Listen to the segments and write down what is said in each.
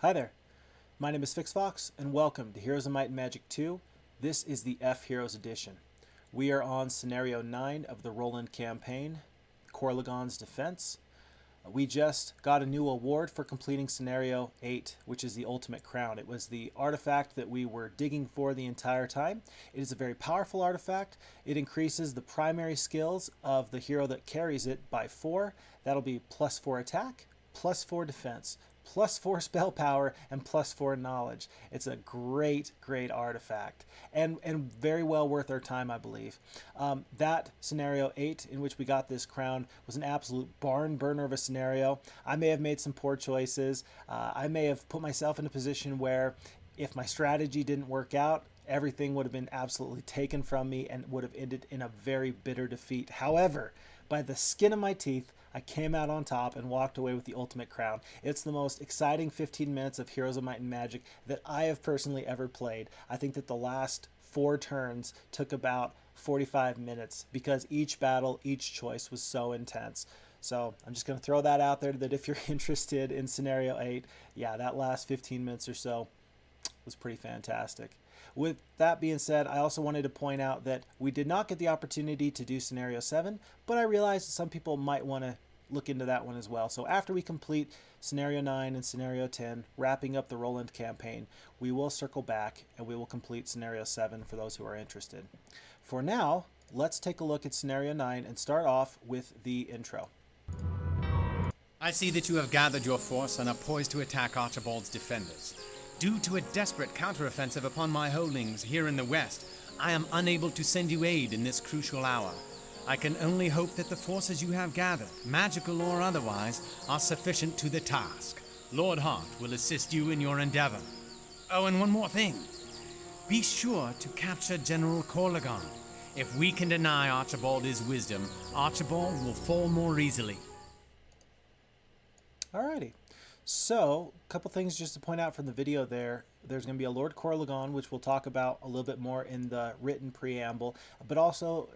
Hi there, my name is FixFox, and welcome to Heroes of Might and Magic 2. This is the F-Heroes edition. We are on Scenario 9 of the Roland campaign, Corlegon's Defense. We just got a new award for completing Scenario 8, which is the Ultimate Crown. It was the artifact that we were digging for the entire time. It is a very powerful artifact. It increases the primary skills of the hero that carries it by 4. That'll be +4 attack, +4 defense, +4 spell power, and +4 knowledge. It's a great artifact, and very well worth our time, I believe. That Scenario 8, in which we got this crown, was an absolute barn burner of a scenario. I may have made some poor choices. I may have put myself in a position where if my strategy didn't work out, everything would have been absolutely taken from me and would have ended in a very bitter defeat. However, by the skin of my teeth, I came out on top and walked away with the Ultimate Crown. It's the most exciting 15 minutes of Heroes of Might and Magic that I have personally ever played. I think that the last 4 turns took about 45 minutes because each battle, each choice was so intense. So I'm just going to throw that out there that if you're interested in Scenario 8, yeah, that last 15 minutes or so was pretty fantastic. With that being said, I also wanted to point out that we did not get the opportunity to do Scenario 7, but I realized that some people might want to look into that one as well. So after we complete Scenario 9 and Scenario 10, wrapping up the Roland campaign, we will circle back and we will complete Scenario 7 for those who are interested. For now, let's take a look at Scenario 9 and start off with the intro. I see that you have gathered your force and are poised to attack Archibald's defenders. Due to a desperate counteroffensive upon my holdings here in the west, I am unable to send you aid in this crucial hour. I can only hope that the forces you have gathered, magical or otherwise, are sufficient to the task. Lord Hart will assist you in your endeavor. Oh, and one more thing. Be sure to capture General Corlegon. If we can deny Archibald his wisdom, Archibald will fall more easily. Alrighty. So, a couple things just to point out from the video there. There's going to be a Lord Corlegon, which we'll talk about a little bit more in the written preamble, but also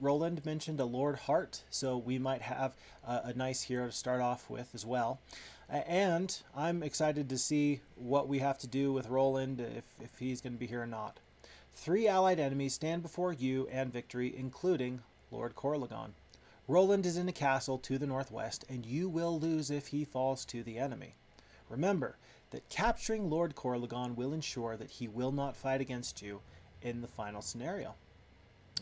Roland mentioned a Lord Hart, so we might have a nice hero to start off with as well. And I'm excited to see what we have to do with Roland, if he's going to be here or not. 3 allied enemies stand before you and victory, including Lord Corlegon. Roland is in a castle to the northwest, and you will lose if he falls to the enemy. Remember that capturing Lord Corlegon will ensure that he will not fight against you in the final scenario.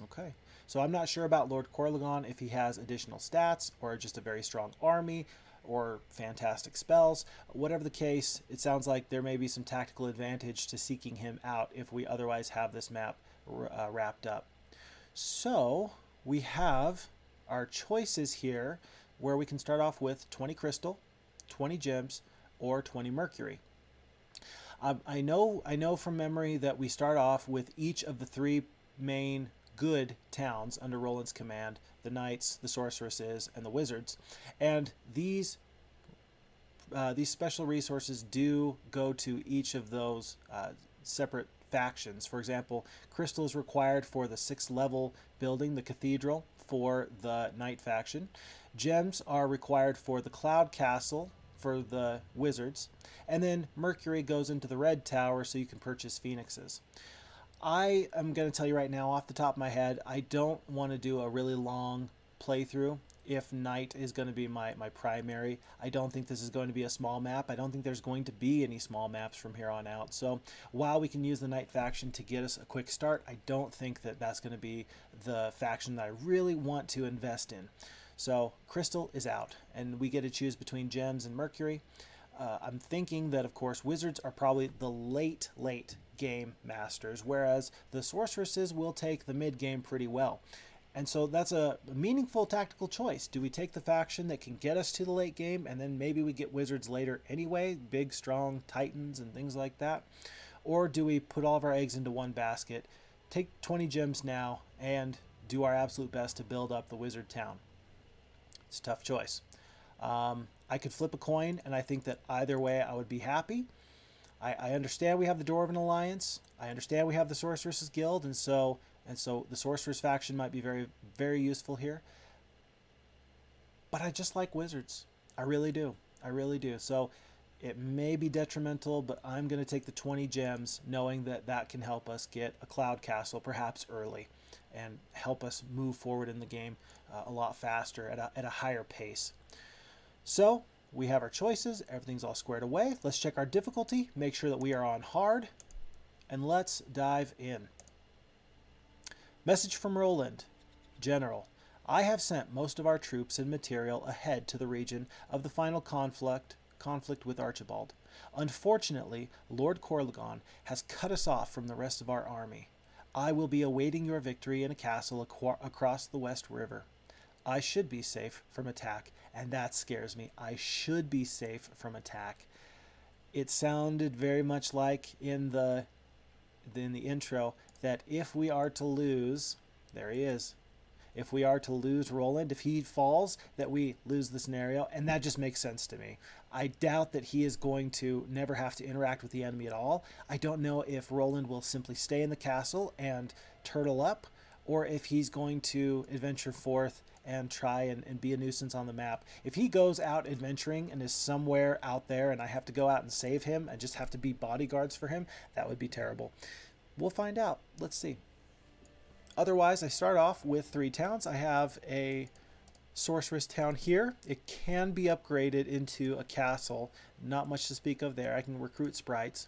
Okay, so I'm not sure about Lord Corlegon, if he has additional stats, or just a very strong army, or fantastic spells. Whatever the case, it sounds like there may be some tactical advantage to seeking him out if we otherwise have this map wrapped up. So, we have our choices here where we can start off with 20 crystal, 20 gems, or 20 mercury. I know from memory that we start off with each of the 3 main good towns under Roland's command: the knights, the sorceresses, and the wizards. And these special resources do go to each of those separate factions. For example, crystal is required for the 6th level building, the cathedral, for the knight faction. Gems are required for the cloud castle for the wizards, and then mercury goes into the red tower so you can purchase phoenixes. I am going to tell you right now off the top of my head, I don't want to do a really long playthrough if knight is going to be my primary. I don't think this is going to be a small map. I don't think there's going to be any small maps from here on out. So while we can use the knight faction to get us a quick start, I don't think that that's going to be the faction that I really want to invest in. So crystal is out, and we get to choose between gems and mercury. I'm thinking that, of course, wizards are probably the late game masters, whereas the sorceresses will take the mid game pretty well. And so that's a meaningful tactical choice. Do we take the faction that can get us to the late game, and then maybe we get wizards later anyway, big, strong titans and things like that? Or do we put all of our eggs into one basket, take 20 gems now, and do our absolute best to build up the wizard town? It's a tough choice. I could flip a coin, and I think that either way I would be happy. I understand we have the Dwarven Alliance. I understand we have the Sorceresses Guild, and so the Sorcerers faction might be very, very useful here. But I just like wizards. I really do. I really do. So It may be detrimental, but I'm going to take the 20 gems, knowing that that can help us get a cloud castle perhaps early and help us move forward in the game a lot faster at a higher pace. So we have our choices. Everything's all squared away. Let's check our difficulty, make sure that we are on hard, and let's dive in. Message from Roland. General, I have sent most of our troops and material ahead to the region of the final conflict with Archibald. Unfortunately, Lord Corlegon has cut us off from the rest of our army. I will be awaiting your victory in a castle across the West River. I should be safe from attack, and that scares me. I should be safe from attack. It sounded very much like in the intro that if we are to lose, there he is. If we are to lose Roland, if he falls, that we lose the scenario, and that just makes sense to me. I doubt that he is going to never have to interact with the enemy at all. I don't know if Roland will simply stay in the castle and turtle up, or if he's going to adventure forth and try and be a nuisance on the map. If he goes out adventuring and is somewhere out there and I have to go out and save him and just have to be bodyguards for him, that would be terrible. We'll find out. Let's see. Otherwise, I start off with 3 towns. I have a sorceress town here. It can be upgraded into a castle. Not much to speak of there. I can recruit sprites.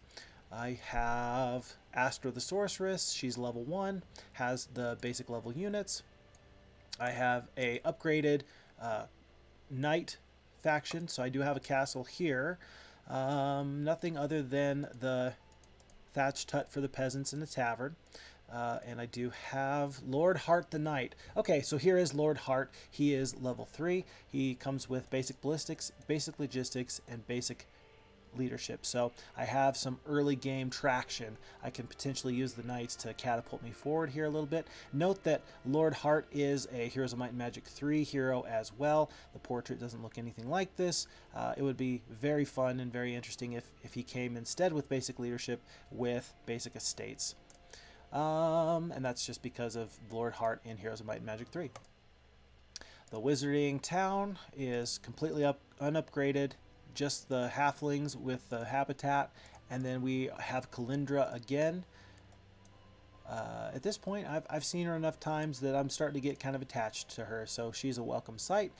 I have Astra the sorceress. She's level 1, has the basic level units. I have a upgraded knight faction, so I do have a castle here. Nothing other than the thatched hut for the peasants in the tavern. And I do have Lord Hart the Knight. Okay, so here is Lord Hart. He is level 3. He comes with basic ballistics, basic logistics, and basic leadership. So I have some early game traction. I can potentially use the knights to catapult me forward here a little bit. Note that Lord Hart is a Heroes of Might and Magic 3 hero as well. The portrait doesn't look anything like this. It would be very fun and very interesting if he came instead with basic leadership with basic estates. And that's just because of Lord Hart in Heroes of Might and Magic 3. The Wizarding Town is completely unupgraded, just the halflings with the habitat, and then we have Kalindra again. At this point, I've seen her enough times that I'm starting to get kind of attached to her, so she's a welcome sight,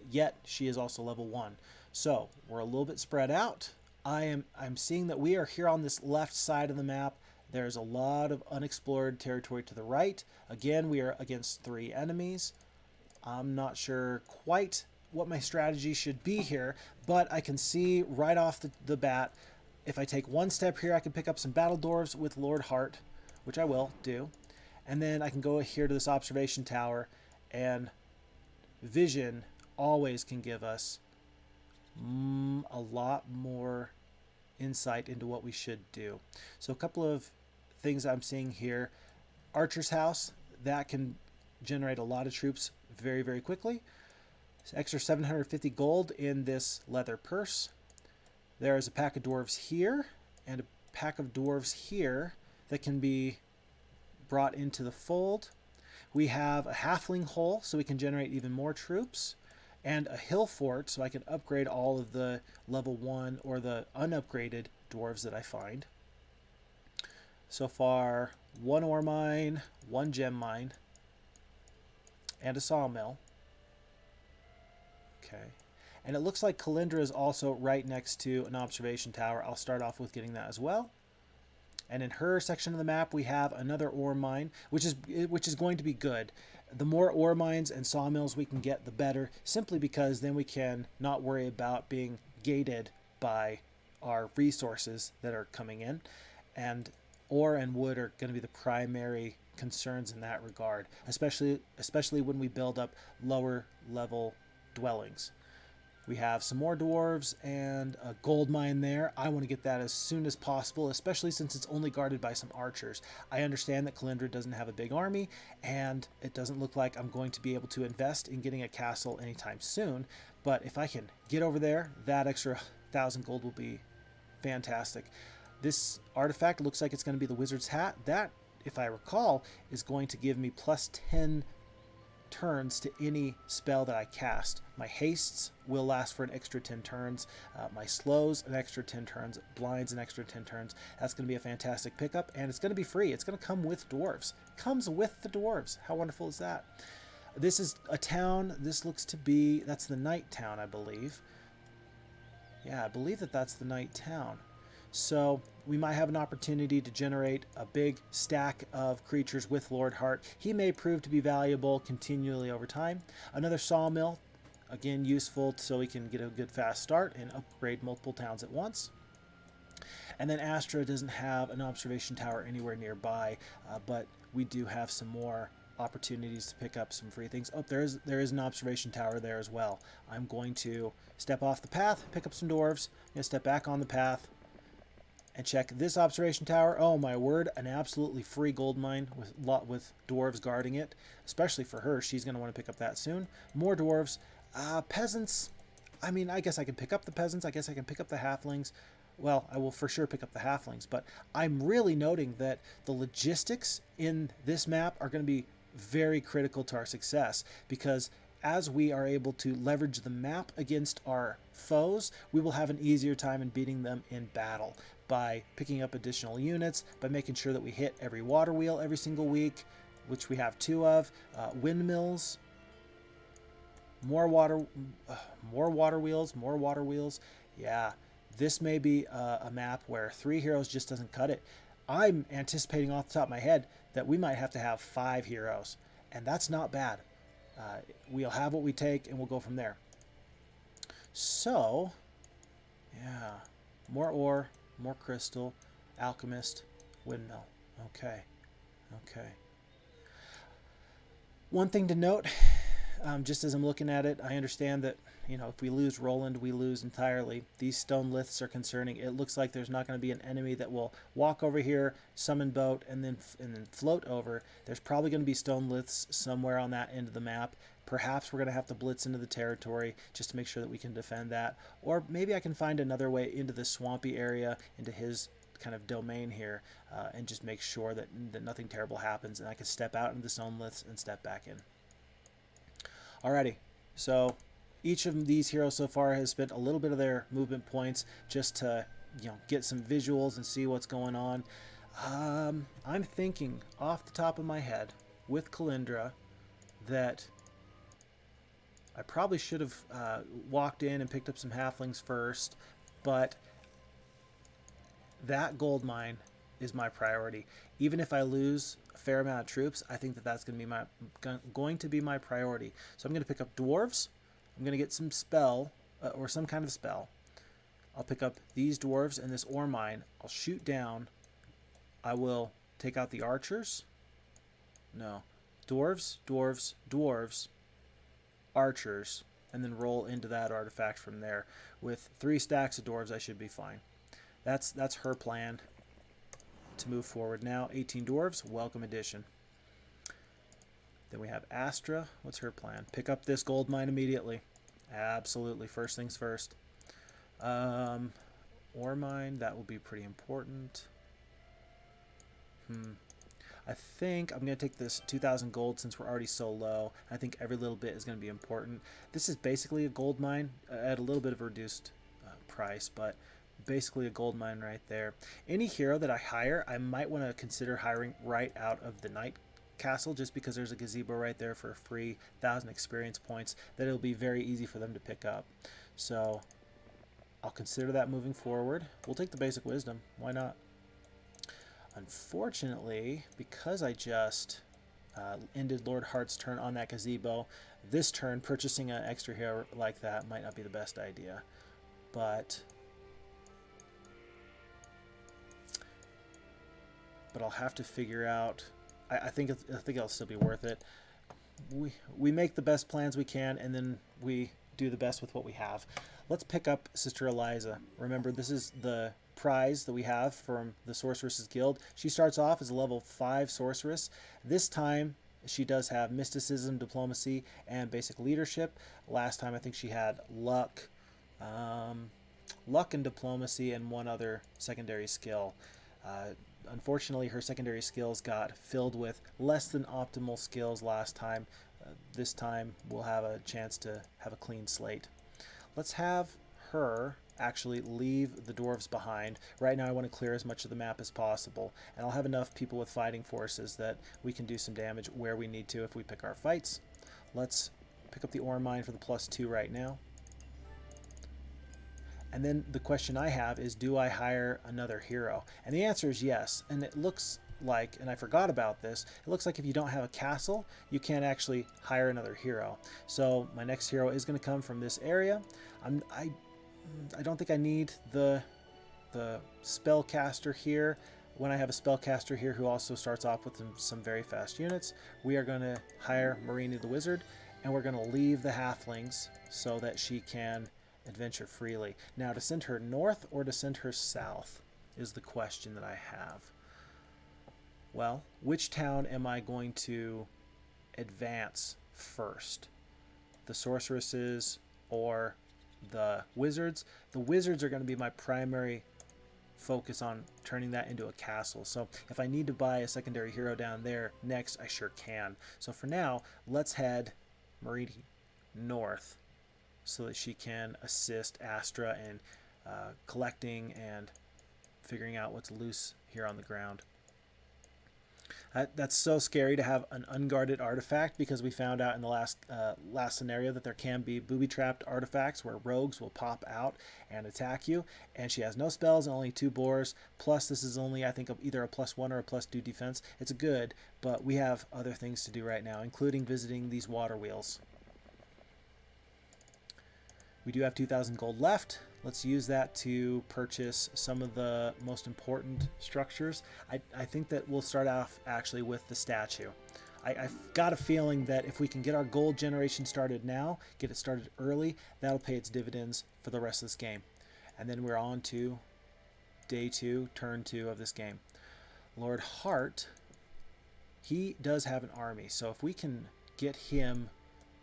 yet she is also level 1. So we're a little bit spread out. I'm seeing that we are here on this left side of the map. There's a lot of unexplored territory to the right. Again, we are against 3 enemies. I'm not sure quite what my strategy should be here, but I can see right off the bat, if I take one step here, I can pick up some battle dwarves with Lord Hart, which I will do. And then I can go here to this observation tower, and vision always can give us a lot more insight into what we should do. So a couple of things I'm seeing here. Archer's House, that can generate a lot of troops very, very quickly. Extra 750 gold in this leather purse. There is a pack of dwarves here and a pack of dwarves here that can be brought into the fold. We have a halfling hole, so we can generate even more troops, and a hill fort, so I can upgrade all of the level 1 or the unupgraded dwarves that I find. So far, 1 ore mine, 1 gem mine, and a sawmill. Okay. And it looks like Kalindra is also right next to an observation tower. I'll start off with getting that as well. And in her section of the map, we have another ore mine, which is going to be good. The more ore mines and sawmills we can get, the better, simply because then we can not worry about being gated by our resources that are coming in. And ore and wood are going to be the primary concerns in that regard, especially when we build up lower level dwellings. We have some more dwarves and a gold mine there. I want to get that as soon as possible, especially since it's only guarded by some archers. I understand that Kalindra doesn't have a big army, and it doesn't look like I'm going to be able to invest in getting a castle anytime soon. But if I can get over there, that extra 1,000 gold will be fantastic. This artifact looks like it's going to be the Wizard's Hat. That, if I recall, is going to give me plus 10 turns to any spell that I cast. My hastes will last for an extra 10 turns. My slows, an extra 10 turns. Blinds, an extra 10 turns. That's going to be a fantastic pickup, and it's going to be free. It's going to come with dwarves. It comes with the dwarves. How wonderful is that? This is a town. This looks to be, that's the night town, I believe. Yeah, I believe that that's the night town. So we might have an opportunity to generate a big stack of creatures with Lord Heart. He may prove to be valuable continually over time. Another sawmill, again useful so we can get a good fast start and upgrade multiple towns at once. And then Astra doesn't have an observation tower anywhere nearby, but we do have some more opportunities to pick up some free things. Oh, there is an observation tower there as well. I'm going to step off the path, pick up some dwarves. I'm going to step back on the path and check this observation tower. Oh my word, an absolutely free gold mine with dwarves guarding it, especially for her. She's going to want to pick up that soon. More dwarves. Peasants, I mean, I guess I can pick up the peasants. I guess I can pick up the halflings. Well, I will for sure pick up the halflings, but I'm really noting that the logistics in this map are going to be very critical to our success, because as we are able to leverage the map against our foes, we will have an easier time in beating them in battle by picking up additional units, by making sure that we hit every water wheel every single week, which we have 2 of, windmills, more water wheels. Yeah, this may be a map where 3 heroes just doesn't cut it. I'm anticipating off the top of my head that we might have to have 5 heroes, and that's not bad. We'll have what we take, and we'll go from there. So, yeah, more ore, more crystal, alchemist, windmill. Okay. One thing to note, just as I'm looking at it, I understand that, you know, if we lose Roland, we lose entirely. These stone liths are concerning. It looks like there's not going to be an enemy that will walk over here, summon boat, and then float over. There's probably going to be stone liths somewhere on that end of the map. Perhaps we're going to have to blitz into the territory just to make sure that we can defend that. Or maybe I can find another way into the swampy area, into his kind of domain here, and just make sure that nothing terrible happens, and I can step out into the stone liths and step back in. Alrighty, so each of these heroes so far has spent a little bit of their movement points just to, you know, get some visuals and see what's going on. I'm thinking off the top of my head with Kalindra that I probably should have walked in and picked up some halflings first, but that gold mine is my priority. Even if I lose a fair amount of troops, I think that that's going to be my priority. So I'm going to pick up dwarves. I'm going to get some spell, or some kind of spell. I'll pick up these dwarves and this ore mine. I'll shoot down. I will take out the archers. No. Dwarves, archers, and then roll into that artifact from there. With 3 stacks of dwarves, I should be fine. That's her plan to move forward now. 18 dwarves, welcome addition. Then we have Astra. What's her plan? Pick up this gold mine immediately. Absolutely, first things first. Ore mine, that will be pretty important. I think I'm going to take this 2,000 gold since we're already so low. I think every little bit is going to be important. This is basically a gold mine at a little bit of a reduced price, but basically a gold mine right there. Any hero that I hire, I might want to consider hiring right out of the night castle, just because there's a gazebo right there for a free 1,000 experience points that it'll be very easy for them to pick up. So I'll consider that moving forward. We'll take the basic wisdom. Why not? Unfortunately, because I just ended Lord Heart's turn on that gazebo, this turn purchasing an extra hero like that might not be the best idea. But I'll have to figure out. I think it'll still be worth it. We make the best plans we can, and then we do the best with what we have. Let's pick up Sister Eliza. Remember, this is the prize that we have from the Sorceress's Guild. She starts off as a level 5 sorceress. This time she does have mysticism, diplomacy, and basic leadership. Last time I think she had luck and diplomacy, and one other secondary skill. Unfortunately, her secondary skills got filled with less than optimal skills last time. this time we'll have a chance to have a clean slate. Let's have her actually leave the dwarves behind. Right now I want to clear as much of the map as possible, and I'll have enough people with fighting forces that we can do some damage where we need to if we pick our fights. Let's pick up the ore mine for the +2 right now. And then the question I have is, do I hire another hero? And the answer is yes. And it looks like, and I forgot about this, it looks like if you don't have a castle, you can't actually hire another hero. So my next hero is going to come from this area. I don't think I need the spellcaster here. When I have a spellcaster here who also starts off with some very fast units, we are going to hire Marini the Wizard, and we're going to leave the halflings so that she can adventure freely. Now, to send her north or to send her south is the question that I have. Well, which town am I going to advance first? The sorceresses or the wizards? The wizards are going to be my primary focus on turning that into a castle. So if I need to buy a secondary hero down there next, I sure can. So for now, let's head Marini north so that she can assist Astra in collecting and figuring out what's loose here on the ground. That's so scary to have an unguarded artifact, because we found out in the last scenario that there can be booby-trapped artifacts where rogues will pop out and attack you, and she has no spells and only 2 boars, plus this is only, I think, either a +1 or a +2 defense. It's good, but we have other things to do right now, including visiting these water wheels. We do have 2,000 gold left. Let's use that to purchase some of the most important structures. I think that we'll start off actually with the statue. I've got a feeling that if we can get our gold generation started now, get it started early, that'll pay its dividends for the rest of this game. And then we're on to day 2, turn 2 of this game. Lord Hart, he does have an army, so if we can get him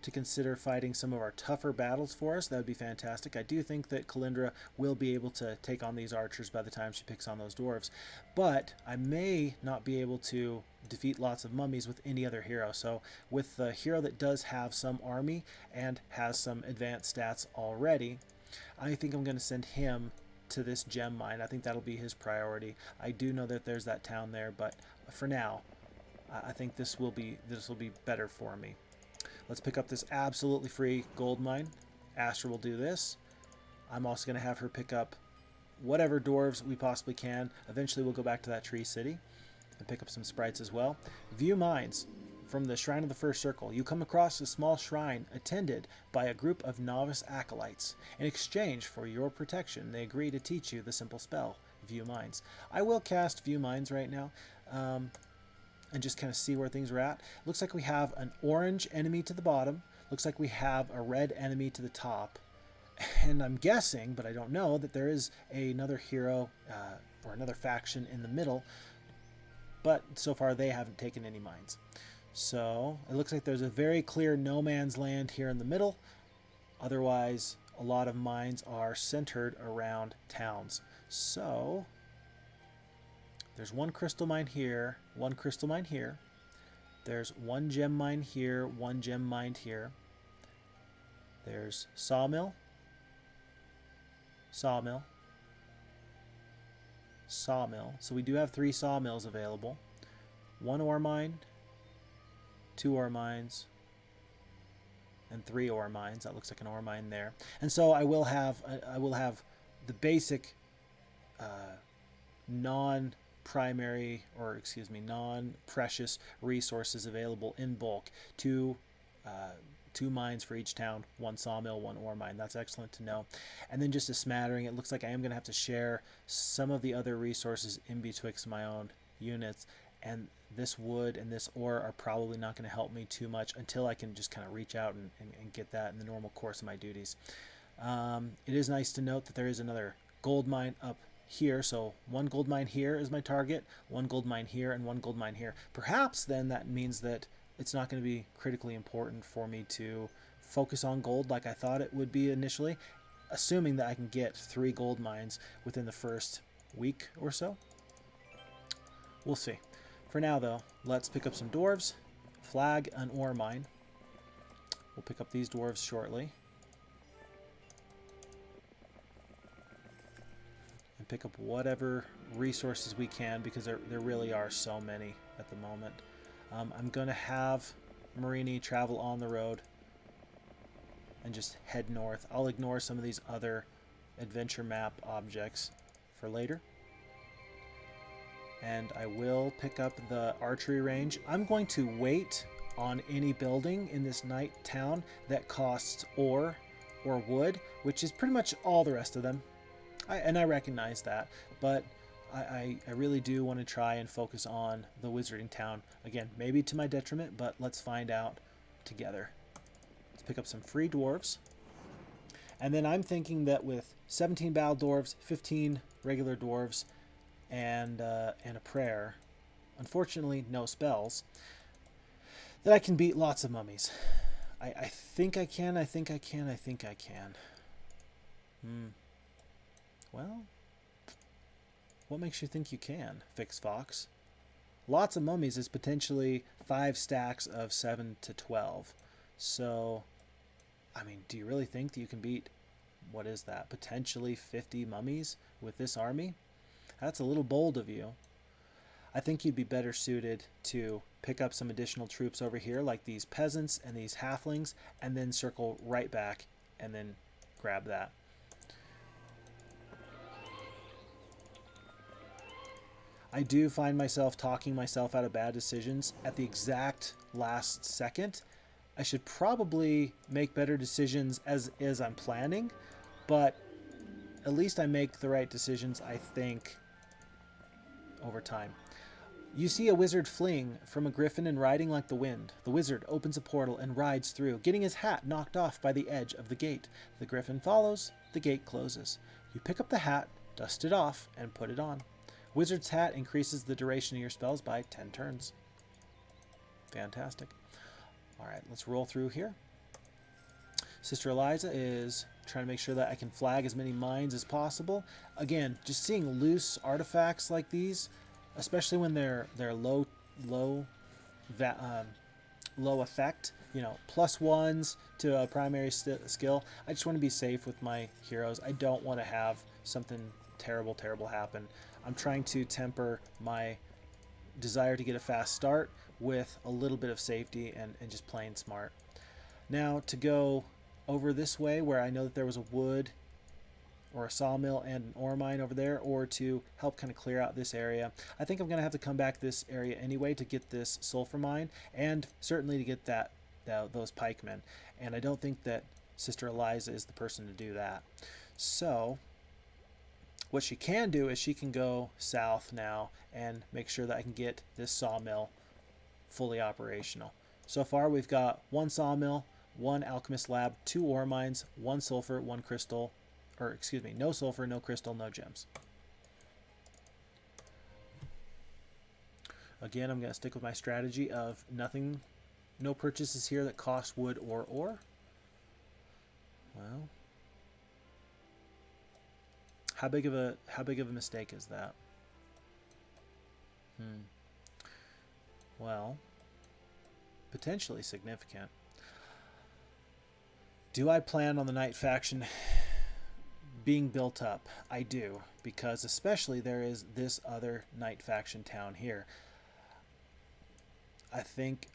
to consider fighting some of our tougher battles for us, that would be fantastic. I do think that Kalindra will be able to take on these archers by the time she picks on those dwarves, but I may not be able to defeat lots of mummies with any other hero. So with the hero that does have some army and has some advanced stats already, I think I'm going to send him to this gem mine. I think that'll be his priority. I do know that there's that town there, but for now, I think this will be better for me. Let's pick up this absolutely free gold mine. Astra will do this. I'm also going to have her pick up whatever dwarves we possibly can. Eventually we'll go back to that tree city and pick up some sprites as well. View mines. From the Shrine of the First Circle, you come across a small shrine attended by a group of novice acolytes. In exchange for your protection, they agree to teach you the simple spell, View Mines. I will cast View Mines right now. And just kind of see where things are at. Looks like we have an orange enemy to the bottom. Looks like we have a red enemy to the top. And I'm guessing, but I don't know, that there is another hero or another faction in the middle. But so far they haven't taken any mines. So it looks like there's a very clear no man's land here in the middle. Otherwise, a lot of mines are centered around towns. So there's one crystal mine here, one crystal mine here. There's one gem mine here, one gem mine here. There's sawmill, sawmill, sawmill. So we do have 3 sawmills available. 1 ore mine, 2 ore mines, and 3 ore mines. That looks like an ore mine there. And so I will have the basic non-precious resources available in bulk. 2 mines for each town, 1 sawmill, 1 ore mine. That's excellent to know. And then just a smattering. It looks like I am going to have to share some of the other resources in betwixt my own units, and this wood and this ore are probably not going to help me too much until I can just kind of reach out and get that in the normal course of my duties. It is nice to note that there is another gold mine up here, so 1 gold mine here is my target, 1 gold mine here, and 1 gold mine here. Perhaps then that means that it's not going to be critically important for me to focus on gold like I thought it would be initially, assuming that I can get 3 gold mines within the first week or so. We'll see. For now though, let's pick up some dwarves, flag an ore mine, We'll pick up these dwarves shortly. And pick up whatever resources we can, because there really are so many at the moment. I'm going to have Marini travel on the road and just head north. I'll ignore some of these other adventure map objects for later. And I will pick up the archery range. I'm going to wait on any building in this night town that costs ore or wood, which is pretty much all the rest of them. I recognize that, but I really do want to try and focus on the wizarding town. Again, maybe to my detriment, but let's find out together. Let's pick up some free dwarves. And then I'm thinking that with 17 battle dwarves, 15 regular dwarves, and a prayer, unfortunately no spells, that I can beat lots of mummies. I think I can. Well, what makes you think you can, Fix Fox? Lots of mummies is potentially 5 stacks of 7 to 12. So, I mean, do you really think that you can beat, what is that, potentially 50 mummies with this army? That's a little bold of you. I think you'd be better suited to pick up some additional troops over here, like these peasants and these halflings, and then circle right back and then grab that. I do find myself talking myself out of bad decisions at the exact last second. I should probably make better decisions as I'm planning, but at least I make the right decisions, I think, over time. You see a wizard fleeing from a griffin and riding like the wind. The wizard opens a portal and rides through, getting his hat knocked off by the edge of the gate. The griffin follows, the gate closes. You pick up the hat, dust it off, and put it on. Wizard's hat increases the duration of your spells by 10 turns. Fantastic. Alright, let's roll through here. Sister Eliza is trying to make sure that I can flag as many mines as possible. Again, just seeing loose artifacts like these, especially when they're low effect, you know, +1s to a primary skill. I just want to be safe with my heroes. I don't want to have something terrible happen. I'm trying to temper my desire to get a fast start with a little bit of safety and just playing smart. Now to go over this way where I know that there was a wood or a sawmill and an ore mine over there, or to help kind of clear out this area. I think I'm going to have to come back this area anyway to get this sulfur mine, and certainly to get those pikemen. And I don't think that Sister Eliza is the person to do that. So what she can do is she can go south now and make sure that I can get this sawmill fully operational. So far we've got 1 sawmill, 1 alchemist lab, 2 ore mines, 1 sulfur, 1 crystal, or excuse me, no sulfur, no crystal, no gems. Again, I'm going to stick with my strategy of no purchases here that cost wood or ore. Well, how big of a mistake is that? Well, potentially significant. Do I plan on the Knight faction being built up? I do, because especially there is this other Knight faction town here. I think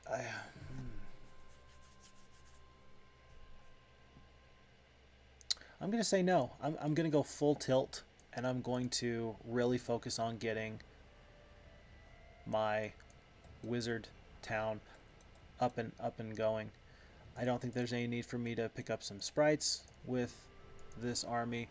I'm going to say no. I'm going to go full tilt, and I'm going to really focus on getting my wizard town up and going. I don't think there's any need for me to pick up some sprites with this army,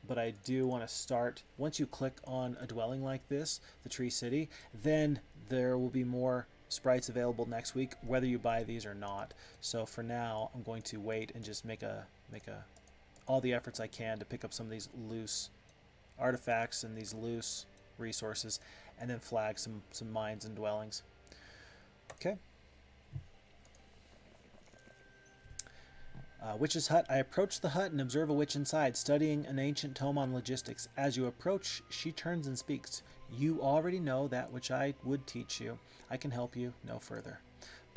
but I do want to start. Once you click on a dwelling like this, the Tree City, then there will be more sprites available next week, whether you buy these or not. So for now, I'm going to wait and just make all the efforts I can to pick up some of these loose artifacts and these loose resources, and then flag some mines and dwellings. Okay. Witch's Hut. I approach the hut and observe a witch inside, studying an ancient tome on logistics. As you approach, she turns and speaks. You already know that which I would teach you. I can help you no further.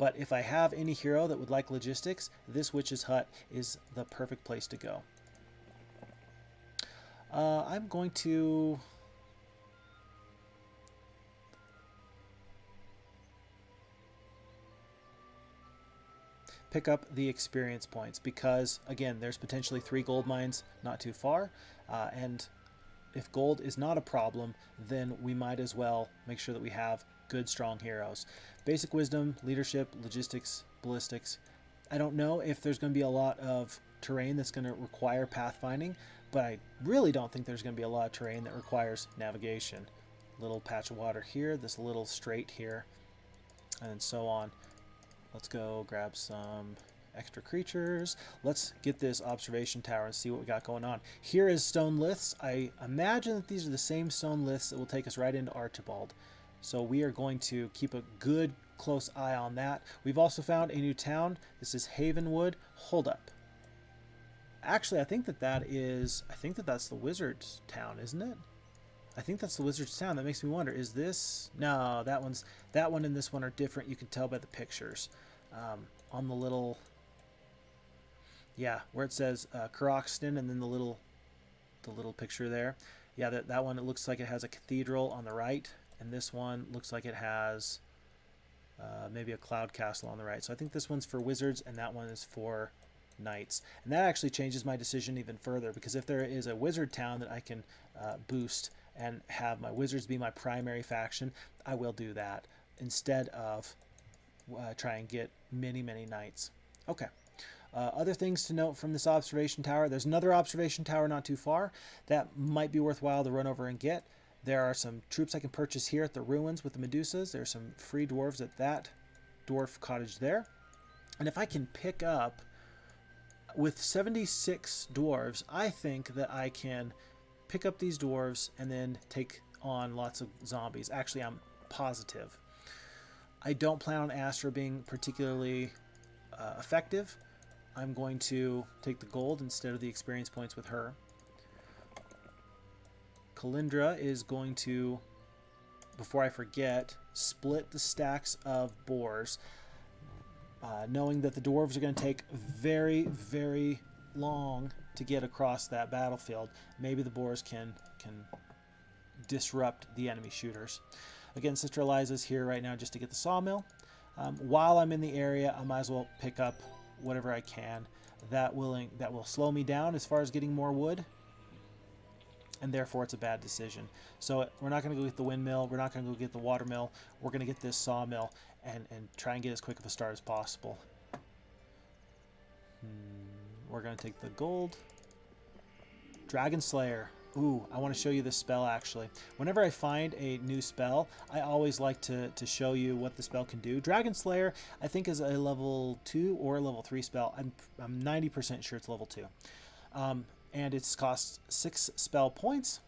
But if I have any hero that would like logistics, this witch's hut is the perfect place to go. I'm going to... pick up the experience points because, again, there's potentially 3 gold mines not too far, and if gold is not a problem, then we might as well make sure that we have good, strong heroes. Basic wisdom, leadership, logistics, ballistics. I don't know if there's going to be a lot of terrain that's going to require pathfinding, but I really don't think there's going to be a lot of terrain that requires navigation. Little patch of water here, this little strait here, and so on. Let's go grab some extra creatures. Let's get this observation tower and see what we got going on. Here is stone liths. I imagine that these are the same stone liths that will take us right into Archibald. So we are going to keep a good close eye on that. We've also found a new town. This is Havenwood. Hold up. Actually, I think that's the wizard's town, isn't it? I think that's the wizard's town. That makes me wonder, is this... No, that one and this one are different. You can tell by the pictures. On the little... Yeah, where it says Croxton and then the little picture there. Yeah, that one, it looks like it has a cathedral on the right. And this one looks like it has maybe a cloud castle on the right. So I think this one's for wizards and that one is for knights. And that actually changes my decision even further, because if there is a wizard town that I can boost and have my wizards be my primary faction, I will do that instead of try and get many knights. Okay. Other things to note from this observation tower. There's another observation tower not too far that might be worthwhile to run over and get. There are some troops I can purchase here at the ruins with the Medusas. There's some free dwarves at that dwarf cottage there. And if I can pick up with 76 dwarves, I think that I can pick up these dwarves and then take on lots of zombies. Actually, I'm positive. I don't plan on Astra being particularly effective. I'm going to take the gold instead of the experience points with her. Kalindra is going to, before I forget, split the stacks of boars, knowing that the dwarves are going to take very long to get across that battlefield. Maybe the boars can disrupt the enemy shooters. Again, Sister Eliza's here right now just to get the sawmill. While I'm in the area, I might as well pick up whatever I can. That will slow me down as far as getting more wood, and therefore it's a bad decision. So we're not going to go get the windmill. We're not going to go get the watermill. We're going to get this sawmill and try and get as quick of a start as possible. We're going to take the gold. Dragon Slayer. Ooh, I want to show you this spell actually. Whenever I find a new spell, I always like to show you what the spell can do. Dragon Slayer, I think, is a level 2 or level 3 spell. I'm 90% sure it's level 2. And it's cost 6 spell points.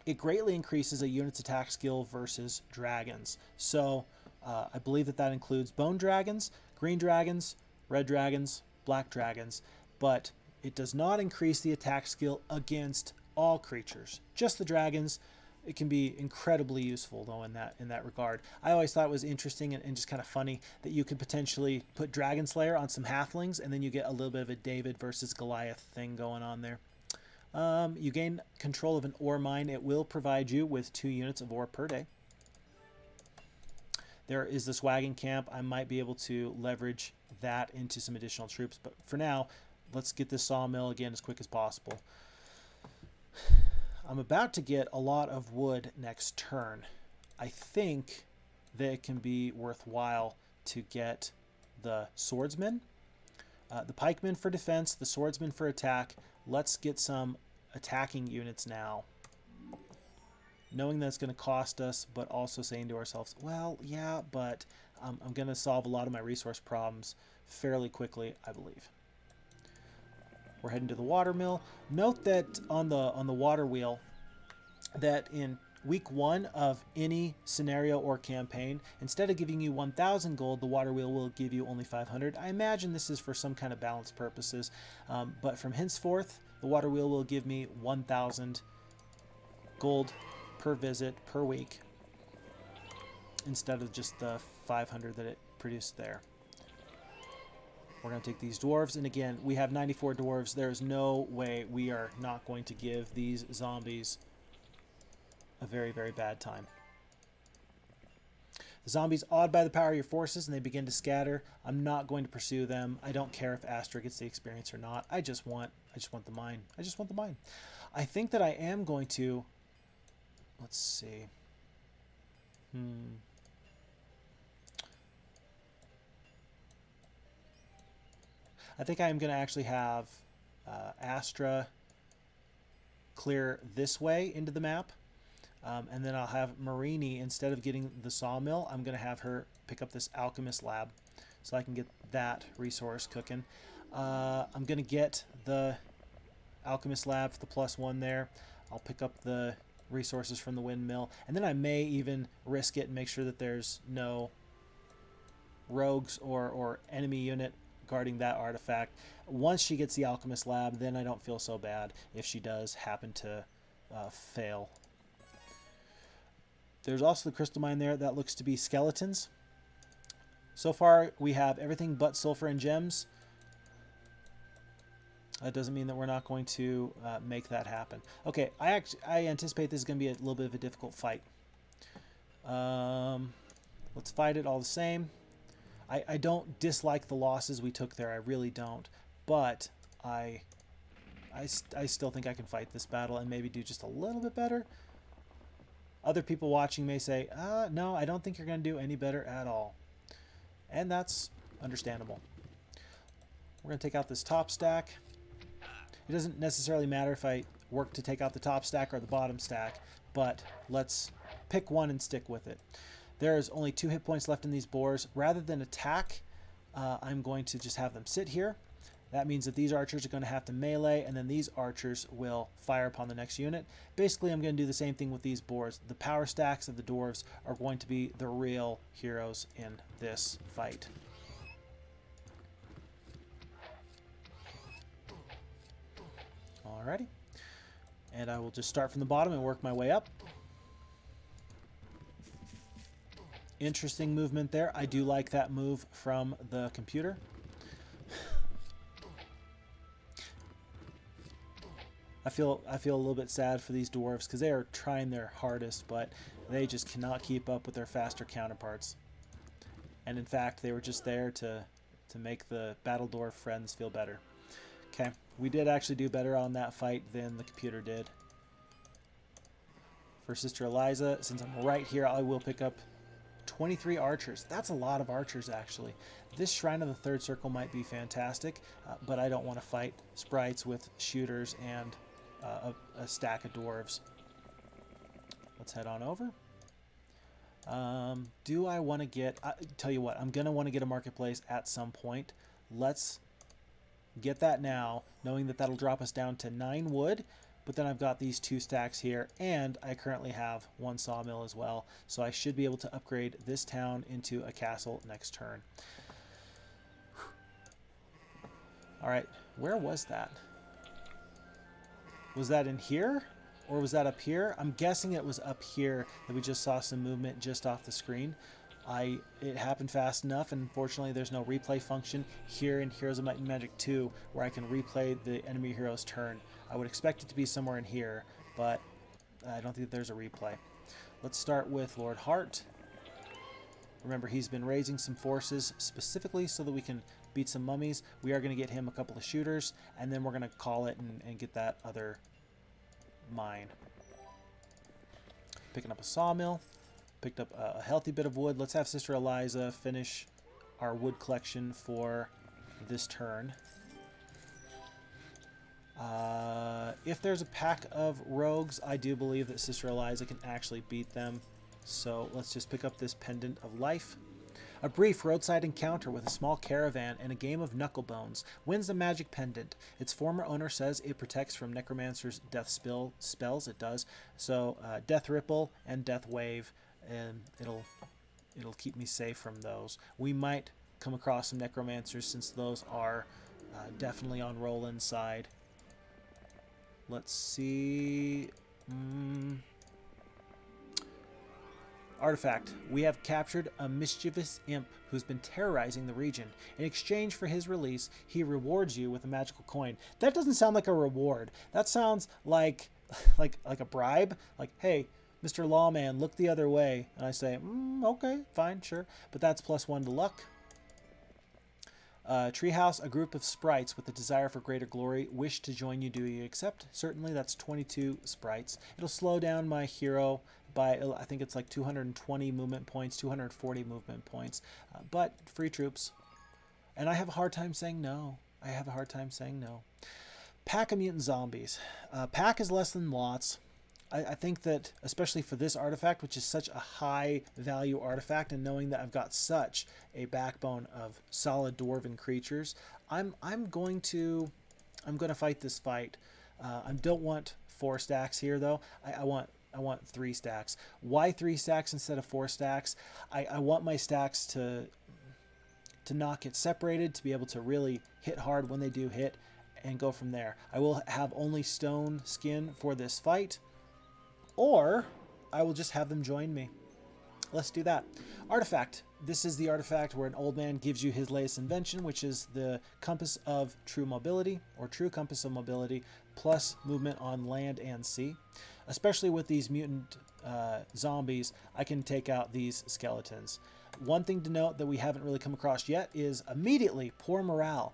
It greatly increases a unit's attack skill versus dragons. So I believe that includes bone dragons, green dragons, red dragons, black dragons, but it does not increase the attack skill against all creatures, just the dragons. It can be incredibly useful though in that regard. I always thought it was interesting and just kind of funny that you could potentially put Dragon Slayer on some halflings and then you get a little bit of a David versus Goliath thing going on there. You gain control of an ore mine. It will provide you with 2 units of ore per day. There is this wagon camp. I might be able to leverage that into some additional troops, but for now, let's get this sawmill again as quick as possible. I'm about to get a lot of wood next turn. I think that it can be worthwhile to get the swordsman, the pikemen for defense, the swordsman for attack. Let's get some attacking units now. Knowing that it's going to cost us, but also saying to ourselves, well, yeah, but I'm going to solve a lot of my resource problems fairly quickly, I believe. We're heading to the watermill. Note that on the water wheel, that in week 1 of any scenario or campaign, instead of giving you 1,000 gold, the water wheel will give you only 500. I imagine this is for some kind of balance purposes, but from henceforth, the water wheel will give me 1,000 gold per visit per week, instead of just the 500 that it produced there. We're going to take these dwarves, and again, we have 94 dwarves. There is no way we are not going to give these zombies a very, very bad time. The zombies, awed by the power of your forces, and they begin to scatter. I'm not going to pursue them. I don't care if Astra gets the experience or not. I just want the mine. I just want the mine. I think that I am going to... Let's see. I think I am going to actually have Astra clear this way into the map. And then I'll have Marini, instead of getting the sawmill, I'm going to have her pick up this alchemist lab so I can get that resource cooking. I'm going to get the alchemist lab for the +1 there. I'll pick up the resources from the windmill, and then I may even risk it and make sure that there's no rogues or enemy unit guarding that artifact. Once she gets the alchemist lab, then I don't feel so bad if she does happen to fail. There's also the crystal mine there. That looks to be skeletons. So far, we have everything but sulfur and gems. That doesn't mean that we're not going to make that happen. Okay, I anticipate this is going to be a little bit of a difficult fight. Let's fight it all the same. I don't dislike the losses we took there. I really don't. But I still think I can fight this battle and maybe do just a little bit better. Other people watching may say, no, I don't think you're going to do any better at all. And that's understandable. We're going to take out this top stack. It doesn't necessarily matter if I work to take out the top stack or the bottom stack, but let's pick one and stick with it. There's only 2 hit points left in these boars. Rather than attack, I'm going to just have them sit here. That means that these archers are going to have to melee, and then these archers will fire upon the next unit. Basically, I'm going to do the same thing with these boars. The power stacks of the dwarves are going to be the real heroes in this fight. Alrighty. And I will just start from the bottom and work my way up. Interesting movement there. I do like that move from the computer. I feel a little bit sad for these dwarves because they are trying their hardest, but they just cannot keep up with their faster counterparts. And in fact, they were just there to make the battle dwarf friends feel better. Okay, we did actually do better on that fight than the computer did. For Sister Eliza, since I'm right here, I will pick up 23 archers. That's a lot of archers, actually. This Shrine of the Third Circle might be fantastic, but I don't want to fight sprites with shooters and a stack of dwarves. Let's head on over. Do I want to get... tell you what, I'm going to want to get a marketplace at some point. Let's get that now, knowing that that'll drop us down to 9 wood. But then I've got these 2 stacks here, and I currently have 1 sawmill as well. So I should be able to upgrade this town into a castle next turn. Alright, where was that? Was that in here? Or was that up here? I'm guessing it was up here that we just saw some movement just off the screen. It happened fast enough, and unfortunately there's no replay function here in Heroes of Might and Magic 2 where I can replay the enemy hero's turn. I would expect it to be somewhere in here, but I don't think there's a replay. Let's start with Lord Hart. Remember, he's been raising some forces specifically so that we can beat some mummies. We are going to get him a couple of shooters, and then we're going to call it and get that other mine. Picking up a sawmill. Picked up a healthy bit of wood. Let's have Sister Eliza finish our wood collection for this turn. If there's a pack of rogues, I do believe that Sister Eliza can actually beat them. So let's just pick up this Pendant of Life. A brief roadside encounter with a small caravan and a game of knucklebones wins the magic pendant. Its former owner says it protects from necromancer's death spells. It does. So Death Ripple and Death Wave, and it'll keep me safe from those. We might come across some necromancers since those are definitely on Roland's side. Let's see. Artifact. We have captured a mischievous imp who's been terrorizing the region. In exchange for his release, he rewards you with a magical coin. That doesn't sound like a reward. That sounds like like a bribe. Like, hey, Mr. Lawman, look the other way. And I say, okay, fine, sure. But that's +1 to luck. Treehouse, a group of sprites with a desire for greater glory wish to join you. Do you accept? Certainly, that's 22 sprites. It'll slow down my hero by, I think it's like 220 movement points, 240 movement points. But free troops. And I have a hard time saying no. I have a hard time saying no. Pack of mutant zombies. Pack is less than lots. I think that, especially for this artifact, which is such a high value artifact, and knowing that I've got such a backbone of solid dwarven creatures, I'm going to fight this fight. I don't want 4 stacks here though. I want 3 stacks. Why 3 stacks instead of 4 stacks? I want my stacks to not get separated, to be able to really hit hard when they do hit, and go from there. I will have only stone skin for this fight. Or I will just have them join me. Let's do that. Artifact. This is the artifact where an old man gives you his latest invention, which is the compass of true mobility, or true compass of mobility, plus movement on land and sea. Especially with these mutant zombies, I can take out these skeletons. One thing to note that we haven't really come across yet is immediately poor morale.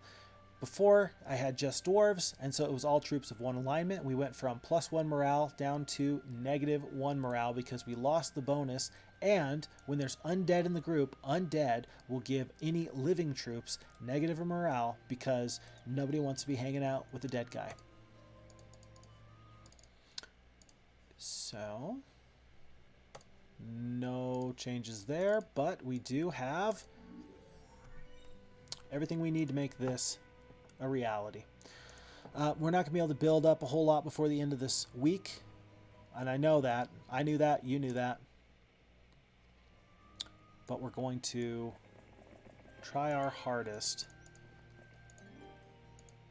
Before, I had just dwarves, and so it was all troops of 1 alignment. We went from +1 morale down to -1 morale because we lost the bonus. And when there's undead in the group, undead will give any living troops negative morale because nobody wants to be hanging out with a dead guy. So, no changes there, but we do have everything we need to make this a reality. We're not going to be able to build up a whole lot before the end of this week. And I know that. I knew that. You knew that. But we're going to try our hardest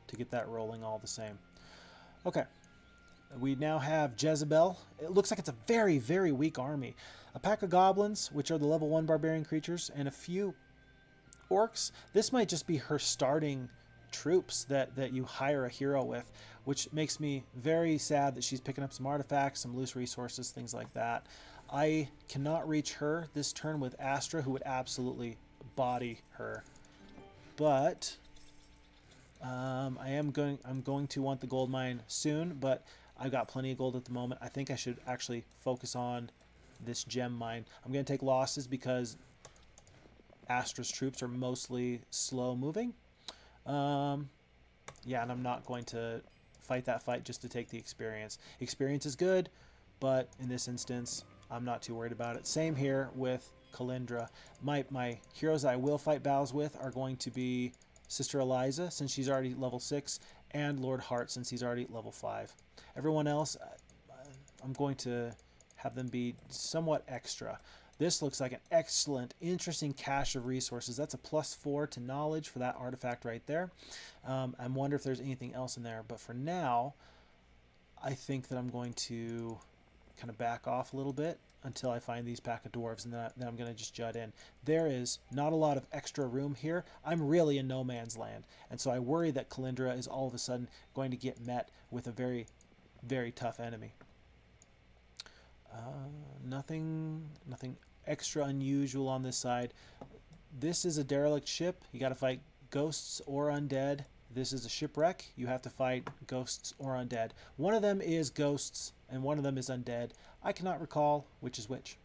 to get that rolling all the same. Okay. We now have Jezebel. It looks like it's a very, very weak army. A pack of goblins, which are the level 1 barbarian creatures, and a few orcs. This might just be her starting troops that you hire a hero with, which makes me very sad that she's picking up some artifacts, some loose resources, things like that. I cannot reach her this turn with Astra, who would absolutely body her. But I'm going to want the gold mine soon, but I've got plenty of gold at the moment. I think I should actually focus on this gem mine. I'm going to take losses because Astra's troops are mostly slow moving. Yeah, and I'm not going to fight that fight just to take the experience. Experience is good, but in this instance, I'm not too worried about it. Same here with Kalindra. My heroes I will fight battles with are going to be Sister Eliza, since she's already level 6, and Lord Hart, since he's already level 5. Everyone else, I'm going to have them be somewhat extra. This looks like an excellent, interesting cache of resources. That's a +4 to knowledge for that artifact right there. I wonder if there's anything else in there. But for now, I think that I'm going to kind of back off a little bit until I find these pack of dwarves, and then I'm going to just jut in. There is not a lot of extra room here. I'm really in no man's land. And so I worry that Kalindra is all of a sudden going to get met with a very, very tough enemy. Nothing extra unusual on this side. This is a derelict ship. You got to fight ghosts or undead. This is a shipwreck. You have to fight ghosts or undead. One of them is ghosts and one of them is undead. I cannot recall which is which.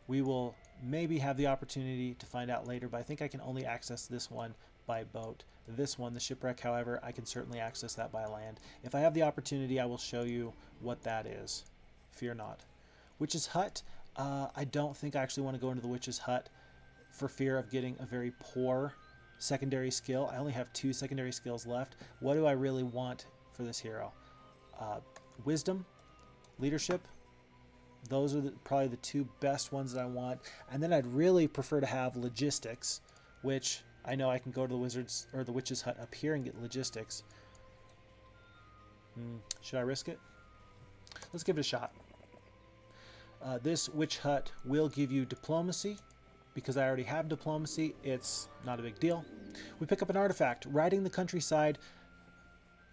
We will maybe have the opportunity to find out later, but I think I can only access this one by boat. This one, the shipwreck, however, I can certainly access that by land. If I have the opportunity, I will show you what that is. Fear not. Witch's Hut. I don't think I actually want to go into the Witch's Hut for fear of getting a very poor secondary skill. I only have 2 secondary skills left. What do I really want for this hero? Wisdom, leadership. Those are probably the 2 best ones that I want. And then I'd really prefer to have logistics, which I know I can go to the Wizards or the Witch's Hut up here and get logistics. Should I risk it? Let's give it a shot. This witch hut will give you diplomacy. Because I already have diplomacy, it's not a big deal. We pick up an artifact, ridding the countryside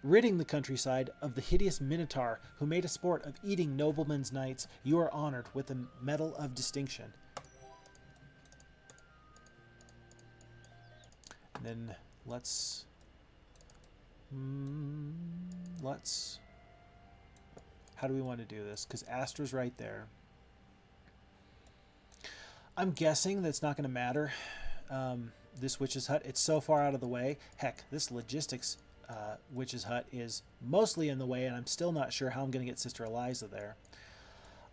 of the hideous Minotaur who made a sport of eating noblemen's knights. You are honored with a medal of distinction. And then let's how do we want to do this? Because Astra's right there. I'm guessing that's not going to matter. This witch's hut, it's so far out of the way. Heck, this logistics witch's hut is mostly in the way, and I'm still not sure how I'm going to get Sister Eliza there.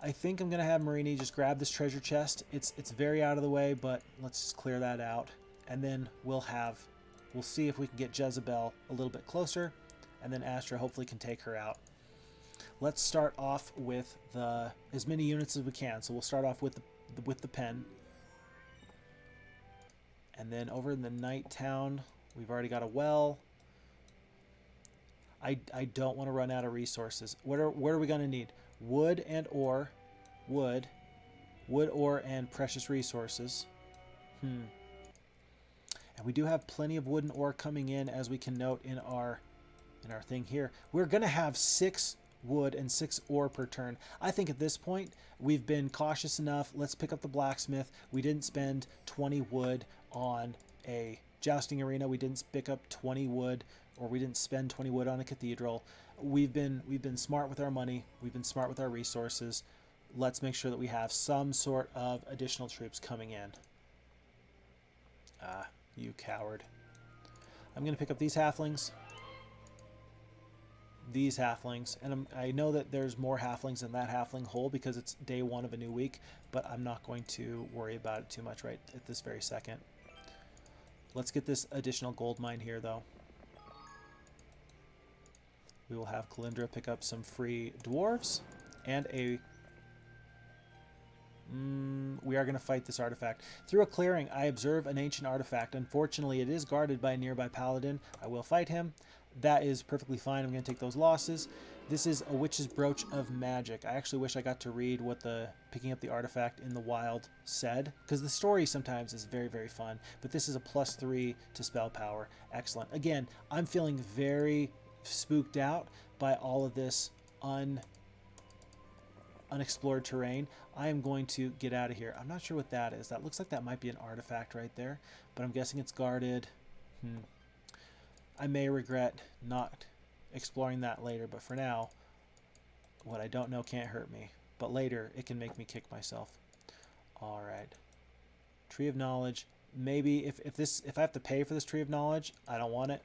I think I'm going to have Marini just grab this treasure chest. It's very out of the way, but let's just clear that out. And then we'll see if we can get Jezebel a little bit closer, and then Astra hopefully can take her out. Let's start off with as many units as we can. So we'll start off with the pen. And then over in the night town, we've already got a well. I don't want to run out of resources. What are we going to need? Wood and ore. Wood, ore, and precious resources. And we do have plenty of wood and ore coming in, as we can note in our thing here. We're going to have 6 wood and 6 ore per turn. I think at this point we've been cautious enough. Let's pick up the blacksmith. We didn't spend 20 wood on a jousting arena. We didn't pick up 20 wood, or we didn't spend 20 wood on a cathedral. We've been smart with our money. We've been smart with our resources. Let's make sure that we have some sort of additional troops coming in. Ah, you coward. I'm going to pick up these halflings. And I know that there's more halflings in that halfling hole because it's day 1 of a new week, but I'm not going to worry about it too much right at this very second. Let's get this additional gold mine here, though. We will have Kalindra pick up some free dwarves and we are going to fight this artifact. Through a clearing, I observe an ancient artifact. Unfortunately, it is guarded by a nearby paladin. I will fight him. That is perfectly fine. I'm going to take those losses. This is a witch's brooch of magic. I actually wish I got to read what the picking up the artifact in the wild said, because the story sometimes is very, very fun. But this is a +3 to spell power. Excellent. Again, I'm feeling very spooked out by all of this unexplored terrain. I am going to get out of here. I'm not sure what that is. That looks like that might be an artifact right there, but I'm guessing it's guarded. I may regret not exploring that later, but for now, what I don't know can't hurt me. But later, it can make me kick myself. All right. Tree of Knowledge. Maybe if I have to pay for this Tree of Knowledge, I don't want it.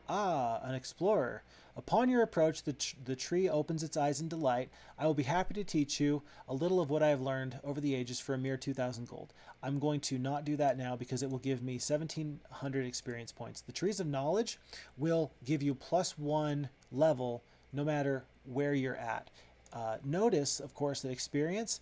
Ah, an explorer. Upon your approach, the tree opens its eyes in delight. I will be happy to teach you a little of what I have learned over the ages for a mere 2,000 gold. I'm going to not do that now because it will give me 1,700 experience points. The Trees of Knowledge will give you +1 level no matter where you're at. Notice, of course, that experience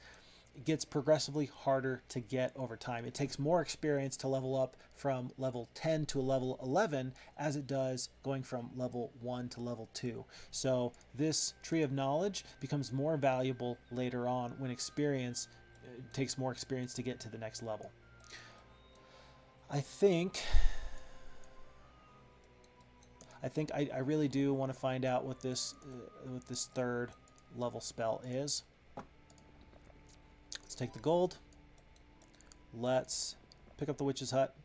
gets progressively harder to get over time. It takes more experience to level up from level 10 to level 11 as it does going from level 1 to level 2. So this Tree of Knowledge becomes more valuable later on when experience takes more experience to get to the next level. I think I really do want to find out what this 3rd level spell is. Let's take the gold. Let's pick up the Witch's Hut.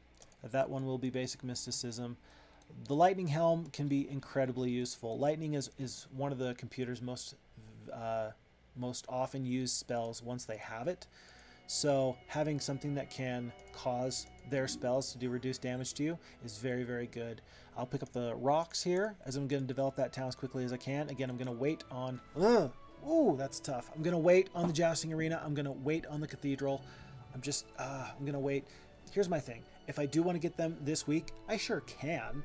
That one will be basic mysticism. The Lightning Helm can be incredibly useful. Lightning is one of the computer's most often used spells once they have it. So having something that can cause their spells to do reduced damage to you is very, very good. I'll pick up the rocks here as I'm going to develop that town as quickly as I can. Again, I'm going to wait on... Ooh, that's tough. I'm going to wait on the jousting arena. I'm going to wait on the cathedral. I'm going to wait. Here's my thing. If I do want to get them this week, I sure can.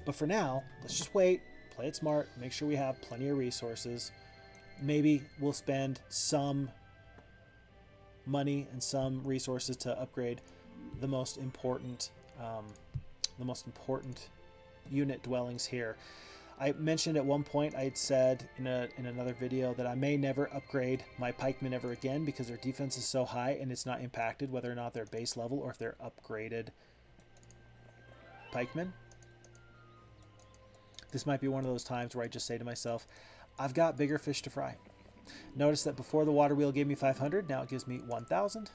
But for now, let's just wait, play it smart, make sure we have plenty of resources. Maybe we'll spend some money and some resources to upgrade the most important unit dwellings here. I mentioned at one point, I'd said in another video that I may never upgrade my pikemen ever again because their defense is so high and it's not impacted whether or not they're base level or if they're upgraded pikemen. This might be one of those times where I just say to myself, I've got bigger fish to fry. Notice that before the water wheel gave me 500, now it gives me 1,000.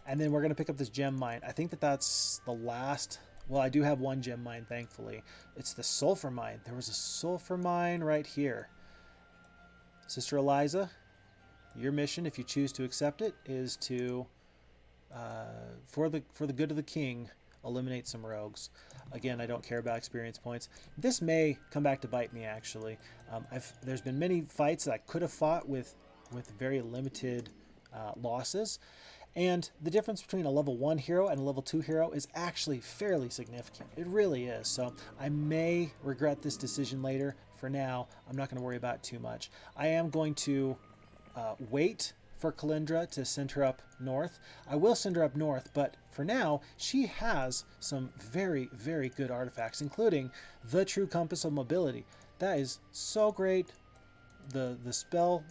And then we're going to pick up this gem mine. I think that that's the last... Well, I do have one gem mine, thankfully. It's the sulfur mine. There was a sulfur mine right here. Sister Eliza, your mission, if you choose to accept it, is to, for the good of the king, eliminate some rogues. Again, I don't care about experience points. This may come back to bite me, actually. There's been many fights that I could have fought with very limited losses. And the difference between a level 1 hero and a level 2 hero is actually fairly significant. It really is. So I may regret this decision later. For now, I'm not going to worry about it too much. I am going to wait for Kalindra to send her up north. I will send her up north, but for now, she has some very, very good artifacts, including the True Compass of Mobility. That is so great. The spell,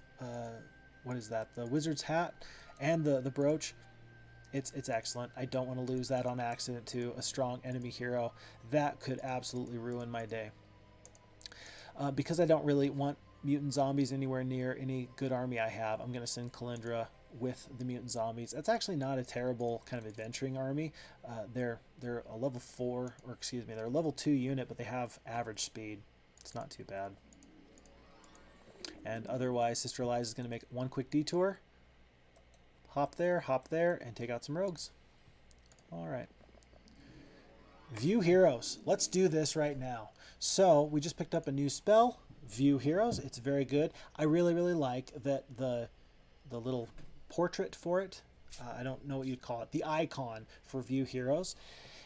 what is that? The Wizard's Hat. And the brooch, it's excellent. I don't want to lose that on accident to a strong enemy hero. That could absolutely ruin my day. Because I don't really want mutant zombies anywhere near any good army I have, I'm going to send Kalindra with the mutant zombies. That's actually not a terrible kind of adventuring army. They're a level 4, or excuse me, they're a level 2 unit, but they have average speed. It's not too bad. And otherwise, Sister Eliza is going to make one quick detour. Hop there, and take out some rogues. All right. View heroes. Let's do this right now. So we just picked up a new spell, View Heroes. It's very good. I really, really like that the little portrait for it, I don't know what you'd call it, the icon for View Heroes,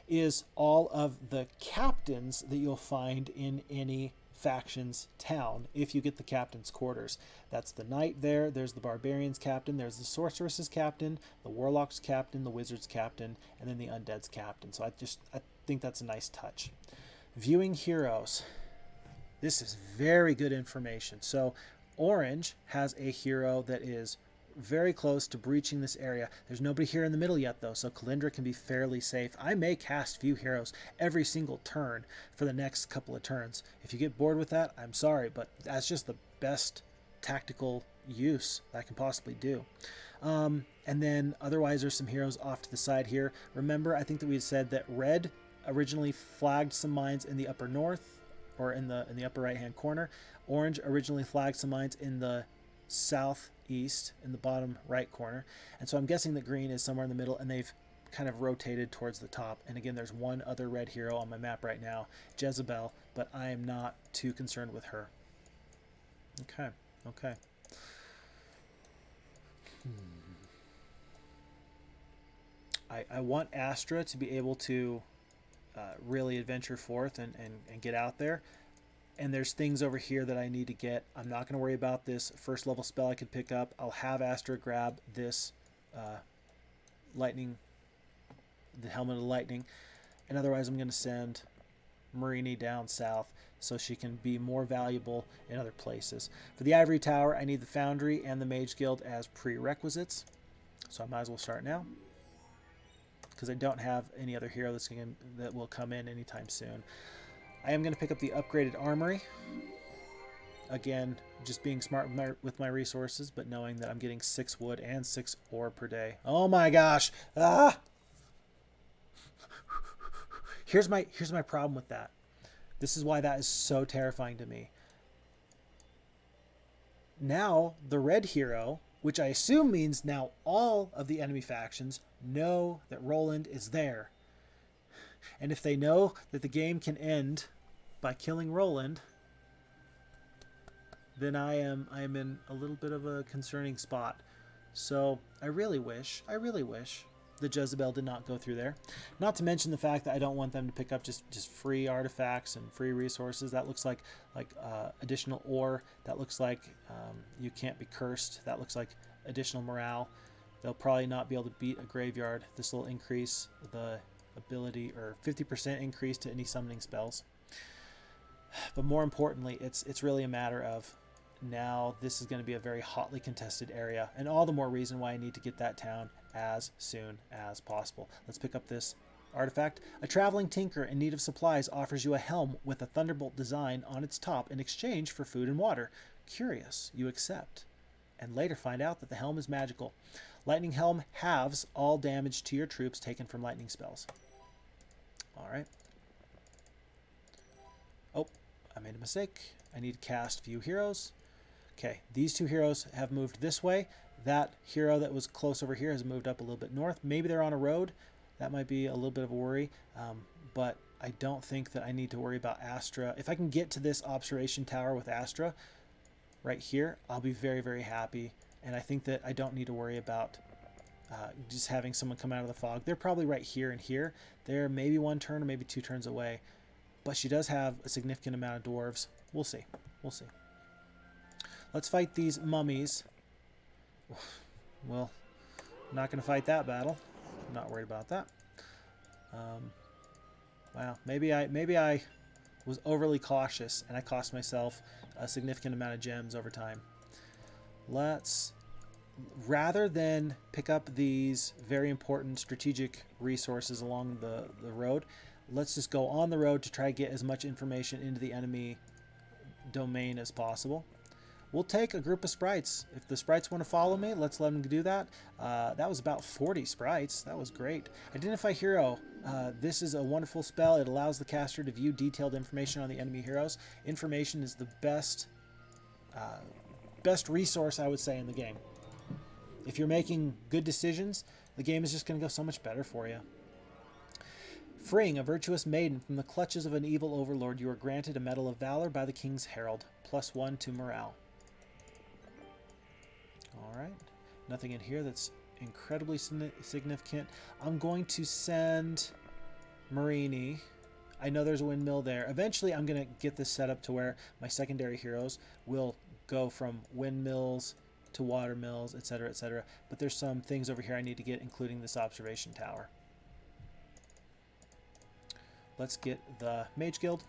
is all of the captains that you'll find in any faction's town if you get the captain's quarters. That's the knight there, there's the barbarian's captain, there's the sorceress's captain, the warlock's captain, the wizard's captain, and then the undead's captain. So I think that's a nice touch. Viewing heroes. This is very good information. So Orange has a hero that is very close to breaching this area. There's nobody here in the middle yet, though, so Kalindra can be fairly safe. I may cast View Heroes every single turn for the next couple of turns. If you get bored with that, I'm sorry, but that's just the best tactical use that I can possibly do. And then otherwise, there's some heroes off to the side here. Remember, I think that we said that Red originally flagged some mines in the upper north, or in the upper right-hand corner. Orange originally flagged some mines in the southeast, in the bottom right corner. And so I'm guessing that green is somewhere in the middle, and they've kind of rotated towards the top. And again, there's one other red hero on my map right now, Jezebel, but I am not too concerned with her. Okay. I want Astra to be able to really adventure forth and get out there. And there's things over here that I need to get. I'm not going to worry about this first level spell I could pick up. I'll have Astra grab this lightning, the helmet of lightning. And otherwise I'm going to send Marini down south so she can be more valuable in other places. For the Ivory Tower, I need the Foundry and the Mage Guild as prerequisites. So I might as well start now, because I don't have any other hero that will come in anytime soon. I am going to pick up the upgraded armory. Again, just being smart with my resources, but knowing that I'm getting 6 wood and 6 ore per day. Oh my gosh! Ah! Here's my problem with that. This is why that is so terrifying to me. Now, the red hero, which I assume means now all of the enemy factions, know that Roland is there. And if they know that the game can end by killing Roland, then I am in a little bit of a concerning spot. So I really wish the Jezebel did not go through there. Not to mention the fact that I don't want them to pick up just free artifacts and free resources. That looks like additional ore. That looks like you can't be cursed. That looks like additional morale. They'll probably not be able to beat a graveyard. This will increase the ability, or 50% increase to any summoning spells. But more importantly, it's really a matter of now this is going to be a very hotly contested area, and all the more reason why I need to get that town as soon as possible. Let's pick up this artifact. A traveling tinker in need of supplies offers you a helm with a thunderbolt design on its top in exchange for food and water. Curious, you accept, and later find out that the helm is magical. Lightning helm halves all damage to your troops taken from lightning spells. All right. Oh, I made a mistake. I need to cast View Heroes. Okay, these two heroes have moved this way. That hero that was close over here has moved up a little bit north. Maybe they're on a road. That might be a little bit of a worry, but I don't think that I need to worry about Astra. If I can get to this observation tower with Astra right here, I'll be very, very happy. And I think that I don't need to worry about just having someone come out of the fog. They're probably right here and here. They're maybe one turn or maybe 2 turns away. But she does have a significant amount of dwarves. We'll see. We'll see. Let's fight these mummies. Well, I'm not going to fight that battle. I'm not worried about that. Wow, maybe I was overly cautious and I cost myself a significant amount of gems over time. Let's, rather than pick up these very important strategic resources along the road, let's just go on the road to try to get as much information into the enemy domain as possible. We'll take a group of sprites. If the sprites want to follow me, let's let them do that. That was about 40 sprites. That was great. Identify hero. This is a wonderful spell. It allows the caster to view detailed information on the enemy heroes. Information is the best resource, I would say, in the game. If you're making good decisions, the game is just going to go so much better for you. Freeing a virtuous maiden from the clutches of an evil overlord, you are granted a Medal of Valor by the King's Herald. +1 to morale. Alright. Nothing in here that's incredibly significant. I'm going to send Marini. I know there's a windmill there. Eventually I'm going to get this set up to where my secondary heroes will go from windmills to water mills, etc., etc. But there's some things over here I need to get, including this observation tower. Let's get the Mage Guild.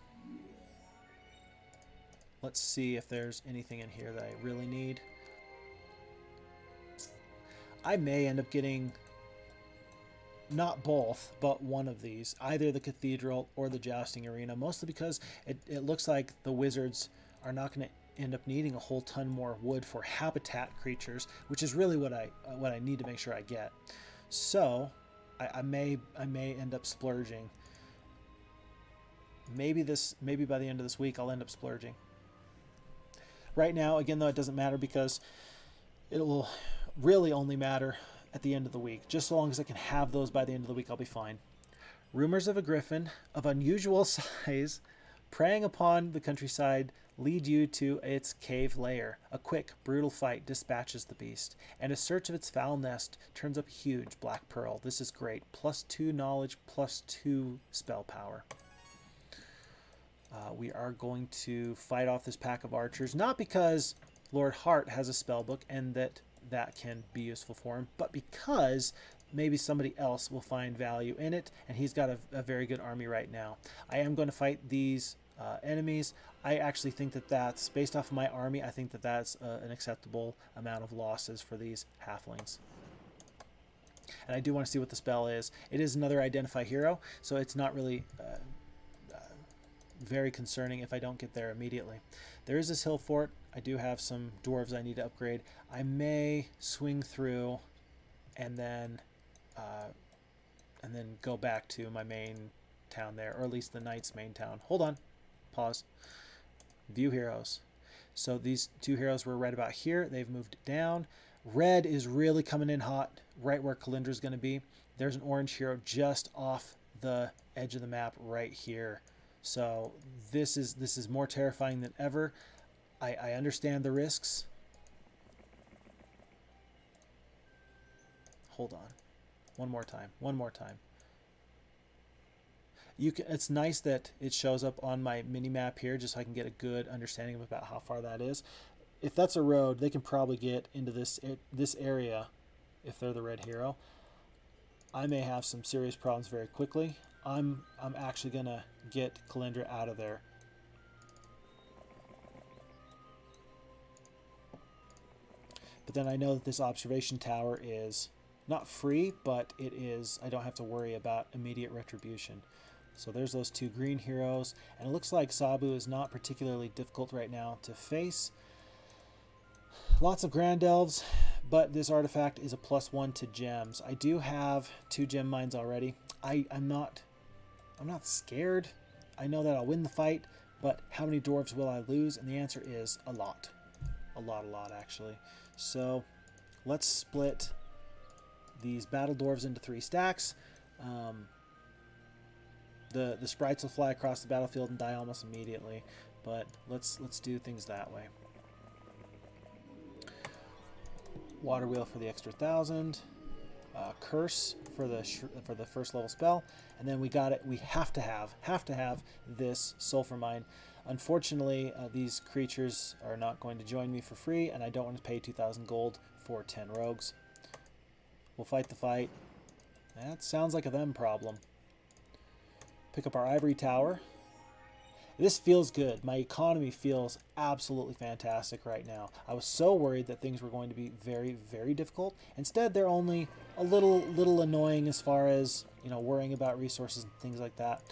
Let's see if there's anything in here that I really need. I may end up getting not both, but one of these. Either the Cathedral or the Jousting Arena, mostly because it looks like the wizards are not going to end up needing a whole ton more wood for habitat creatures, which is really what I need to make sure I get. So I may end up splurging. Maybe by the end of this week I'll end up splurging. Right now, again, though, it doesn't matter because it will really only matter at the end of the week. Just so long as I can have those by the end of the week, I'll be fine. Rumors of a griffin of unusual size preying upon the countryside lead you to its cave lair. A quick, brutal fight dispatches the beast, and a search of its foul nest turns up a huge black pearl. This is great. +2 knowledge, +2 spell power. We are going to fight off this pack of archers, not because Lord Hart has a spell book and that can be useful for him, but because maybe somebody else will find value in it, and he's got a very good army right now. I am going to fight these enemies. I actually think that that's, based off of my army, I think that that's an acceptable amount of losses for these halflings. And I do want to see what the spell is. It is another identify hero, so it's not really very concerning if I don't get there immediately. There is this hill fort. I do have some dwarves I need to upgrade. I may swing through and then go back to my main town there, or at least the knight's main town. Hold on. Pause. View heroes. So these two heroes were right about here. They've moved down. Red is really coming in hot, right where Kalindra is going to be. There's an orange hero just off the edge of the map right here. So this is more terrifying than ever. I understand the risks. Hold on. One more time. It's nice that it shows up on my mini map here just so I can get a good understanding of about how far that is. If that's a road, they can probably get into this area if they're the red hero. I may have some serious problems very quickly. I'm actually gonna get Kalindra out of there. But then I know that this observation tower is not free, but it is, I don't have to worry about immediate retribution. So there's those 2 green heroes, and it looks like Sabu is not particularly difficult right now to face. Lots of Grand Elves, but this artifact is a +1 to gems. I do have 2 gem mines already. I'm not scared. I know that I'll win the fight, but how many dwarves will I lose? And the answer is a lot. A lot actually. So let's split these battle dwarves into 3 stacks. The sprites will fly across the battlefield and die almost immediately, but let's do things that way. Water wheel for the extra 1,000. Curse for the first level spell, and then we got it. We have to have this sulfur mine. Unfortunately, these creatures are not going to join me for free, and I don't want to pay 2,000 gold for 10 rogues. We'll fight the fight. That sounds like a them problem. Pick up our ivory tower. This feels good. My economy feels absolutely fantastic right now. I was so worried that things were going to be very, very difficult. Instead, they're only a little annoying as far as, you know, worrying about resources and things like that.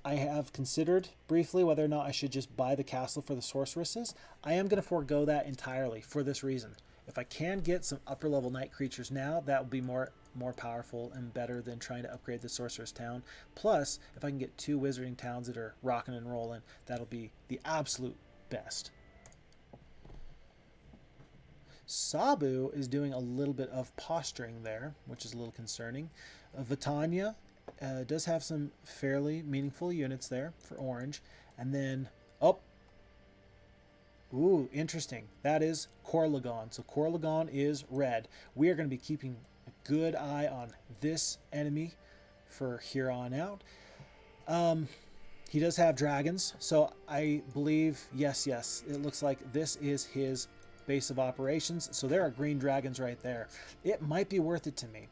I have considered briefly whether or not I should just buy the castle for the sorceresses. I am going to forego that entirely for this reason. If I can get some upper level night creatures now, that will be more powerful and better than trying to upgrade the sorcerer's town. Plus, if I can get 2 wizarding towns that are rocking and rolling, that'll be the absolute best. Sabu is doing a little bit of posturing there, which is a little concerning. Vitania does have some fairly meaningful units there for orange. And then, ooh, interesting. That is Corlagon. So Corlagon is red. We are going to be keeping a good eye on this enemy for here on out. He does have dragons, so I believe, yes, it looks like this is his base of operations. So there are green dragons right there. It might be worth it to me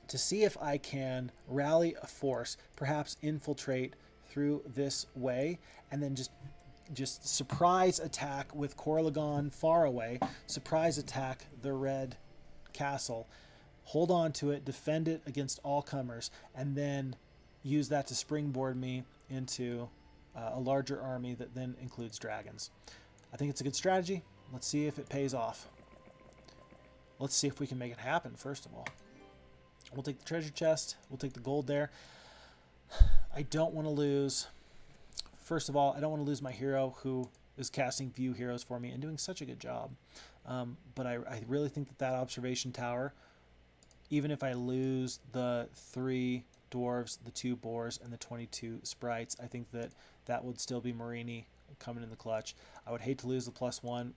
to see if I can rally a force, perhaps infiltrate through this way, and then just surprise attack with Corlagon far away, surprise attack the red castle, hold on to it, defend it against all comers, and then use that to springboard me into a larger army that then includes dragons. I think it's a good strategy. Let's see if it pays off. Let's see if we can make it happen, first of all. We'll take the treasure chest. We'll take the gold there. I don't want to lose... First of all, I don't want to lose my hero who is casting View Heroes for me and doing such a good job. But I really think that observation tower, even if I lose the 3 dwarves, the 2 boars, and the 22 sprites, I think that would still be Marini coming in the clutch. I would hate to lose the +1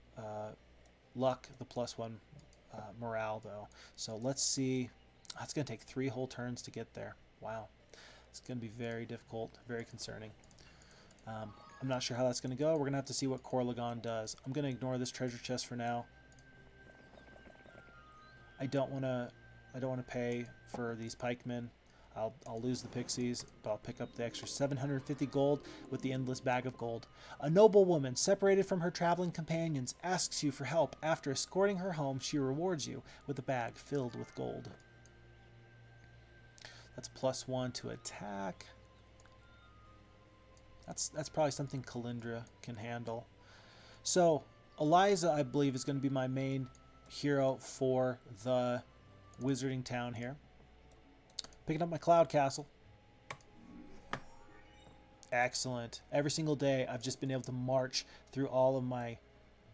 luck, the +1 morale, though. So let's see. That's going to take 3 whole turns to get there. Wow. It's going to be very difficult, very concerning. I'm not sure how that's going to go. We're going to have to see what Corlagon does. I'm going to ignore this treasure chest for now. I don't want to pay for these pikemen. I'll lose the pixies, but I'll pick up the extra 750 gold with the endless bag of gold. A noble woman, separated from her traveling companions, asks you for help. After escorting her home, she rewards you with a bag filled with gold. That's +1 to attack. That's probably something Kalindra can handle. So Eliza, I believe, is going to be my main hero for the wizarding town here. Picking up my cloud castle. Excellent. Every single day I've just been able to march through all of my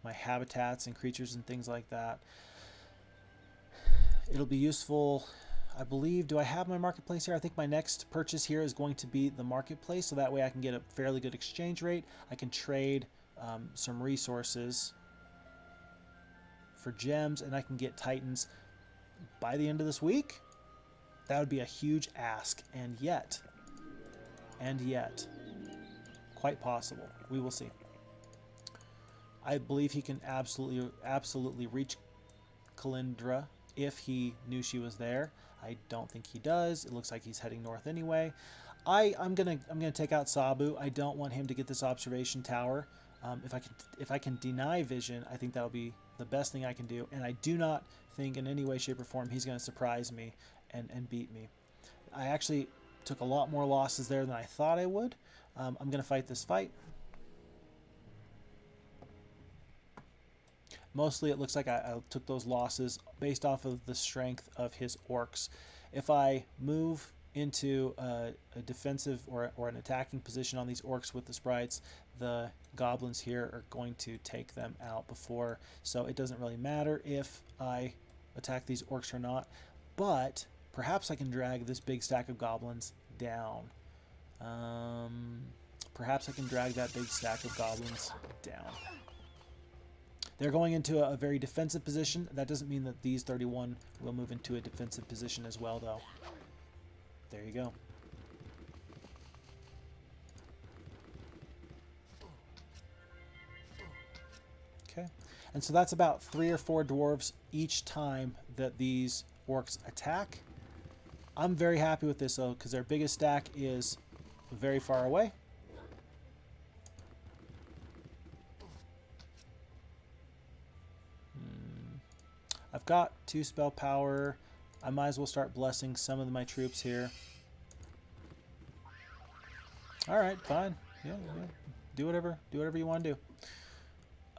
habitats and creatures and things like that. It'll be useful, I believe. Do I have my marketplace here? I think my next purchase here is going to be the marketplace, so that way I can get a fairly good exchange rate. I can trade some resources for gems, and I can get titans by the end of this week. That would be a huge ask, and yet, quite possible. We will see. I believe he can absolutely reach Kalindra if he knew she was there. I don't think he does. It looks like he's heading north anyway. I'm gonna take out Sabu. I don't want him to get this observation tower. If I can deny vision, I think that'll be the best thing I can do. And I do not think in any way, shape, or form he's going to surprise me and beat me. I actually took a lot more losses there than I thought I would. I'm going to fight this fight. Mostly it looks like I took those losses based off of the strength of his orcs. If I move into a defensive or an attacking position on these orcs with the sprites, the goblins here are going to take them out before, so it doesn't really matter if I attack these orcs or not, but perhaps I can drag this big stack of goblins down. Perhaps I can drag that big stack of goblins down. They're going into a very defensive position. That doesn't mean that these 31 will move into a defensive position as well, though. There you go. Okay. And so that's about 3 or 4 dwarves each time that these orcs attack. I'm very happy with this, though, because their biggest stack is very far away. I've got 2 spell power. I might as well start blessing some of my troops here. All right, fine. Yeah. Do whatever you want to do.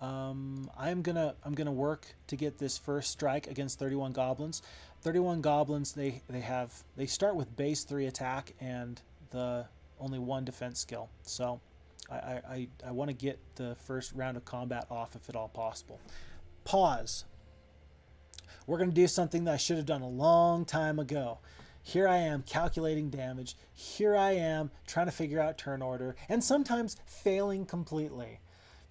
I'm gonna work to get this first strike against 31 goblins. 31 goblins. They start with base 3 attack and the only 1 defense skill. So I want to get the first round of combat off if at all possible. Pause. We're going to do something that I should have done a long time ago. Here I am calculating damage. Here I am trying to figure out turn order, and sometimes failing completely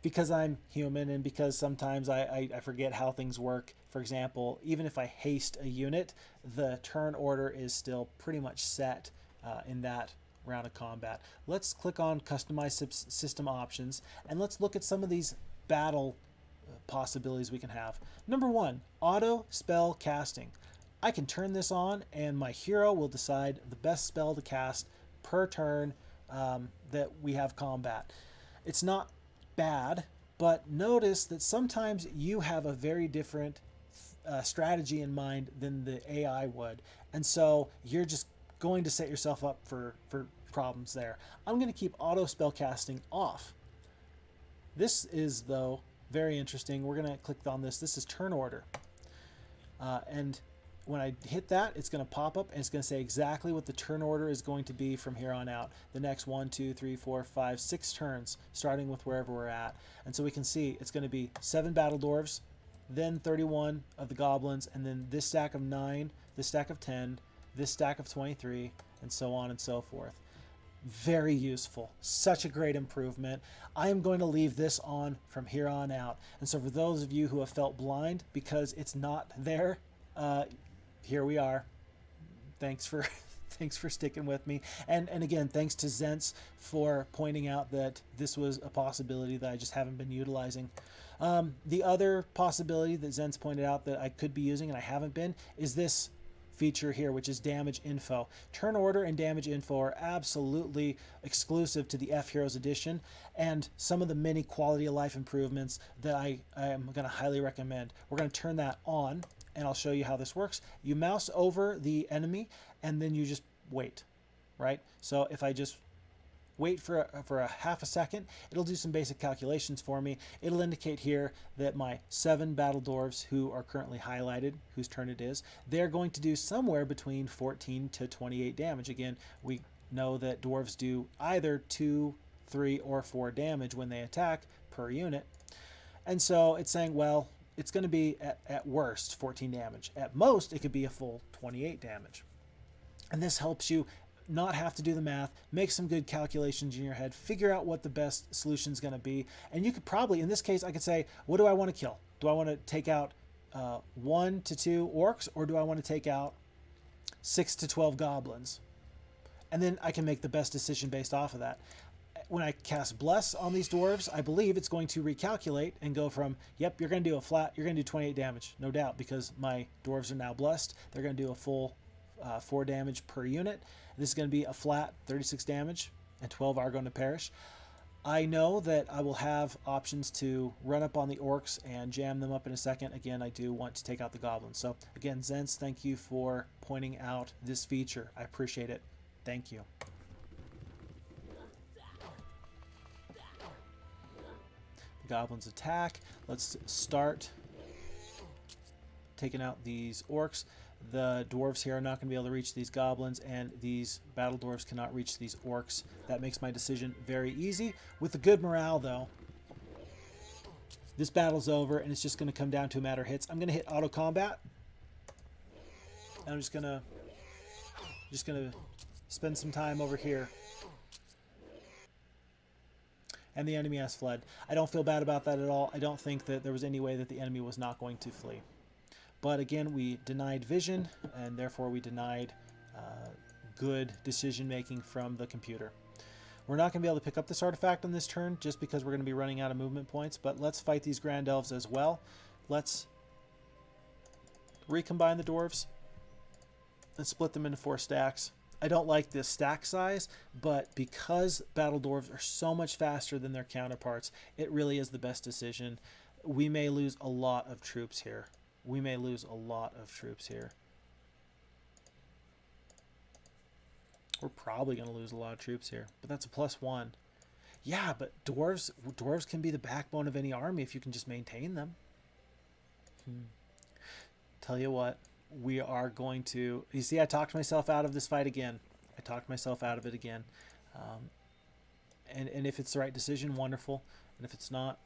because I'm human and because sometimes I forget how things work. For example, even if I haste a unit, the turn order is still pretty much set in that round of combat. Let's click on Customize System Options, and let's look at some of these battle possibilities we can have. Number 1, auto spell casting. I can turn this on and my hero will decide the best spell to cast per turn that we have combat. It's not bad, but notice that sometimes you have a very different strategy in mind than the AI would, and so you're just going to set yourself up for problems there. I'm going to keep auto spell casting off. This is, though, very interesting. We're going to click on this. This is turn order. And when I hit that, it's going to pop up and it's going to say exactly what the turn order is going to be from here on out. The next 1, 2, 3, 4, 5, 6 turns, starting with wherever we're at. And so we can see it's going to be 7 battle dwarves, then 31 of the goblins, and then this stack of 9, this stack of 10, this stack of 23, and so on and so forth. Very useful. Such a great improvement. I am going to leave this on from here on out. And so for those of you who have felt blind because it's not there, here we are. Thanks for sticking with me. And again, thanks to Zents for pointing out that this was a possibility that I just haven't been utilizing. The other possibility that Zents pointed out that I could be using and I haven't been is this feature here, which is damage info. Turn order and damage info are absolutely exclusive to the FHeroes edition, and some of the many quality of life improvements that I am going to highly recommend. We're going to turn that on, and I'll show you how this works. You mouse over the enemy, and then you just wait, right? So if I just wait for a half a second, it'll do some basic calculations for me. It'll indicate here that my 7 battle dwarves who are currently highlighted, whose turn it is, they're going to do somewhere between 14 to 28 damage. Again, we know that dwarves do either 2, 3, or 4 damage when they attack per unit. And so it's saying, well, it's going to be at worst 14 damage. At most, it could be a full 28 damage. And this helps you not have to do the math, make some good calculations in your head, figure out what the best solution is going to be. And you could probably, in this case, I could say, what do I want to kill? Do I want to take out 1 to 2 orcs, or do I want to take out 6 to 12 goblins? And then I can make the best decision based off of that. When I cast Bless on these dwarves, I believe it's going to recalculate and go from, yep, you're going to do a flat, you're going to do 28 damage, no doubt, because my dwarves are now blessed. They're going to do a full 4 damage per unit. This is going to be a flat 36 damage, and 12 are going to perish. I know that I will have options to run up on the orcs and jam them up in a second. Again, I do want to take out the goblins. So again, Zens, thank you for pointing out this feature. I appreciate it. Thank you. The goblins attack. Let's start taking out these orcs. The dwarves here are not going to be able to reach these goblins, and these battle dwarves cannot reach these orcs. That makes my decision very easy. With the good morale, though, this battle's over, and it's just going to come down to a matter of hits. I'm going to hit auto combat, and I'm just going to spend some time over here. And the enemy has fled. I don't feel bad about that at all. I don't think that there was any way that the enemy was not going to flee. But again, we denied vision, and therefore we denied good decision making from the computer. We're not going to be able to pick up this artifact on this turn just because we're going to be running out of movement points, but let's fight these Grand Elves as well. Let's recombine the dwarves and split them into 4 stacks. I don't like this stack size, but because battle dwarves are so much faster than their counterparts, it really is the best decision. We may lose a lot of troops here. We may lose a lot of troops here. We're probably going to lose a lot of troops here, but that's a +1. Yeah, but dwarves can be the backbone of any army if you can just maintain them. Tell you what, we are going to... You see, I talked myself out of this fight again. I talked myself out of it again. And if it's the right decision, wonderful. And if it's not,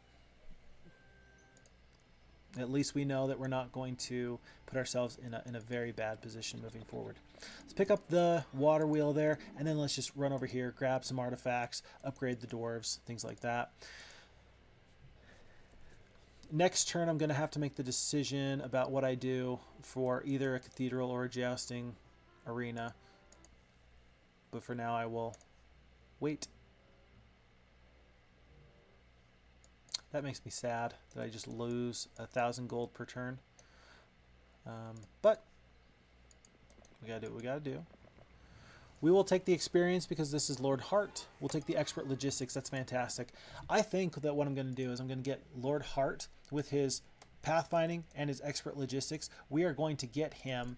at least we know that we're not going to put ourselves in a very bad position moving forward. Let's pick up the water wheel there, and then let's just run over here, grab some artifacts, upgrade the dwarves, things like that. Next turn, I'm going to have to make the decision about what I do for either a cathedral or a jousting arena. But for now, I will wait. That makes me sad that I just lose 1,000 gold per turn. But we gotta do what we gotta do. We will take the experience because this is Lord Hart. We'll take the expert logistics. That's fantastic. I think that what I'm going to do is I'm going to get Lord Hart with his pathfinding and his expert logistics. We are going to get him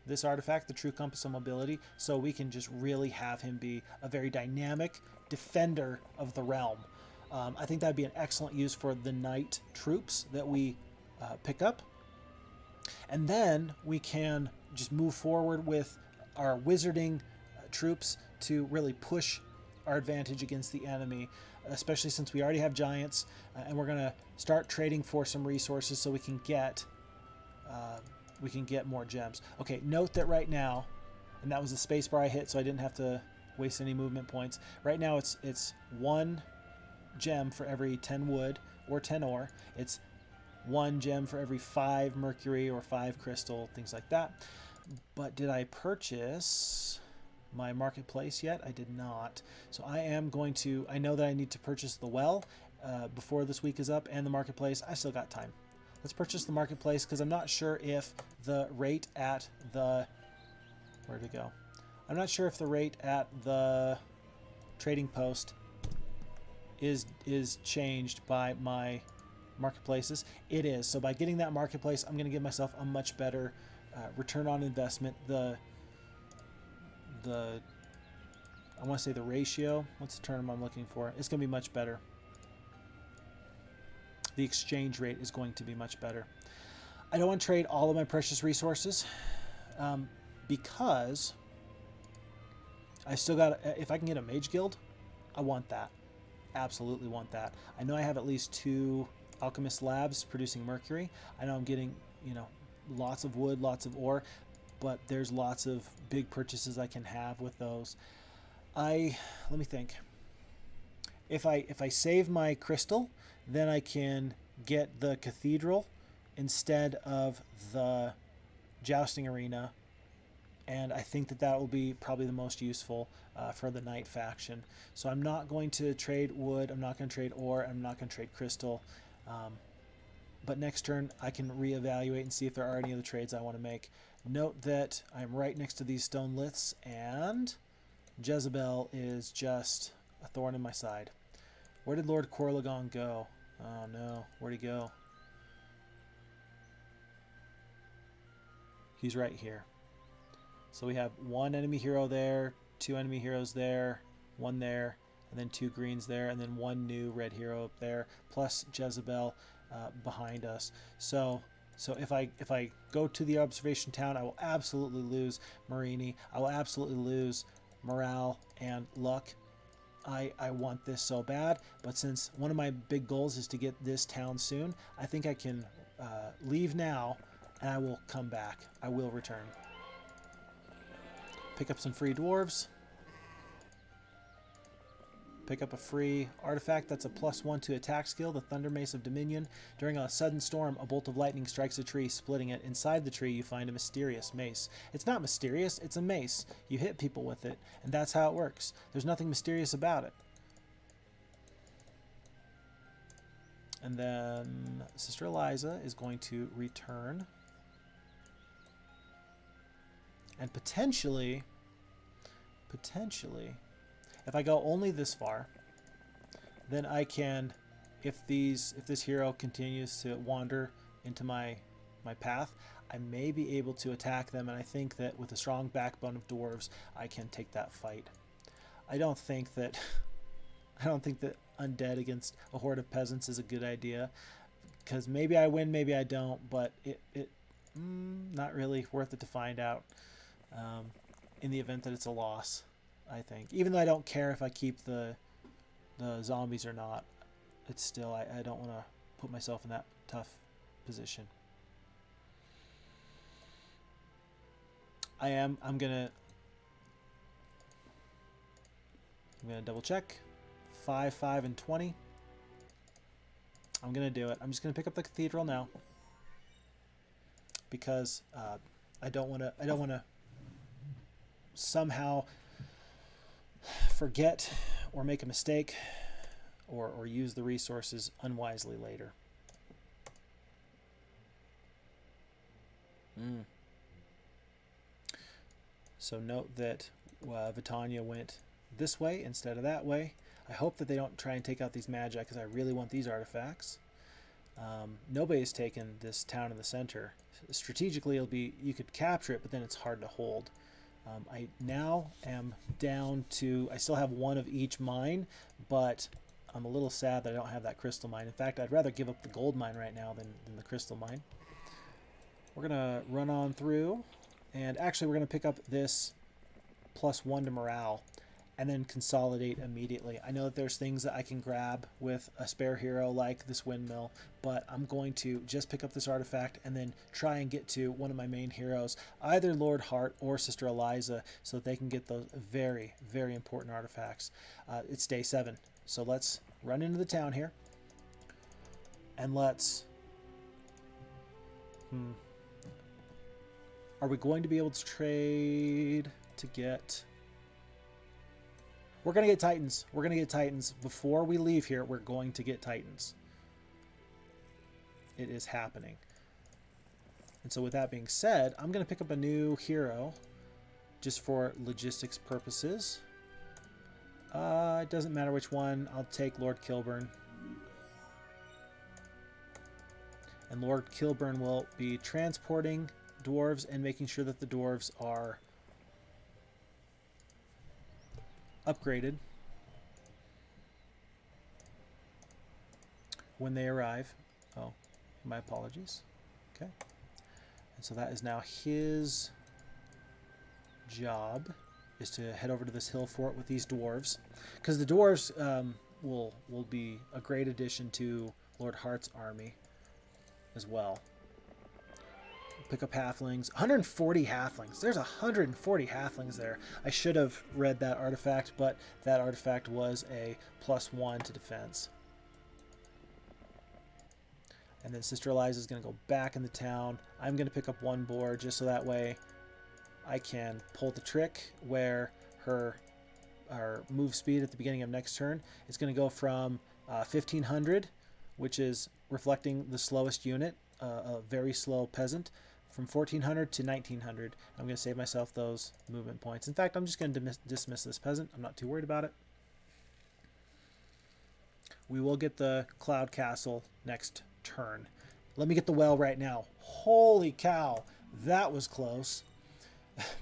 this artifact, the True Compass of Mobility, so we can just really have him be a very dynamic defender of the realm. I think that'd be an excellent use for the knight troops that we pick up. And then we can just move forward with our wizarding troops to really push our advantage against the enemy, especially since we already have giants, and we're going to start trading for some resources so we can get more gems. Okay, note that right now, and that was the space bar I hit, so I didn't have to waste any movement points. Right now it's 1 gem for every 10 wood or 10 ore. It's 1 gem for every 5 mercury or 5 crystal, things like that. But did I purchase my marketplace yet? I did not. So I am going to... I know that I need to purchase the well before this week is up, and the marketplace. I still got time. Let's purchase the marketplace because I'm not sure if the rate at the... Where'd it go? I'm not sure if the rate at the trading post is changed by my marketplaces. It is. So by getting that marketplace, I'm going to give myself a much better return on investment. I want to say the ratio. What's the term I'm looking for? It's going to be much better. The exchange rate is going to be much better. I don't want to trade all of my precious resources because I still got... If I can get a mage guild, I want that. Absolutely want that. I know I have at least 2 alchemist labs producing mercury. I know I'm getting, lots of wood, lots of ore, but there's lots of big purchases I can have with those. Let me think. If I save my crystal, then I can get the cathedral instead of the jousting arena, and I think that will be probably the most useful for the knight faction. So I'm not going to trade wood, I'm not going to trade ore, I'm not going to trade crystal. But next turn I can reevaluate and see if there are any other trades I want to make. Note that I'm right next to these stone liths, and Jezebel is just a thorn in my side. Where did Lord Corlagon go? Oh no, where'd he go? He's right here. So we have one enemy hero there, two enemy heroes there, one there, and then two greens there, and then one new red hero up there, plus Jezebel behind us. So if I go to the observation town, I will absolutely lose Marini. I will absolutely lose morale and luck. I want this so bad, but since one of my big goals is to get this town soon, I think I can leave now, and I will come back. I will return. Pick up some free dwarves. Pick up a free artifact that's a +1 to attack skill, the Thunder Mace of Dominion. During a sudden storm, a bolt of lightning strikes a tree, splitting it. Inside the tree, you find a mysterious mace. It's not mysterious, it's a mace. You hit people with it, and that's how it works. There's nothing mysterious about it. And then Sister Eliza is going to return. And potentially, if I go only this far, then I can, if this hero continues to wander into my path, I may be able to attack them, and I think that with a strong backbone of dwarves, I can take that fight. I don't think that undead against a horde of peasants is a good idea, because maybe I win, maybe I don't, but it not really worth it to find out in the event that it's a loss. I think, even though I don't care if I keep the zombies or not, it's still, I don't want to put myself in that tough position. I'm gonna double check. 5, 5, and 20. I'm gonna do it. I'm just gonna pick up the cathedral now, because I don't want to somehow forget or make a mistake or use the resources unwisely later. So note that Vitania went this way instead of that way. I hope that they don't try and take out these magi, because I really want these artifacts. Nobody's taken this town in the center. Strategically, you could capture it, but then it's hard to hold. I now am down to, I still have one of each mine, but I'm a little sad that I don't have that crystal mine. In fact, I'd rather give up the gold mine right now than the crystal mine. We're going to run on through, and actually we're going to pick up this +1 to morale, and then consolidate immediately. I know that there's things that I can grab with a spare hero like this windmill, but I'm going to just pick up this artifact and then try and get to one of my main heroes, either Lord Hart or Sister Eliza, so that they can get those very, very important artifacts. It's day 7, so let's run into the town here, and let's... Are we going to be able to trade to get... We're going to get Titans. We're going to get Titans. Before we leave here, we're going to get Titans. It is happening. And so with that being said, I'm going to pick up a new hero just for logistics purposes. It doesn't matter which one. I'll take Lord Kilburn. And Lord Kilburn will be transporting dwarves and making sure that the dwarves are upgraded when they arrive. Oh, my apologies. Okay. And so that is now his job, is to head over to this hill fort with these dwarves, because the dwarves will be a great addition to Lord Hart's army as well. Pick up halflings. 140 halflings. There's 140 halflings there. I should have read that artifact, but that artifact was a +1 to defense. And then Sister Eliza is going to go back in the town. I'm going to pick up one board just so that way I can pull the trick where her move speed at the beginning of next turn is going to go from 1500, which is reflecting the slowest unit, a very slow peasant, from 1400 to 1900. I'm going to save myself those movement points. In fact, I'm just going to dismiss this peasant. I'm not too worried about it. We will get the Cloud Castle next turn. Let me get the well right now. Holy cow, that was close.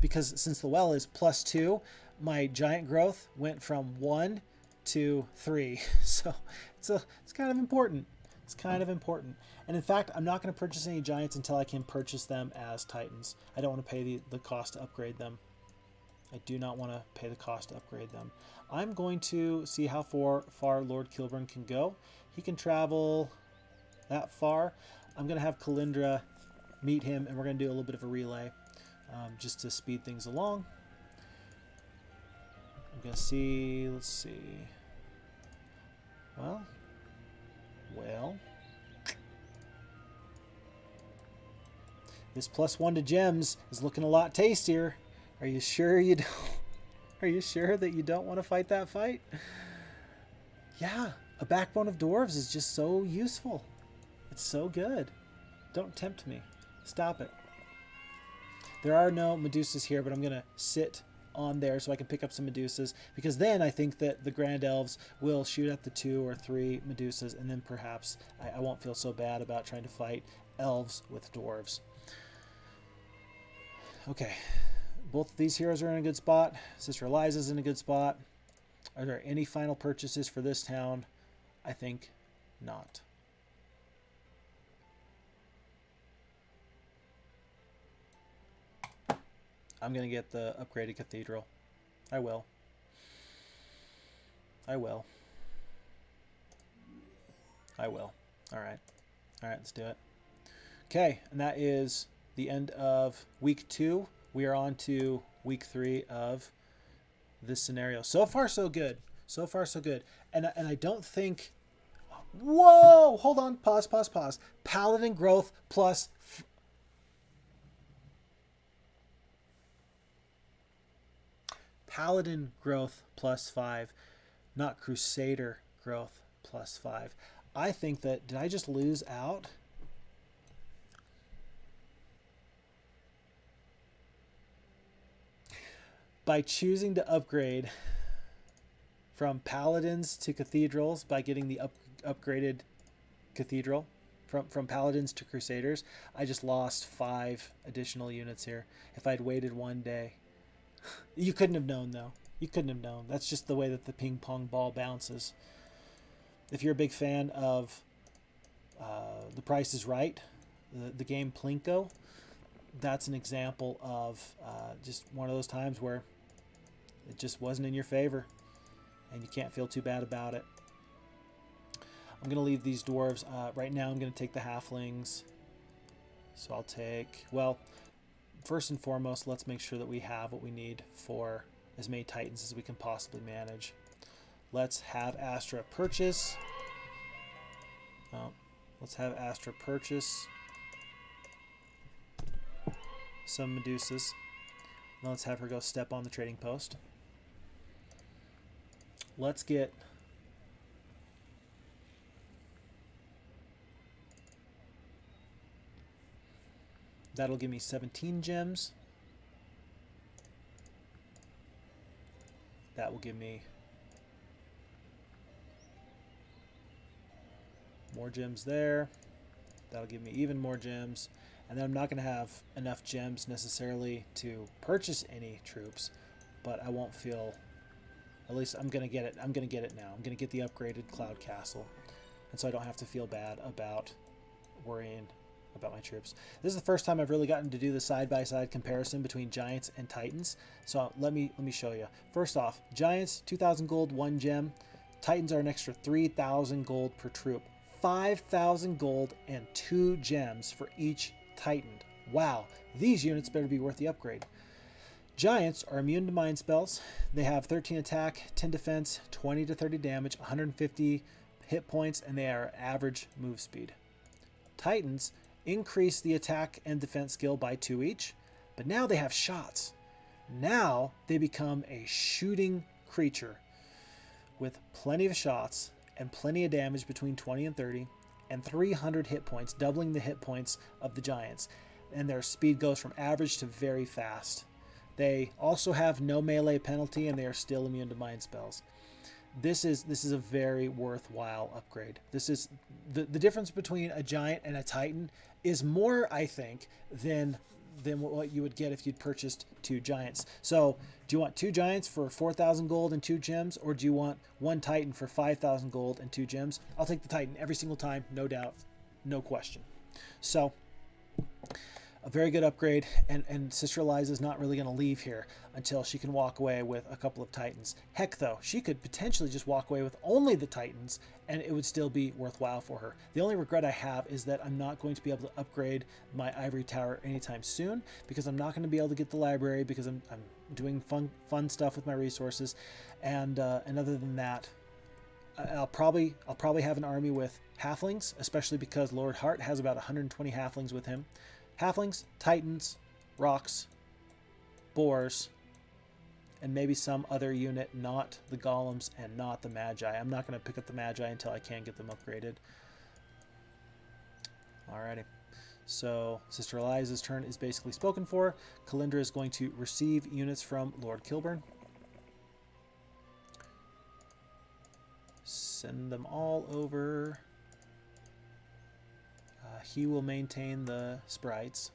Because since the well is +2, my giant growth went from 1 to 3. So it's kind of important. It's kind of important. And in fact, I'm not going to purchase any giants until I can purchase them as titans. I don't want to pay the cost to upgrade them. I do not want to pay the cost to upgrade them. I'm going to see how far Lord Kilburn can go. He can travel that far. I'm going to have Kalindra meet him, and we're going to do a little bit of a relay just to speed things along. I'm going to see, let's see. Well. This +1 to gems is looking a lot tastier. Are you sure you don't? Are you sure that you don't want to fight that fight? Yeah, a backbone of dwarves is just so useful. It's so good. Don't tempt me. Stop it. There are no Medusas here, but I'm going to sit on there so I can pick up some Medusas, because then I think that the Grand Elves will shoot at the 2 or 3 Medusas, and then perhaps I won't feel so bad about trying to fight elves with dwarves. Okay, both of these heroes are in a good spot. Sister Eliza's in a good spot. Are there any final purchases for this town? I think not. I'm going to get the upgraded cathedral. I will. I will. I will. All right. All right, let's do it. Okay, and that is the end of week 2. We are on to week 3 of this scenario. So far, so good. So far, so good. And I don't think... Whoa! Hold on. Pause, pause, pause. Paladin growth plus... Paladin growth +5, not Crusader growth +5. I think that... Did I just lose out? By choosing to upgrade from Paladins to Cathedrals, by getting the upgraded Cathedral, from Paladins to Crusaders, I just lost 5 additional units here. If I'd waited one day... You couldn't have known, though. You couldn't have known. That's just the way that the ping pong ball bounces. If you're a big fan of The Price is Right, the game Plinko, that's an example of just one of those times where it just wasn't in your favor, and you can't feel too bad about it. I'm going to leave these dwarves. Right now I'm going to take the halflings. So I'll take... Well... First and foremost, let's make sure that we have what we need for as many titans as we can possibly manage. Let's have Astra purchase. Let's have Astra purchase some Medusas. Now let's have her go step on the trading post. Let's get... That'll give me 17 gems. That will give me more gems there. That'll give me even more gems. And then I'm not going to have enough gems necessarily to purchase any troops, but I won't feel... At least I'm going to get it. I'm going to get it now. I'm going to get the upgraded Cloud Castle. And so I don't have to feel bad about worrying about my troops. This is the first time I've really gotten to do the side-by-side comparison between Giants and Titans. So let me show you. First off, Giants, 2,000 gold, 1 gem. Titans are an extra 3,000 gold per troop. 5,000 gold and 2 gems for each Titan. Wow, these units better be worth the upgrade. Giants are immune to mind spells. They have 13 attack, 10 defense, 20 to 30 damage, 150 hit points, and they are average move speed. Titans increase the attack and defense skill by 2 each, but now they have shots. Now they become a shooting creature with plenty of shots and plenty of damage between 20 and 30 and 300 hit points, doubling the hit points of the Giants. And their speed goes from average to very fast. They also have no melee penalty, and they are still immune to mind spells. this is a very worthwhile upgrade. This is the difference between a giant and a titan is more, I think, than what you would get if you'd purchased 2 giants. So do you want 2 giants for 4,000 gold and 2 gems, or do you want 1 titan for 5,000 gold and 2 gems? I'll take the titan every single time, no doubt, no question. So a very good upgrade, and Sister Eliza's not really going to leave here until she can walk away with a couple of titans. Heck, though, she could potentially just walk away with only the titans, and it would still be worthwhile for her. The only regret I have is that I'm not going to be able to upgrade my ivory tower anytime soon, because I'm not going to be able to get the library, because I'm doing fun stuff with my resources, and other than that, I'll probably have an army with halflings, especially because Lord Hart has about 120 halflings with him. Halflings, titans, rocks, boars, and maybe some other unit, not the golems and not the magi. I'm not going to pick up the magi until I can get them upgraded. Alrighty. So Sister Eliza's turn is basically spoken for. Kalindra is going to receive units from Lord Kilburn. Send them all over. He will maintain the sprites.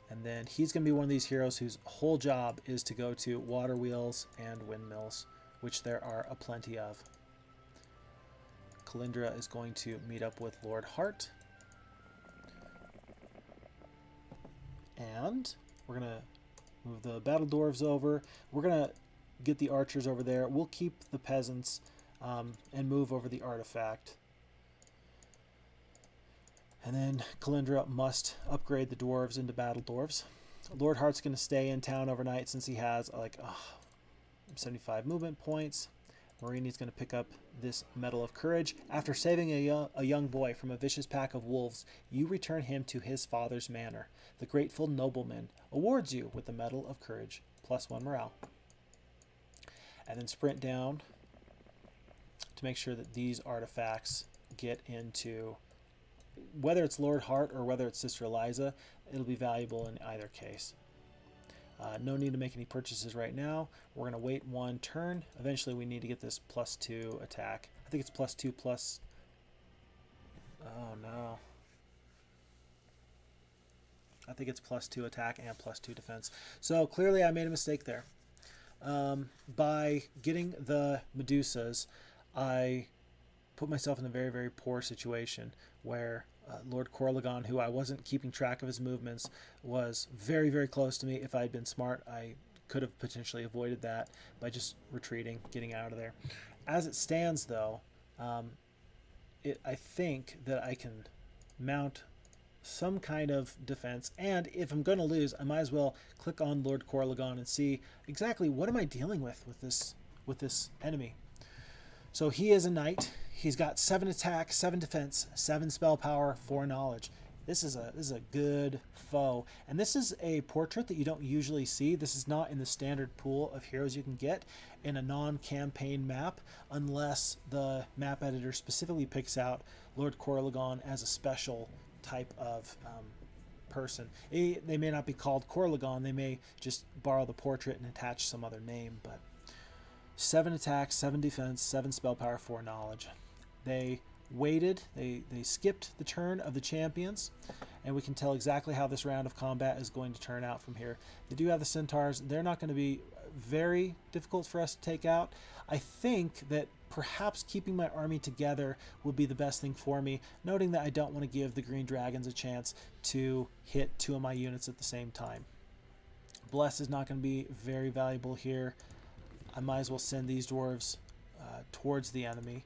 And then he's going to be one of these heroes whose whole job is to go to water wheels and windmills, which there are a plenty of. Kalindra is going to meet up with Lord Hart. And we're going to move the battle dwarves over. We're going to get the archers over there. We'll keep the peasants and move over the artifact. And then Kalindra must upgrade the dwarves into battle dwarves. Lord Hart's going to stay in town overnight since he has like 75 movement points. Marini's going to pick up this Medal of Courage. After saving a young boy from a vicious pack of wolves, you return him to his father's manor. The grateful nobleman awards you with the Medal of Courage, +1 morale. And then sprint down to make sure that these artifacts get into, whether it's Lord Hart or whether it's Sister Eliza, it'll be valuable in either case. No need to make any purchases right now. We're going to wait 1 turn. Eventually we need to get this +2 attack. I think it's +2 plus... Oh no. I think it's +2 attack and +2 defense. So clearly I made a mistake there. By getting the Medusas, I put myself in a very, very poor situation where Lord Corlagon, who I wasn't keeping track of his movements, was very, very close to me. If I had been smart, I could have potentially avoided that by just retreating, getting out of there. As it stands, though, I think that I can mount some kind of defense, and if I'm going to lose, I might as well click on Lord Corlagon and see exactly what am I dealing with this enemy. So he is a knight. He's got 7 attack, 7 defense, 7 spell power, 4 knowledge. This is a good foe. And this is a portrait that you don't usually see. This is not in the standard pool of heroes you can get in a non-campaign map unless the map editor specifically picks out Lord Corlagon as a special type of person. They may not be called Corlagon. They may just borrow the portrait and attach some other name, but 7 attack, 7 defense, 7 spell power, 4 knowledge. They waited, they skipped the turn of the champions, and we can tell exactly how this round of combat is going to turn out from here. They do have the centaurs. They're not going to be very difficult for us to take out. I think that perhaps keeping my army together would be the best thing for me, noting that I don't want to give the green dragons a chance to hit 2 of my units at the same time. Bless is not going to be very valuable here. I might as well send these dwarves towards the enemy.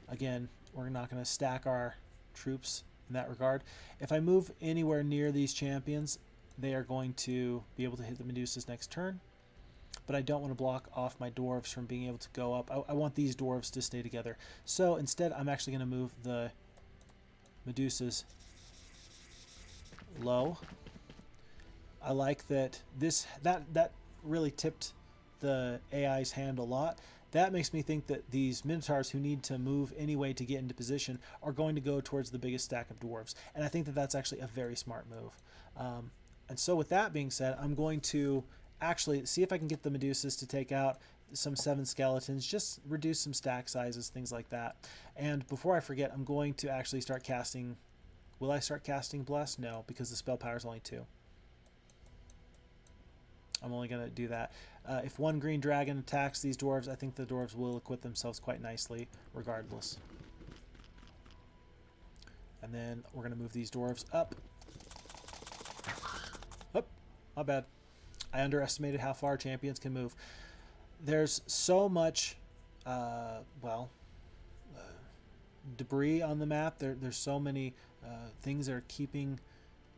Again, we're not going to stack our troops in that regard. If I move anywhere near these champions, they are going to be able to hit the Medusas next turn. But I don't want to block off my dwarves from being able to go up. I want these dwarves to stay together. So instead, I'm actually going to move the Medusas low. I like that that really tipped the AI's hand a lot. That makes me think that these Minotaurs who need to move anyway to get into position are going to go towards the biggest stack of dwarves. And I think that that's actually a very smart move. And so with that being said, I'm going to actually see if I can get the Medusas to take out some 7 skeletons, just reduce some stack sizes, things like that. And before I forget, I'm going to actually start casting. Will I start casting Bless? No, because the spell power is only 2. I'm only going to do that. If one green dragon attacks these dwarves, I think the dwarves will equip themselves quite nicely regardless. And then we're going to move these dwarves up. Oh, not bad. I underestimated how far champions can move. There's so much, debris on the map. There's so many things that are keeping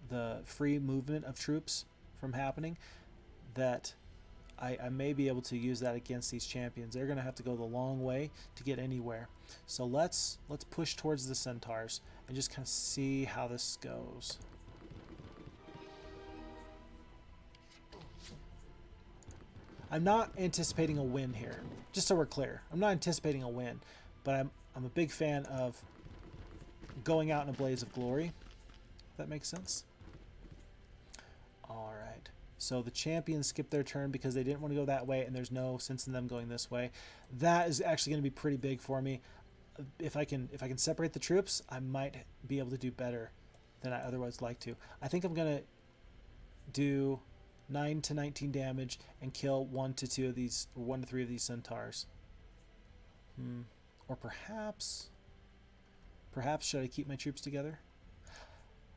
the free movement of troops from happening that I may be able to use that against these champions. They're going to have to go the long way to get anywhere. So let's push towards the centaurs and just kind of see how this goes. I'm not anticipating a win here, just so we're clear. I'm not anticipating a win, but I'm a big fan of going out in a blaze of glory. If that makes sense. All right. So the champions skipped their turn because they didn't want to go that way, and there's no sense in them going this way. That is actually going to be pretty big for me. If I can separate the troops, I might be able to do better than I otherwise like to. I think I'm going to do 9 to 19 damage and kill 1 to 2 of these, or 1 to 3 of these centaurs. Or perhaps should I keep my troops together?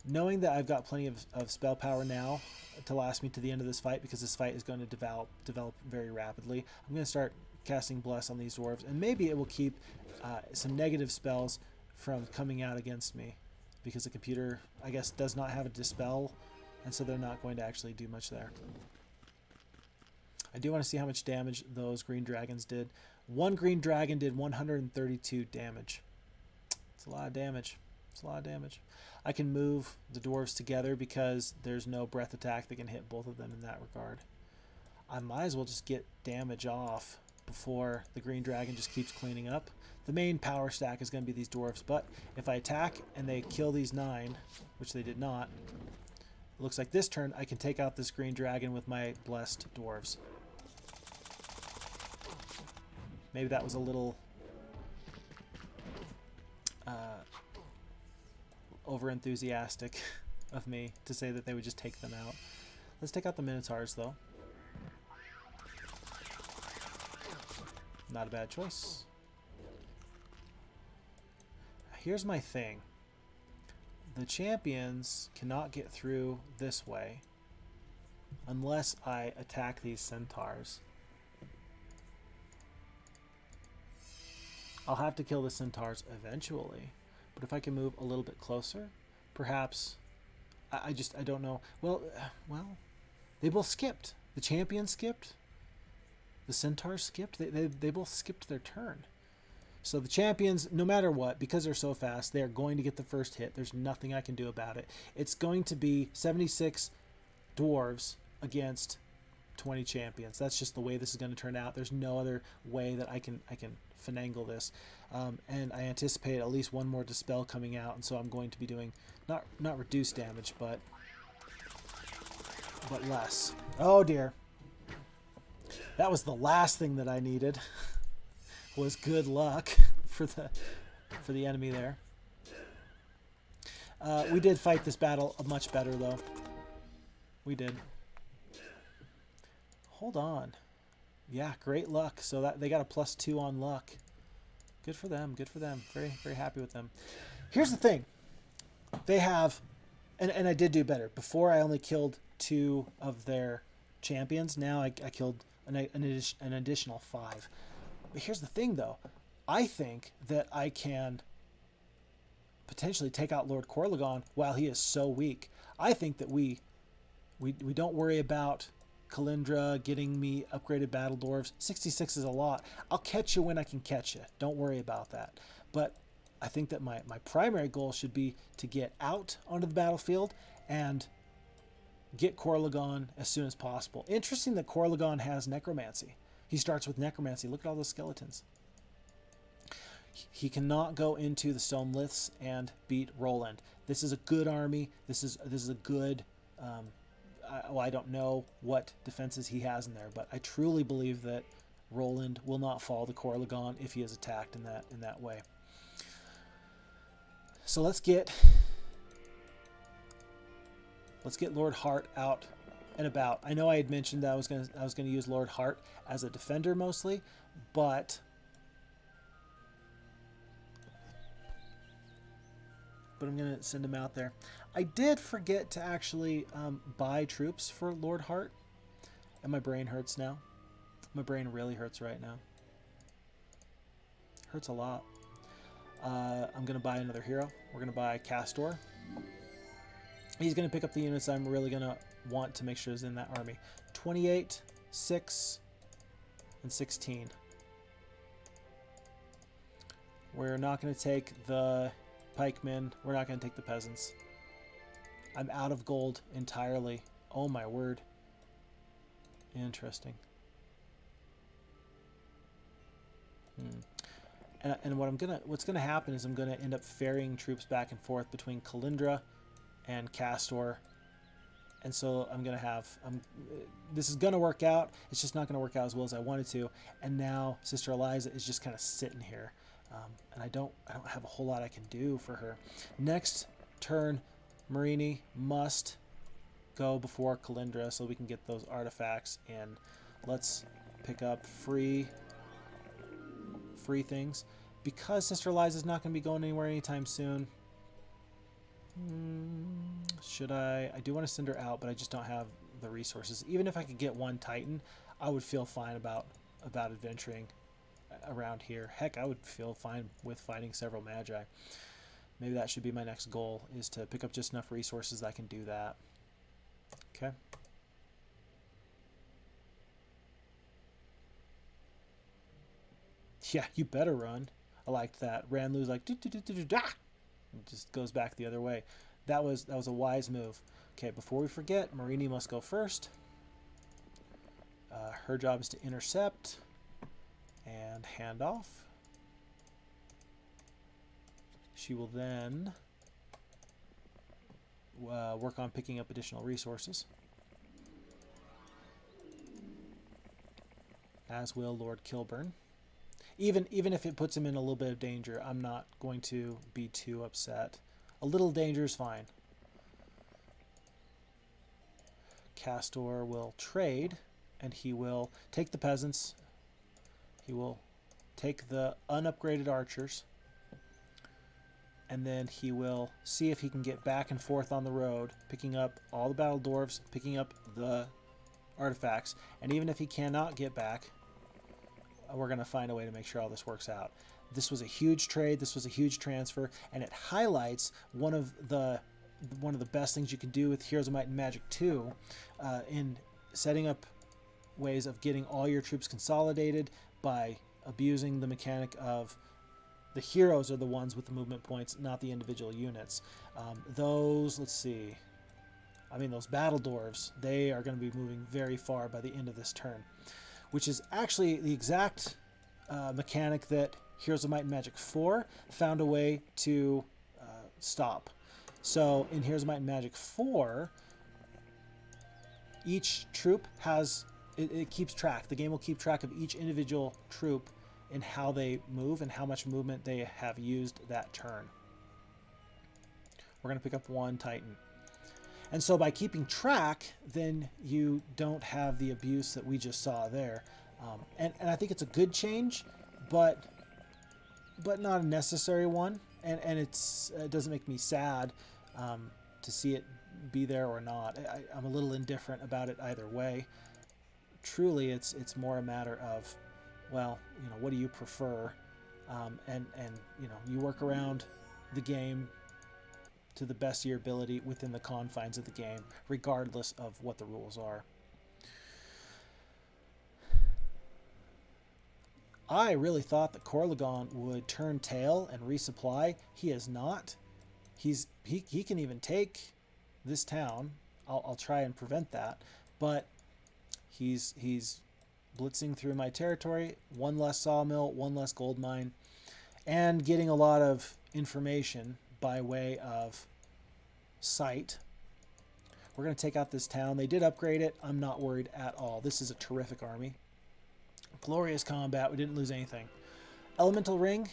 Knowing that I've got plenty of spell power now to last me to the end of this fight, because this fight is going to develop very rapidly, I'm going to start casting Bless on these dwarves, and maybe it will keep some negative spells from coming out against me, because the computer, I guess, does not have a dispel, and so they're not going to actually do much there. I do want to see how much damage those green dragons did. One green dragon did 132 damage. It's a lot of damage. It's a lot of damage. I can move the dwarves together because there's no breath attack that can hit both of them in that regard. I might as well just get damage off before the green dragon just keeps cleaning up. The main power stack is going to be these dwarves, but if I attack and they kill these 9, which they did not, it looks like this turn I can take out this green dragon with my blessed dwarves. Maybe that was a little over-enthusiastic of me to say that they would just take them out. Let's take out the minotaurs, though. Not a bad choice. Here's my thing. The champions cannot get through this way unless I attack these centaurs. I'll have to kill the centaurs eventually, but if I can move a little bit closer, perhaps. I don't know. Well, they both skipped. The champions skipped. The centaurs skipped. They both skipped their turn. So the champions, no matter what, because they're so fast, they are going to get the first hit. There's nothing I can do about it. It's going to be 76 dwarves against 20 champions. That's just the way this is going to turn out. There's no other way that I can finagle this. And I anticipate at least one more dispel coming out, and so I'm going to be doing not reduced damage, but less. Oh dear. That was the last thing that I needed. Was good luck for the enemy there. We did fight this battle much better, though. We did. Hold on. Yeah, great luck. So that they got a +2 on luck. Good for them. Good for them. Very, very happy with them. Here's the thing. They have, and I did do better. Before I only killed 2 of their champions. Now I killed an additional 5. But here's the thing, though. I think that I can potentially take out Lord Corlegon while he is so weak. I think that we don't worry about Kalindra getting me upgraded battle dwarves. 66 is a lot. I'll catch you when I can catch you. Don't worry about that. But I think that my primary goal should be to get out onto the battlefield and get Corlegon as soon as possible. Interesting that Corlegon has necromancy. He starts with necromancy. Look at all those skeletons. He cannot go into the stone liths and beat Roland. This is a good army. This is a good. I don't know what defenses he has in there, but I truly believe that Roland will not fall to Corlagon if he is attacked in that way. So let's get Lord Hart out and about. I know I had mentioned that I was gonna use Lord Hart as a defender mostly, but I'm gonna send him out there. I did forget to actually buy troops for Lord Hart, and my brain hurts now. My brain really hurts right now. Hurts a lot. I'm gonna buy another hero. We're gonna buy Castor. He's gonna pick up the units I'm really gonna want to make sure is in that army. 28, 6, and 16. We're not gonna take the pikemen. We're not gonna take the peasants. I'm out of gold entirely. Oh my word. Interesting. And what's gonna happen is I'm gonna end up ferrying troops back and forth between Kalindra and Castor, and so I'm gonna have this is gonna work out. It's just not gonna work out as well as I wanted to. And now Sister Eliza is just kind of sitting here, and I don't have a whole lot I can do for her. Next turn, Marini must go before Kalindra so we can get those artifacts in. Let's pick up free things. Because Sister Eliza is not going to be going anywhere anytime soon, should I do want to send her out, but I just don't have the resources. Even if I could get one Titan, I would feel fine about adventuring around here. Heck, I would feel fine with fighting several Magi. Maybe that should be my next goal, is to pick up just enough resources that I can do that. Okay. Yeah, you better run. I liked that. Ranlu's like, da! It just goes back the other way. That was a wise move. Okay, before we forget, Marini must go first. Her job is to intercept and hand off. She will then work on picking up additional resources, as will Lord Kilburn. Even if it puts him in a little bit of danger, I'm not going to be too upset. A little danger is fine. Castor will trade, and he will take the peasants. He will take the unupgraded archers, and then he will see if he can get back and forth on the road, picking up all the battle dwarves, picking up the artifacts, and even if he cannot get back, we're going to find a way to make sure all this works out. This was a huge trade. This was a huge transfer, and it highlights one of the best things you can do with Heroes of Might and Magic 2 in setting up ways of getting all your troops consolidated by abusing the mechanic of the heroes are the ones with the movement points, not the individual units. Let's see. I mean, those battle dwarves, they are going to be moving very far by the end of this turn, which is actually the exact mechanic that Heroes of Might and Magic 4 found a way to stop. So in Heroes of Might and Magic 4, each troop has, it keeps track. The game will keep track of each individual troop and how they move and how much movement they have used that turn. We're going to pick up one Titan. And so by keeping track, then you don't have the abuse that we just saw there. And I think it's a good change, but not a necessary one. And it doesn't make me sad to see it be there or not. I'm a little indifferent about it either way. Truly, it's more a matter of, well, what do you prefer? And you work around the game to the best of your ability within the confines of the game, regardless of what the rules are. I really thought that Corlagon would turn tail and resupply. He is not. He can even take this town. I'll try and prevent that, but he's blitzing through my territory. One less sawmill, one less gold mine, and getting a lot of information by way of sight. We're going to take out this town. They did upgrade it. I'm not worried at all. This is a terrific army. Glorious combat. We didn't lose anything. Elemental Ring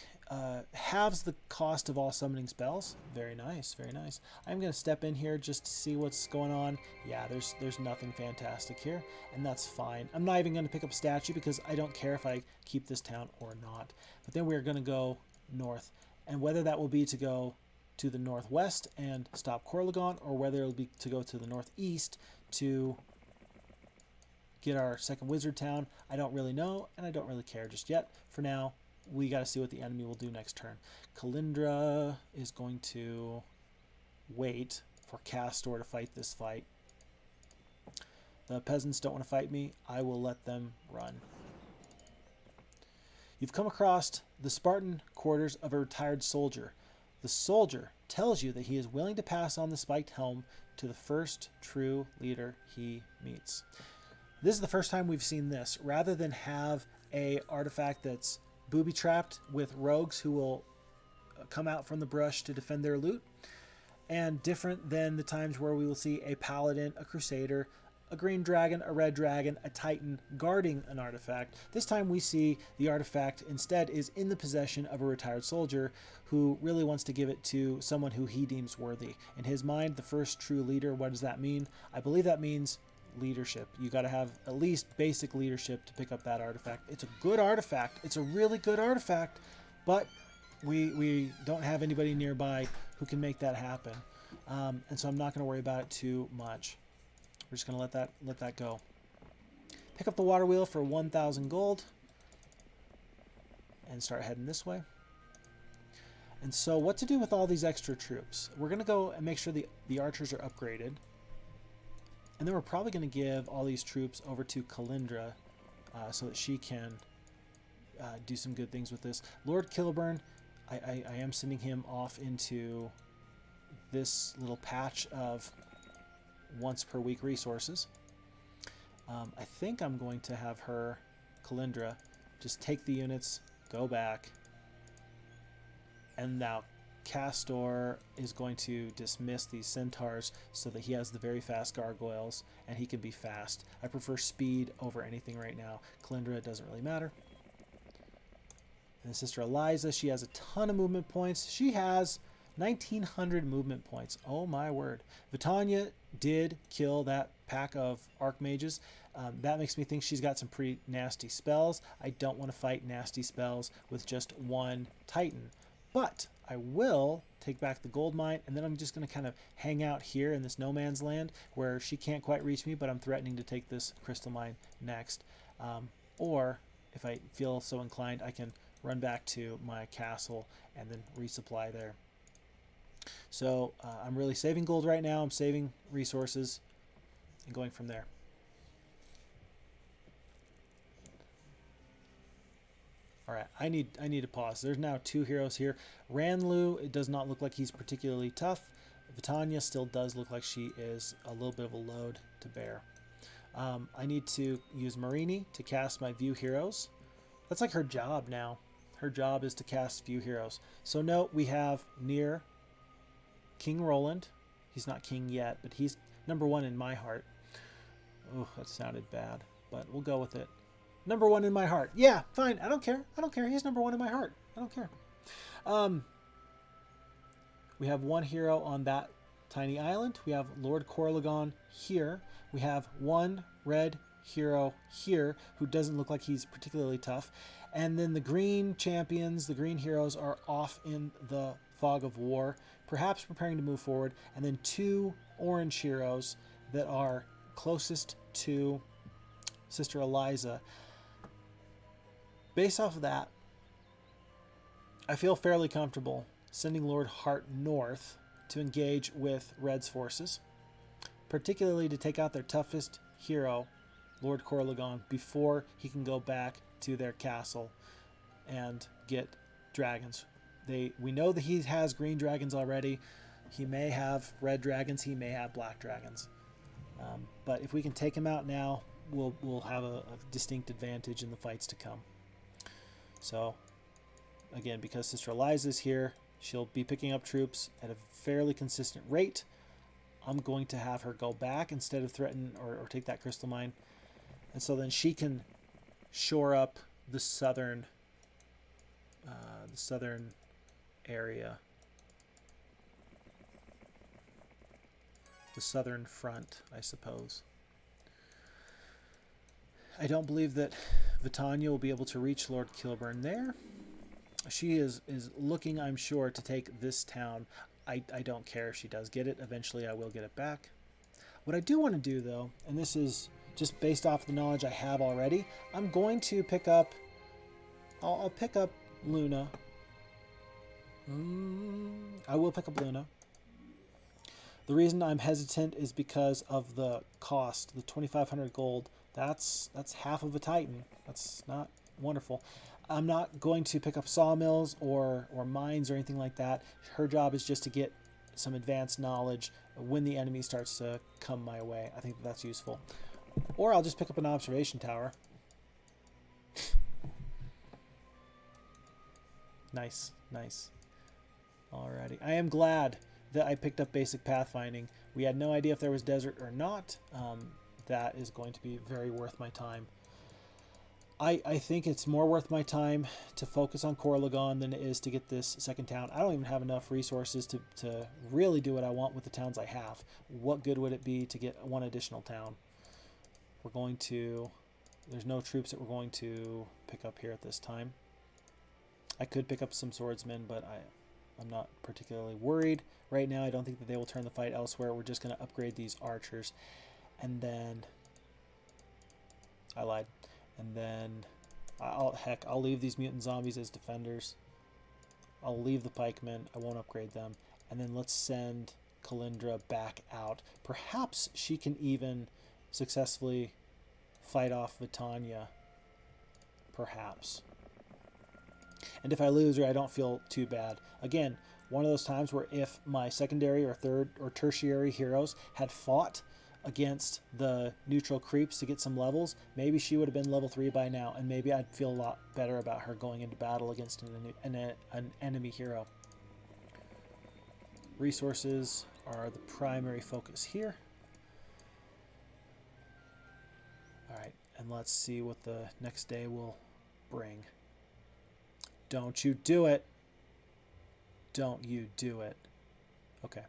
halves the cost of all summoning spells. Very nice, very nice. I'm going to step in here just to see what's going on. Yeah, there's nothing fantastic here, and that's fine. I'm not even going to pick up Statue because I don't care if I keep this town or not. But then we're going to go north, and whether that will be to go to the northwest and stop Corlegon, or whether it'll be to go to the northeast to get our second wizard town, I don't really know, and I don't really care just yet. For now, we got to see what the enemy will do next turn. Kalindra is going to wait for Castor to fight this fight. The peasants don't want to fight me. I will let them run. You've come across the Spartan quarters of a retired soldier. The soldier tells you that he is willing to pass on the spiked helm to the first true leader he meets. This is the first time we've seen this. Rather than have a artifact that's booby-trapped with rogues who will come out from the brush to defend their loot, and different than the times where we will see a paladin, a crusader, a green dragon, a red dragon, a titan guarding an artifact. This time we see the artifact instead is in the possession of a retired soldier who really wants to give it to someone who he deems worthy. In his mind, the first true leader, what does that mean? I believe that means leadership. You got to have at least basic leadership to pick up that artifact. It's a good artifact. It's a really good artifact, but we don't have anybody nearby who can make that happen. And so I'm not going to worry about it too much. We're just going to let that go. Pick up the water wheel for 1,000 gold and start heading this way. And so what to do with all these extra troops? We're going to go and make sure the archers are upgraded. And then we're probably going to give all these troops over to Kalindra so that she can do some good things with this. Lord Kilburn, I am sending him off into this little patch of once per week resources. I think I'm going to have her, Kalindra, just take the units, go back, and now Castor is going to dismiss these centaurs so that he has the very fast gargoyles and he can be fast. I prefer speed over anything right now. Kalindra, it doesn't really matter. And the sister Eliza, she has a ton of movement points. She has 1,900 movement points. Oh my word. Vitania did kill that pack of archmages. That makes me think she's got some pretty nasty spells. I don't want to fight nasty spells with just one titan. But I will take back the gold mine, and then I'm just going to kind of hang out here in this no man's land where she can't quite reach me, but I'm threatening to take this crystal mine next. Or if I feel so inclined, I can run back to my castle and then resupply there. So I'm really saving gold right now. I'm saving resources and going from there. All right, I need to pause. There's now 2 heroes here. Ranlu, it does not look like he's particularly tough. Vitania still does look like she is a little bit of a load to bear. I need to use Marini to cast my View Heroes. That's like her job now. Her job is to cast View Heroes. So note we have near King Roland. He's not king yet, but he's number 1 in my heart. Oh, that sounded bad, but we'll go with it. Number 1 in my heart. Yeah, fine. I don't care. I don't care. He's number 1 in my heart. I don't care. We have 1 hero on that tiny island. We have Lord Corlegon here. We have 1 red hero here who doesn't look like he's particularly tough. And then the green champions, the green heroes, are off in the fog of war, perhaps preparing to move forward. And then 2 orange heroes that are closest to Sister Eliza. Based off of that, I feel fairly comfortable sending Lord Hart north to engage with Red's forces, particularly to take out their toughest hero, Lord Corlegon, before he can go back to their castle and get dragons. We know that he has green dragons already. He may have red dragons. He may have black dragons. But if we can take him out now, we'll have a distinct advantage in the fights to come. So, again, because Sister Eliza is here, she'll be picking up troops at a fairly consistent rate. I'm going to have her go back instead of threaten or take that crystal mine. And so then she can shore up the southern area, the southern front, I suppose. I don't believe that Vitania will be able to reach Lord Kilburn there. She is looking, I'm sure, to take this town. I don't care if she does get it. Eventually I will get it back. What I do want to do, though, and this is just based off the knowledge I have already, I'm going to pick up... I'll pick up Luna. I will pick up Luna. The reason I'm hesitant is because of the cost. The 2,500 gold, that's half of a Titan. That's not wonderful. I'm not going to pick up sawmills or mines or anything like that. Her job is just to get some advanced knowledge when the enemy starts to come my way. I think that's useful. Or I'll just pick up an observation tower. Nice, nice. Alrighty. I am glad that I picked up basic pathfinding. We had no idea if there was desert or not. That is going to be very worth my time. I think it's more worth my time to focus on Corlagon than it is to get this second town. I don't even have enough resources to really do what I want with the towns I have. What good would it be to get one additional town? We're going to... There's no troops that we're going to pick up here at this time. I could pick up some swordsmen, but I'm not particularly worried. Right now, I don't think that they will turn the fight elsewhere. We're just going to upgrade these archers. And then... I lied. And then, I'll leave these mutant zombies as defenders. I'll leave the pikemen. I won't upgrade them. And then let's send Kalindra back out. Perhaps she can even successfully fight off Vitania. Perhaps. And if I lose her, I don't feel too bad. Again, one of those times where if my secondary or third or tertiary heroes had fought against the neutral creeps to get some levels, maybe she would have been level 3 by now, and maybe I'd feel a lot better about her going into battle against an enemy hero. Resources are the primary focus here. Alright, and let's see what the next day will bring. Don't you do it! Don't you do it. Okay.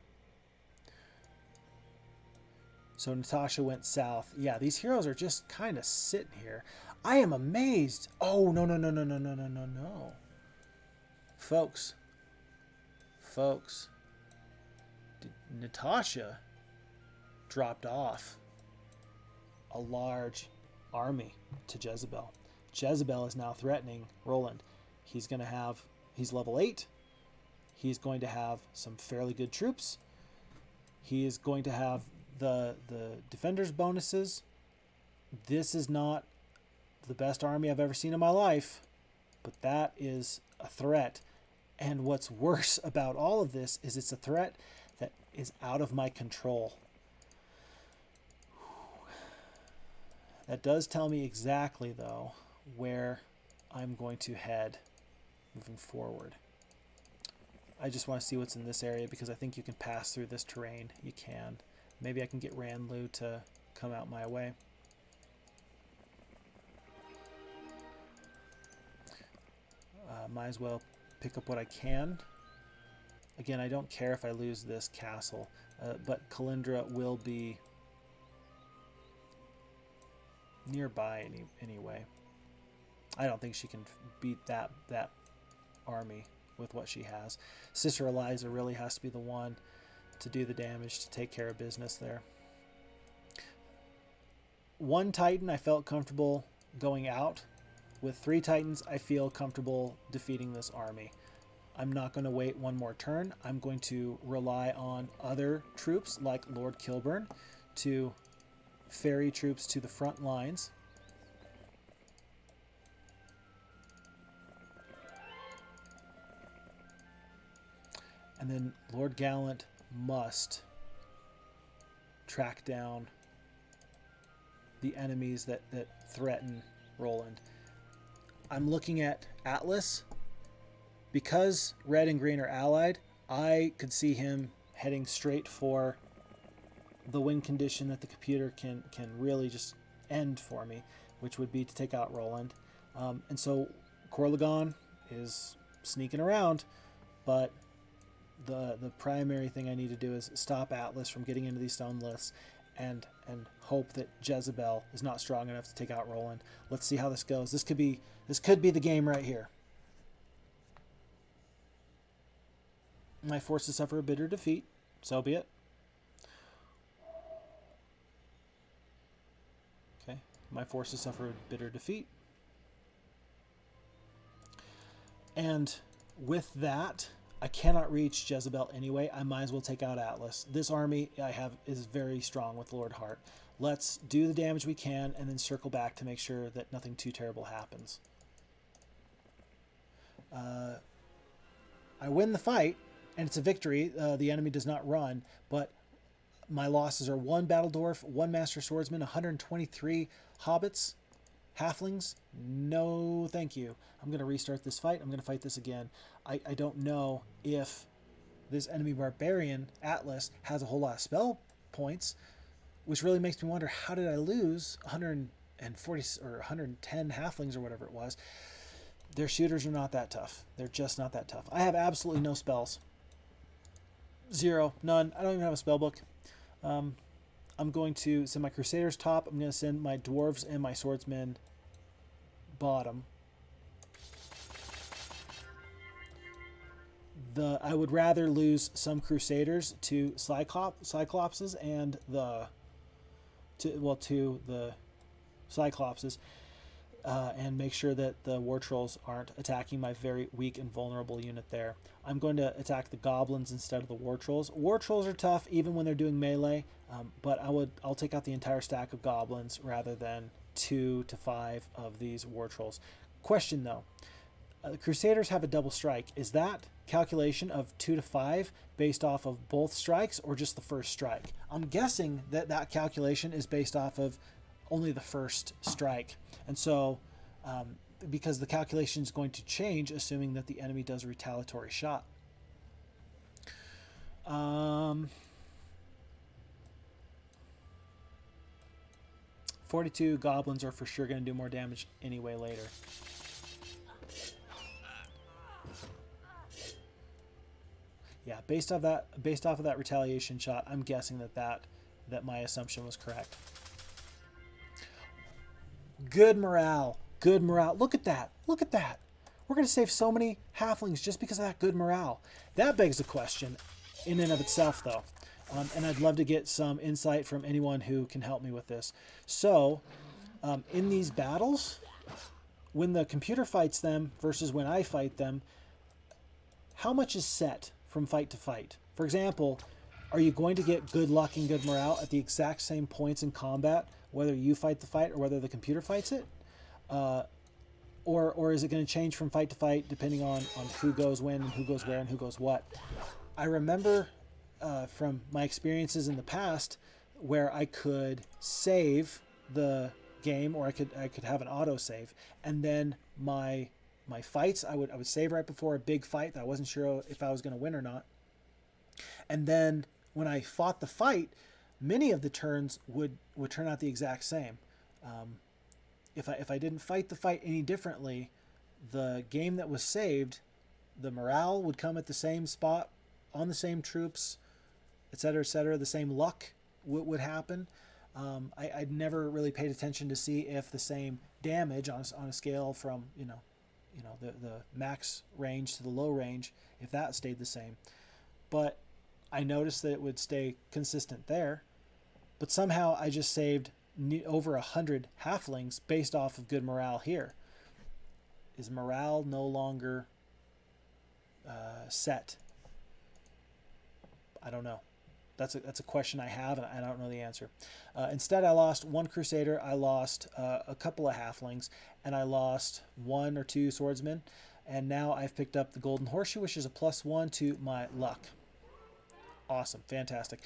So Natasha went south. Yeah, these heroes are just kind of sitting here. I am amazed. Oh, no. Folks. Natasha dropped off a large army to Jezebel. Jezebel is now threatening Roland. He's level 8. He's going to have some fairly good troops. He is going to have the defenders bonuses. This is not the best army I've ever seen in my life, but that is a threat. And what's worse about all of this is it's a threat that is out of my control. That does tell me exactly, though, where I'm going to head moving forward. I just want to see what's in this area because I think you can pass through this terrain. You can. Maybe I can get Ranlu to come out my way. Might as well pick up what I can. Again, I don't care if I lose this castle, but Kalindra will be nearby anyway. I don't think she can beat that army with what she has. Sister Eliza really has to be the one to do the damage, to take care of business there. One Titan I felt comfortable going out. With 3 Titans, I feel comfortable defeating this army. I'm not going to wait one more turn. I'm going to rely on other troops like Lord Kilburn to ferry troops to the front lines. And then Lord Gallant must track down the enemies that threaten Roland. I'm looking at Atlas. Because red and green are allied, I could see him heading straight for the win condition that the computer can really just end for me. which would be to take out Roland. And so Corlagon is sneaking around, but the primary thing I need to do is stop Atlas from getting into these stone lifts and hope that Jezebel is not strong enough to take out Roland. Let's see how this goes. This could be the game right here. My forces suffer a bitter defeat. So be it. Okay. My forces suffer a bitter defeat. And with that, I cannot reach Jezebel anyway. I might as well take out Atlas. This army I have is very strong with Lord Hart. Let's do the damage we can and then circle back to make sure that nothing too terrible happens. I win the fight, and it's a victory. The enemy does not run, but my losses are 1 Battle Dwarf, 1 Master Swordsman, 123 Hobbits, Halflings. No, thank you. I'm going to restart this fight. I'm going to fight this again. I don't know if this enemy Barbarian, Atlas, has a whole lot of spell points, which really makes me wonder, how did I lose 140 or 110 Halflings or whatever it was? Their shooters are not that tough. They're just not that tough. I have absolutely no spells. 0, none. I don't even have a spell book. I'm going to send my Crusaders top. I'm going to send my Dwarves and my Swordsmen bottom. I would rather lose some Crusaders to Cyclopses and to the Cyclopses, and make sure that the War Trolls aren't attacking my very weak and vulnerable unit there. I'm going to attack the Goblins instead of the War Trolls. War Trolls are tough even when they're doing melee, but I'll take out the entire stack of Goblins rather than 2 to 5 of these War Trolls. Question though, the Crusaders have a double strike. Is that calculation of 2 to 5 based off of both strikes or just the first strike? I'm guessing that calculation is based off of only the first strike. And so, because the calculation is going to change, assuming that the enemy does a retaliatory shot. 42 goblins are for sure going to do more damage anyway later. Yeah, based off of that retaliation shot, I'm guessing that my assumption was correct. Good morale. Good morale. Look at that. Look at that. We're going to save so many halflings just because of that good morale. That begs a question in and of itself, though. And I'd love to get some insight from anyone who can help me with this. So, in these battles, when the computer fights them versus when I fight them, how much is set from fight to fight? For example, are you going to get good luck and good morale at the exact same points in combat, whether you fight the fight or whether the computer fights it? Or is it going to change from fight to fight depending on who goes when and who goes where and who goes what? I remember from my experiences in the past where I could save the game, or I could have an auto save, and then my fights I would save right before a big fight that I wasn't sure if I was going to win or not, and then when I fought the fight, many of the turns would turn out the exact same. If I didn't fight the fight any differently, the game that was saved, the morale would come at the same spot, on the same troops, etc., etc. The same luck would happen. I'd never really paid attention to see if the same damage on a scale from the max range to the low range, if that stayed the same. But I noticed that it would stay consistent there. But somehow I just saved over 100 halflings based off of good morale here. Is morale no longer set? I don't know. That's a question I have, and I don't know the answer. Instead, I lost 1 Crusader, I lost a couple of halflings, and I lost 1 or 2 swordsmen. And now I've picked up the Golden Horseshoe, which is a +1 to my luck. Awesome, fantastic.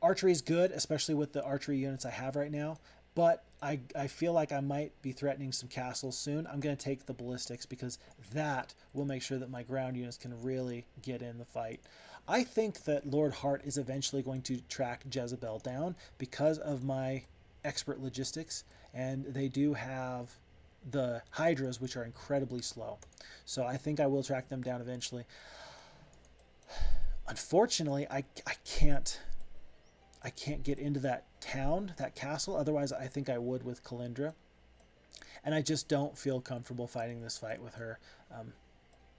Archery is good, especially with the archery units I have right now. But I feel like I might be threatening some castles soon. I'm going to take the ballistics because that will make sure that my ground units can really get in the fight. I think that Lord Hart is eventually going to track Jezebel down because of my expert logistics, and they do have the hydras, which are incredibly slow. So I think I will track them down eventually. Unfortunately, I can't get into that town, that castle. Otherwise, I think I would with Kalindra. And I just don't feel comfortable fighting this fight with her.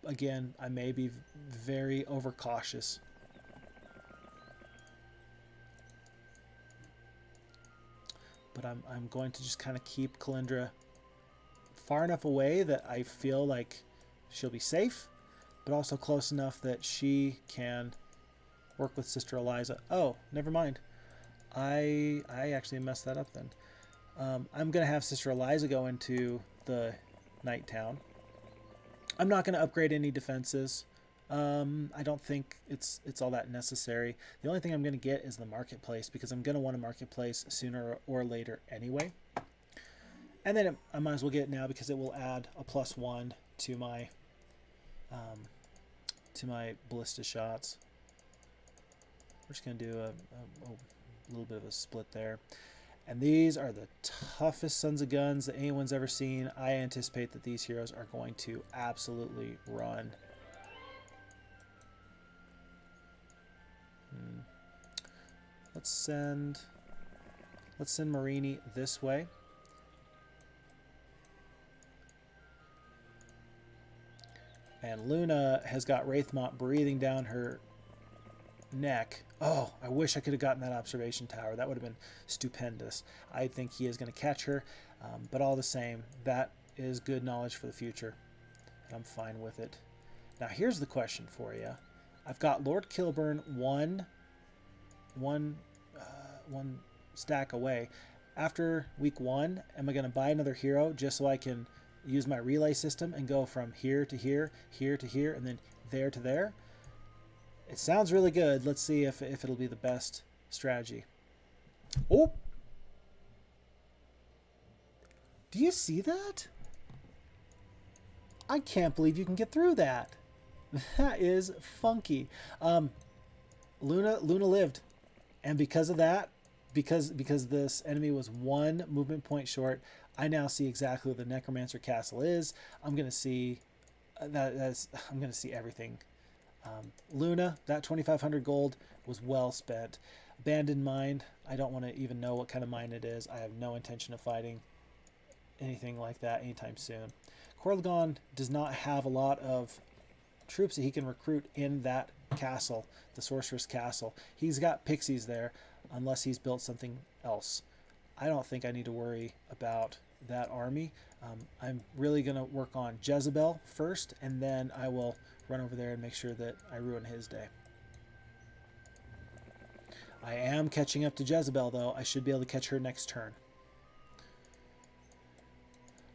Again, I may be very overcautious. But I'm going to just kind of keep Kalindra far enough away that I feel like she'll be safe, but also close enough that she can work with Sister Eliza. Oh, never mind. I actually messed that up then. I'm going to have Sister Eliza go into the night town. I'm not going to upgrade any defenses. I don't think it's all that necessary. The only thing I'm going to get is the marketplace, because I'm going to want a marketplace sooner or later anyway. And then I might as well get it now because it will add a +1 to my ballista shots. We're just going to do a little bit of a split there. And these are the toughest sons of guns that anyone's ever seen. I anticipate that these heroes are going to absolutely run. Let's send Marini this way. And Luna has got Wraithmont breathing down her neck. Oh, I wish I could have gotten that observation tower. That would have been stupendous. I think he is going to catch her, but all the same, that is good knowledge for the future, and I'm fine with it. Now, here's the question for you. I've got Lord Kilburn one stack away. After week 1, am I going to buy another hero just so I can use my relay system and go from here to here, here to here, and then there to there? It sounds really good. Let's see if it'll be the best strategy. Oh! Do you see that? I can't believe you can get through that. That is funky. Luna lived. And because of that, because this enemy was 1 movement point short, I now see exactly what the Necromancer Castle is. I'm going to see I'm going to see everything. Luna, that 2,500 gold was well spent. Abandoned Mine, I don't want to even know what kind of mine it is. I have no intention of fighting anything like that anytime soon. Corlegon does not have a lot of troops that he can recruit in that castle, the Sorcerer's Castle. He's got pixies there, unless he's built something else. I don't think I need to worry about that army. I'm really going to work on Jezebel first, and then I will run over there and make sure that I ruin his day. I am catching up to Jezebel, though. I should be able to catch her next turn.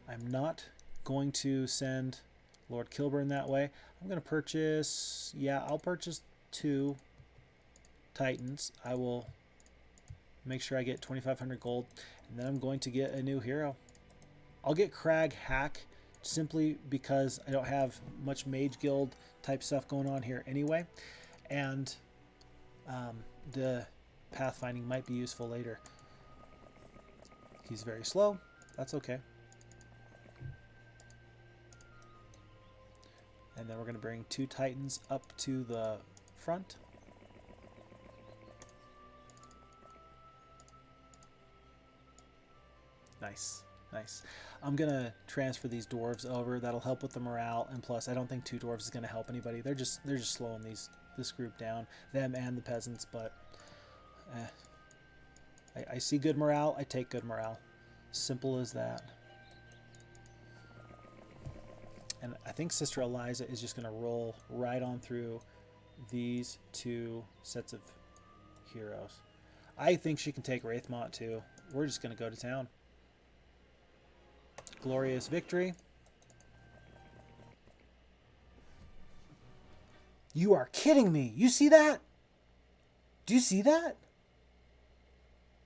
I'm not going to send Lord Kilburn that way. I'm going to purchase... Yeah, I'll purchase 2 Titans. I will make sure I get 2,500 gold, and then I'm going to get a new hero. I'll get Crag Hack simply because I don't have much Mage Guild type stuff going on here anyway, and the pathfinding might be useful later. He's very slow. That's okay. And then we're going to bring 2 Titans up to the front. Nice. Nice. I'm going to transfer these dwarves over. That'll help with the morale. And plus, I don't think 2 dwarves is going to help anybody. They're just slowing this group down. Them and the peasants. But I see good morale. I take good morale. Simple as that. And I think Sister Eliza is just going to roll right on through these 2 sets of heroes. I think she can take Wraithmont too. We're just going to go to town. Glorious victory. You are kidding me. You see that? Do you see that?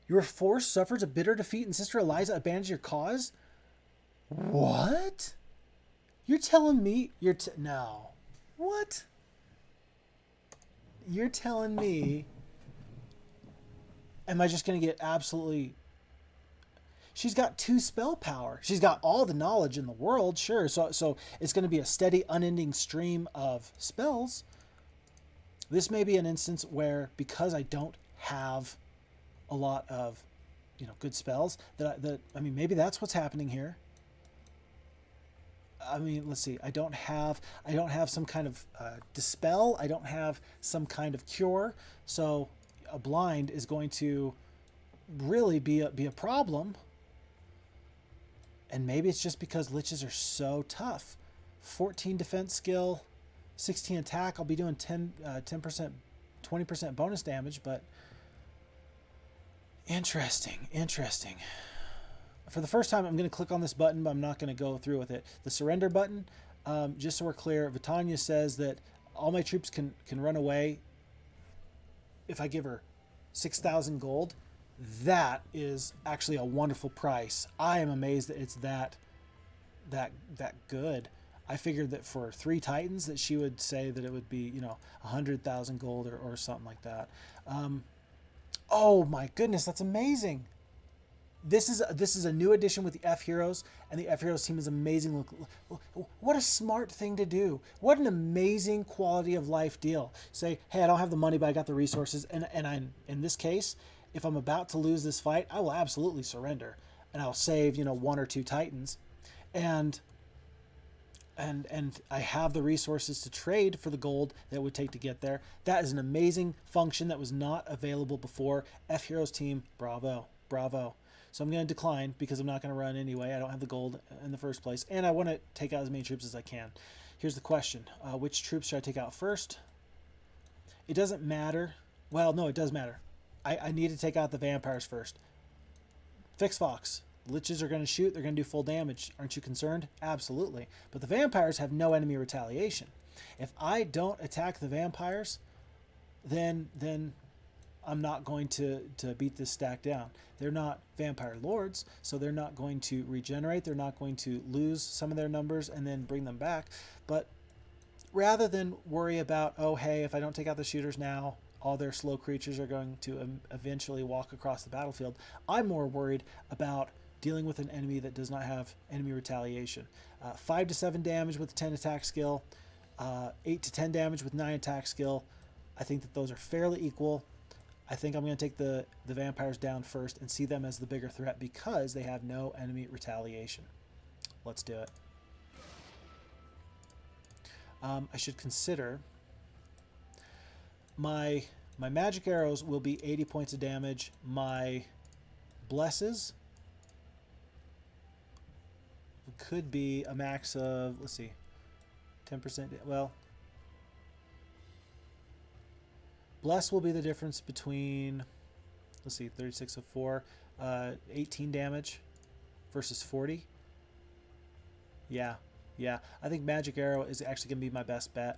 Your force suffers a bitter defeat and Sister Eliza abandons your cause? What? You're telling me no. What? You're telling me am I just going to get absolutely She's got 2 spell power. She's got all the knowledge in the world, sure. So it's going to be a steady, unending stream of spells. This may be an instance where, because I don't have a lot of, good spells, I mean, maybe that's what's happening here. I mean, let's see. I don't have some kind of dispel. I don't have some kind of cure. So a blind is going to really be a problem. And maybe it's just because liches are so tough. 14 defense skill, 16 attack. I'll be doing 10%, 20% bonus damage, but interesting. For the first time, I'm going to click on this button, but I'm not going to go through with it. The surrender button, just so we're clear, Vitania says that all my troops can run away if I give her 6,000 gold. That is actually a wonderful price. I am amazed that it's that good. I figured that for 3 Titans that she would say that it would be, 100,000 gold or something like that. Oh my goodness, that's amazing. This is a new addition with the F Heroes, and the F Heroes team is amazing. Look, what a smart thing to do. What an amazing quality of life deal. Say, hey, I don't have the money, but I got the resources, and I'm, in this case, if I'm about to lose this fight, I will absolutely surrender, and I'll save 1 or 2 Titans, and I have the resources to trade for the gold that it would take to get there. That is an amazing function that was not available before. F Heroes team, bravo. So I'm going to decline because I'm not going to run anyway. I don't have the gold in the first place, and I want to take out as many troops as I can. Here's the question. Which troops should I take out first? It doesn't matter. Well, no, it does matter. I need to take out the vampires first. Fix Fox. Liches are going to shoot. They're going to do full damage. Aren't you concerned? Absolutely. But the vampires have no enemy retaliation. If I don't attack the vampires, then I'm not going to beat this stack down. They're not vampire lords, so they're not going to regenerate. They're not going to lose some of their numbers and then bring them back. But rather than worry about, oh, hey, if I don't take out the shooters now, all their slow creatures are going to eventually walk across the battlefield, I'm more worried about dealing with an enemy that does not have enemy retaliation. 5 to 7 damage with 10 attack skill, 8 to 10 damage with 9 attack skill. I think that those are fairly equal. I think I'm going to take the vampires down first and see them as the bigger threat because they have no enemy retaliation. Let's do it. I should consider my magic arrows will be 80 points of damage. My blesses could be a max of, let's see, 10%. Well, bless will be the difference between, let's see, 36 of 4, 18 damage versus 40. Yeah. I think magic arrow is actually going to be my best bet.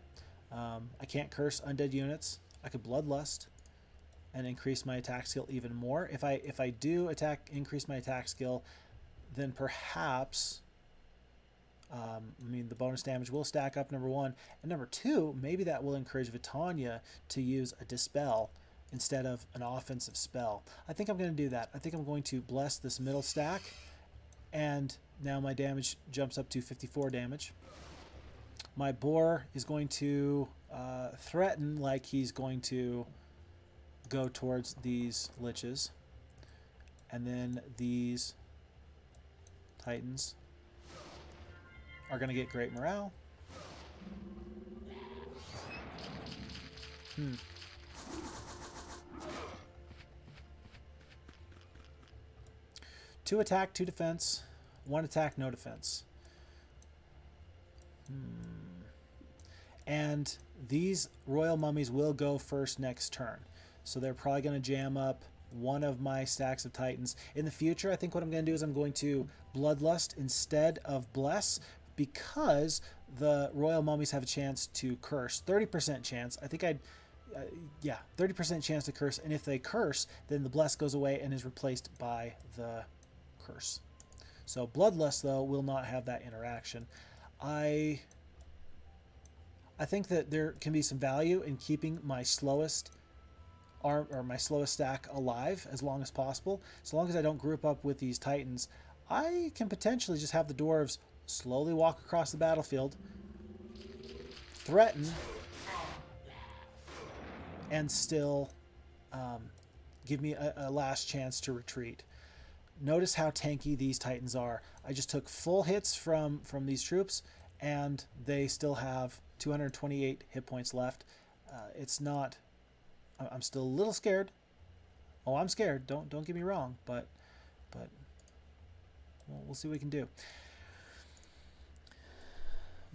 I can't curse undead units. I could bloodlust and increase my attack skill even more. If I do increase my attack skill, then perhaps the bonus damage will stack up, number 1. And number 2, maybe that will encourage Vitania to use a dispel instead of an offensive spell. I think I'm going to do that. I think I'm going to bless this middle stack, and now my damage jumps up to 54 damage. My boar is going to threaten like he's going to go towards these liches, and then these titans are going to get great morale. Two attack, 2 defense, 1 attack, no defense. And these royal mummies will go first next turn, so they're probably going to jam up one of my stacks of titans. In the future, I think what I'm going to do is I'm going to bloodlust instead of bless, because the royal mummies have a chance to curse. 30% chance. I think 30% chance to curse, and if they curse, then the bless goes away and is replaced by the curse. So bloodlust, though, will not have that interaction. I think that there can be some value in keeping my slowest arm or my slowest stack alive as long as possible. As long as I don't group up with these titans, I can potentially just have the dwarves slowly walk across the battlefield, threaten, and still give me a last chance to retreat. Notice how tanky these titans are. I just took full hits from these troops, and they still have 228 hit points left. It's not... I'm still a little scared. Oh, I'm scared. Don't get me wrong, but we'll see what we can do.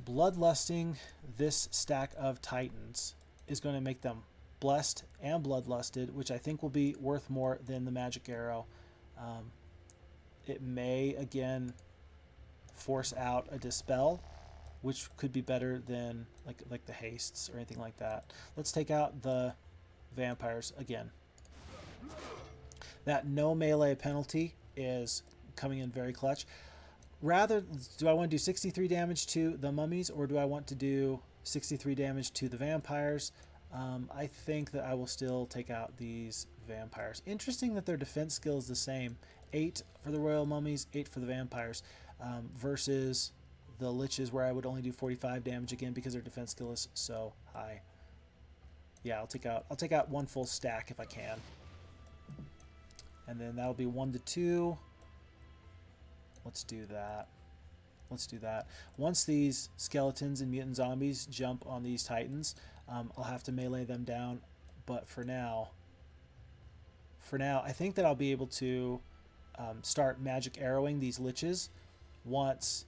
Bloodlusting this stack of titans is going to make them blessed and bloodlusted, which I think will be worth more than the magic arrow. It may again force out a dispel, which could be better than like the hastes or anything like that. Let's take out the vampires again. That no melee penalty is coming in very clutch. Rather, do I want to do 63 damage to the mummies, or do I want to do 63 damage to the vampires? I think that I will still take out these vampires. Interesting that their defense skill is the same. 8 for the royal mummies, 8 for the vampires, versus the liches where I would only do 45 damage again because their defense skill is so high. Yeah, I'll take out one full stack if I can. And then that'll be 1 to 2. Let's do that. Let's do that. Once these skeletons and mutant zombies jump on these titans, I'll have to melee them down. But for now, I think that I'll be able to start magic arrowing these liches once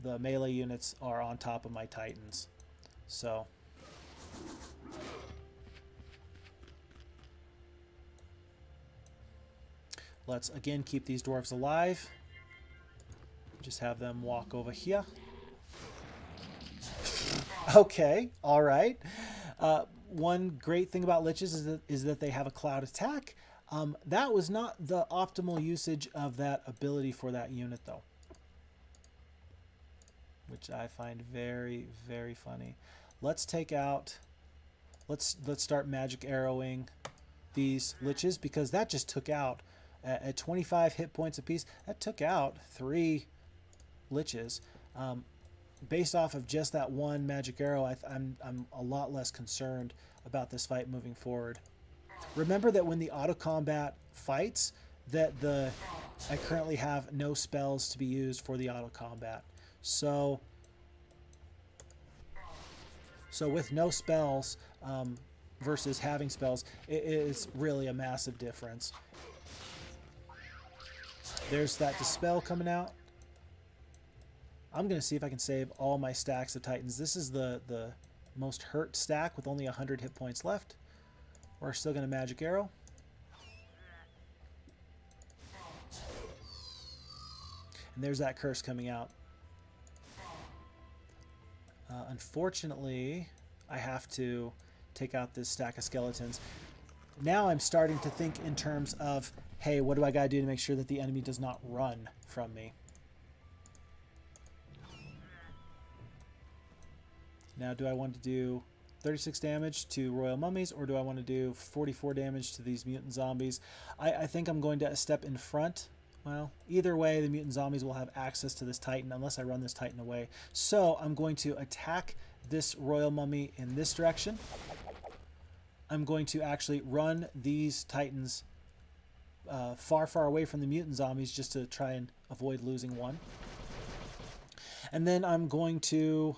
the melee units are on top of my titans. So let's again keep these dwarves alive. Just have them walk over here. Okay, all right. One great thing about liches is that they have a cloud attack. That was not the optimal usage of that ability for that unit, though, which I find very, very funny. Let's take out. Let's start magic arrowing these liches, because that just took out at 25 hit points apiece. That took out 3 liches. Based off of just that one magic arrow, I'm a lot less concerned about this fight moving forward. Remember that when the auto combat fights, that I currently have no spells to be used for the auto combat. So with no spells versus having spells, it is really a massive difference. There's that dispel coming out. I'm going to see if I can save all my stacks of titans. This is the most hurt stack with only 100 hit points left. We're still going to magic arrow. And there's that curse coming out. Unfortunately, I have to take out this stack of skeletons. Now I'm starting to think in terms of, hey, what do I got to do to make sure that the enemy does not run from me? Now, do I want to do 36 damage to royal mummies, or do I want to do 44 damage to these mutant zombies? I think I'm going to step in front. Well, either way, the mutant zombies will have access to this titan unless I run this titan away. So I'm going to attack this royal mummy in this direction. I'm going to actually run these titans far, far away from the mutant zombies just to try and avoid losing one. And then I'm going to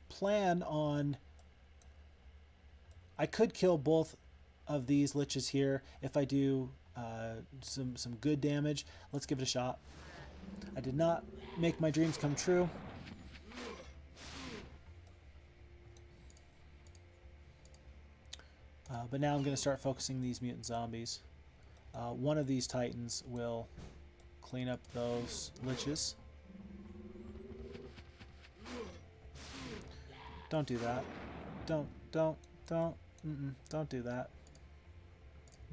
plan on... I could kill both of these liches here if I do some good damage. Let's give it a shot. I did not make my dreams come true. But now I'm going to start focusing these mutant zombies. One of these titans will clean up those liches. Don't do that. Don't do that.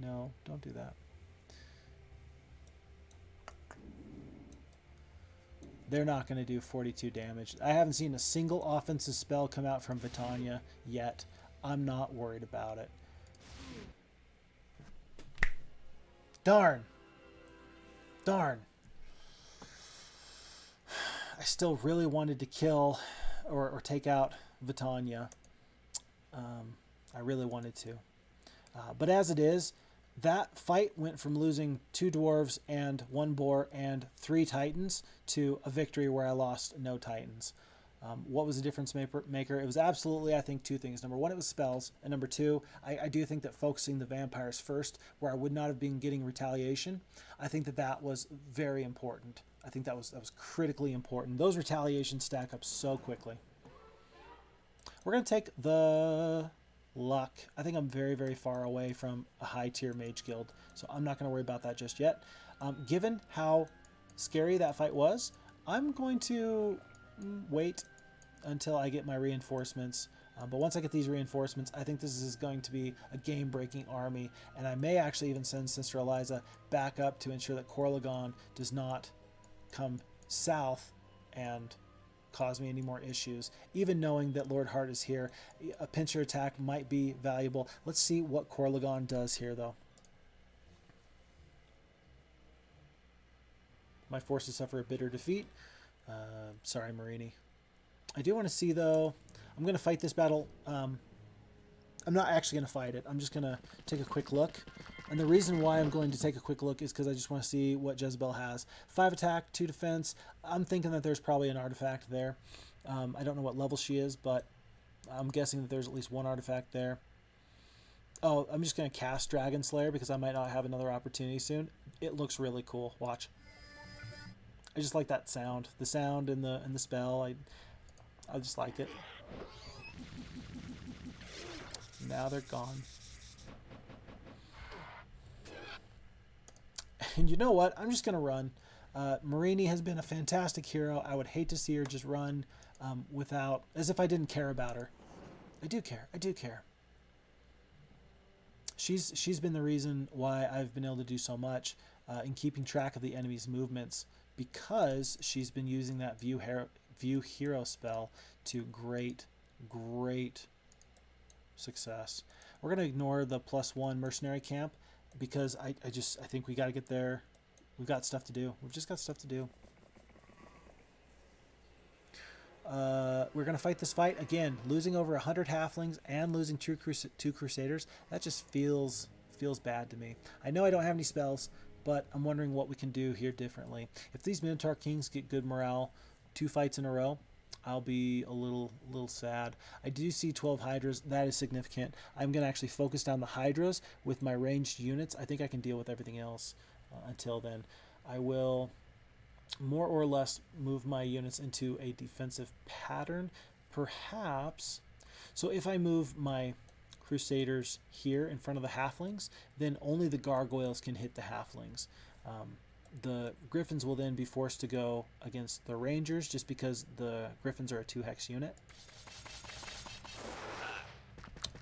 No, don't do that. They're not going to do 42 damage. I haven't seen a single offensive spell come out from Vitania yet. I'm not worried about it. Darn. Darn. I still really wanted to kill or take out Vitania. I really wanted to. But as it is, that fight went from losing 2 dwarves and 1 boar and 3 titans to a victory where I lost no titans. What was the difference maker? It was absolutely, I think, 2 things. Number 1, it was spells. And number 2, I do think that focusing the vampires first, where I would not have been getting retaliation, I think that that was very important. I think that was critically important. Those retaliations stack up so quickly. We're going to take the luck. I think I'm very, very far away from a high tier mage guild, so I'm not going to worry about that just yet. Given how scary that fight was, I'm going to wait until I get my reinforcements. But once I get these reinforcements, I think this is going to be a game-breaking army, and I may actually even send Sister Eliza back up to ensure that Corlegon does not come south and cause me any more issues. Even knowing that Lord Hart is here, a pincer attack might be valuable. Let's see what Corlegon does here, though. My forces suffer a bitter defeat. Sorry, Marini. I do want to see, though, I'm going to fight this battle. I'm not actually going to fight it. I'm just going to take a quick look. And the reason why I'm going to take a quick look is because I just want to see what Jezebel has. 5 attack, 2 defense. I'm thinking that there's probably an artifact there. I don't know what level she is, but I'm guessing that there's at least 1 artifact there. Oh, I'm just going to cast Dragon Slayer because I might not have another opportunity soon. It looks really cool. Watch. I just like that sound. The sound and the spell. I just like it. Now they're gone. And you know what? I'm just going to run. Marini has been a fantastic hero. I would hate to see her just run without, as if I didn't care about her. I do care. I do care. She's been the reason why I've been able to do so much in keeping track of the enemy's movements, because she's been using that view hero spell to great success. We're going to ignore the +1 mercenary camp because I think we got to get there. We've got stuff to do. We've just got stuff to do. We're going to fight this fight again, losing over 100 halflings and losing 2 crusaders. That just feels bad to me. I know I don't have any spells, but I'm wondering what we can do here differently. If these Minotaur Kings get good morale 2 fights in a row, I'll be a little sad. I do see 12 Hydras. That is significant. I'm going to actually focus down the Hydras with my ranged units. I think I can deal with everything else until then. I will more or less move my units into a defensive pattern, perhaps. So if I move my Crusaders here in front of the halflings, then only the gargoyles can hit the halflings. The griffins will then be forced to go against the rangers just because the griffins are a 2-hex unit.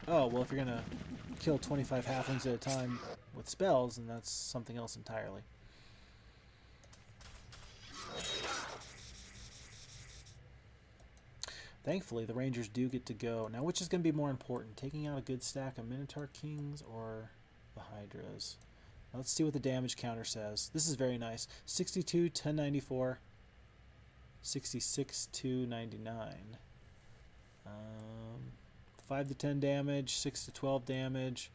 Oh, well, if you're going to kill 25 halflings at a time with spells, then that's something else entirely. Thankfully, the rangers do get to go. Now, which is going to be more important? Taking out a good stack of Minotaur Kings or the Hydras? Now, let's see what the damage counter says. This is very nice. 62, 1094, 66, 299. 5 to 10 damage, 6 to 12 damage.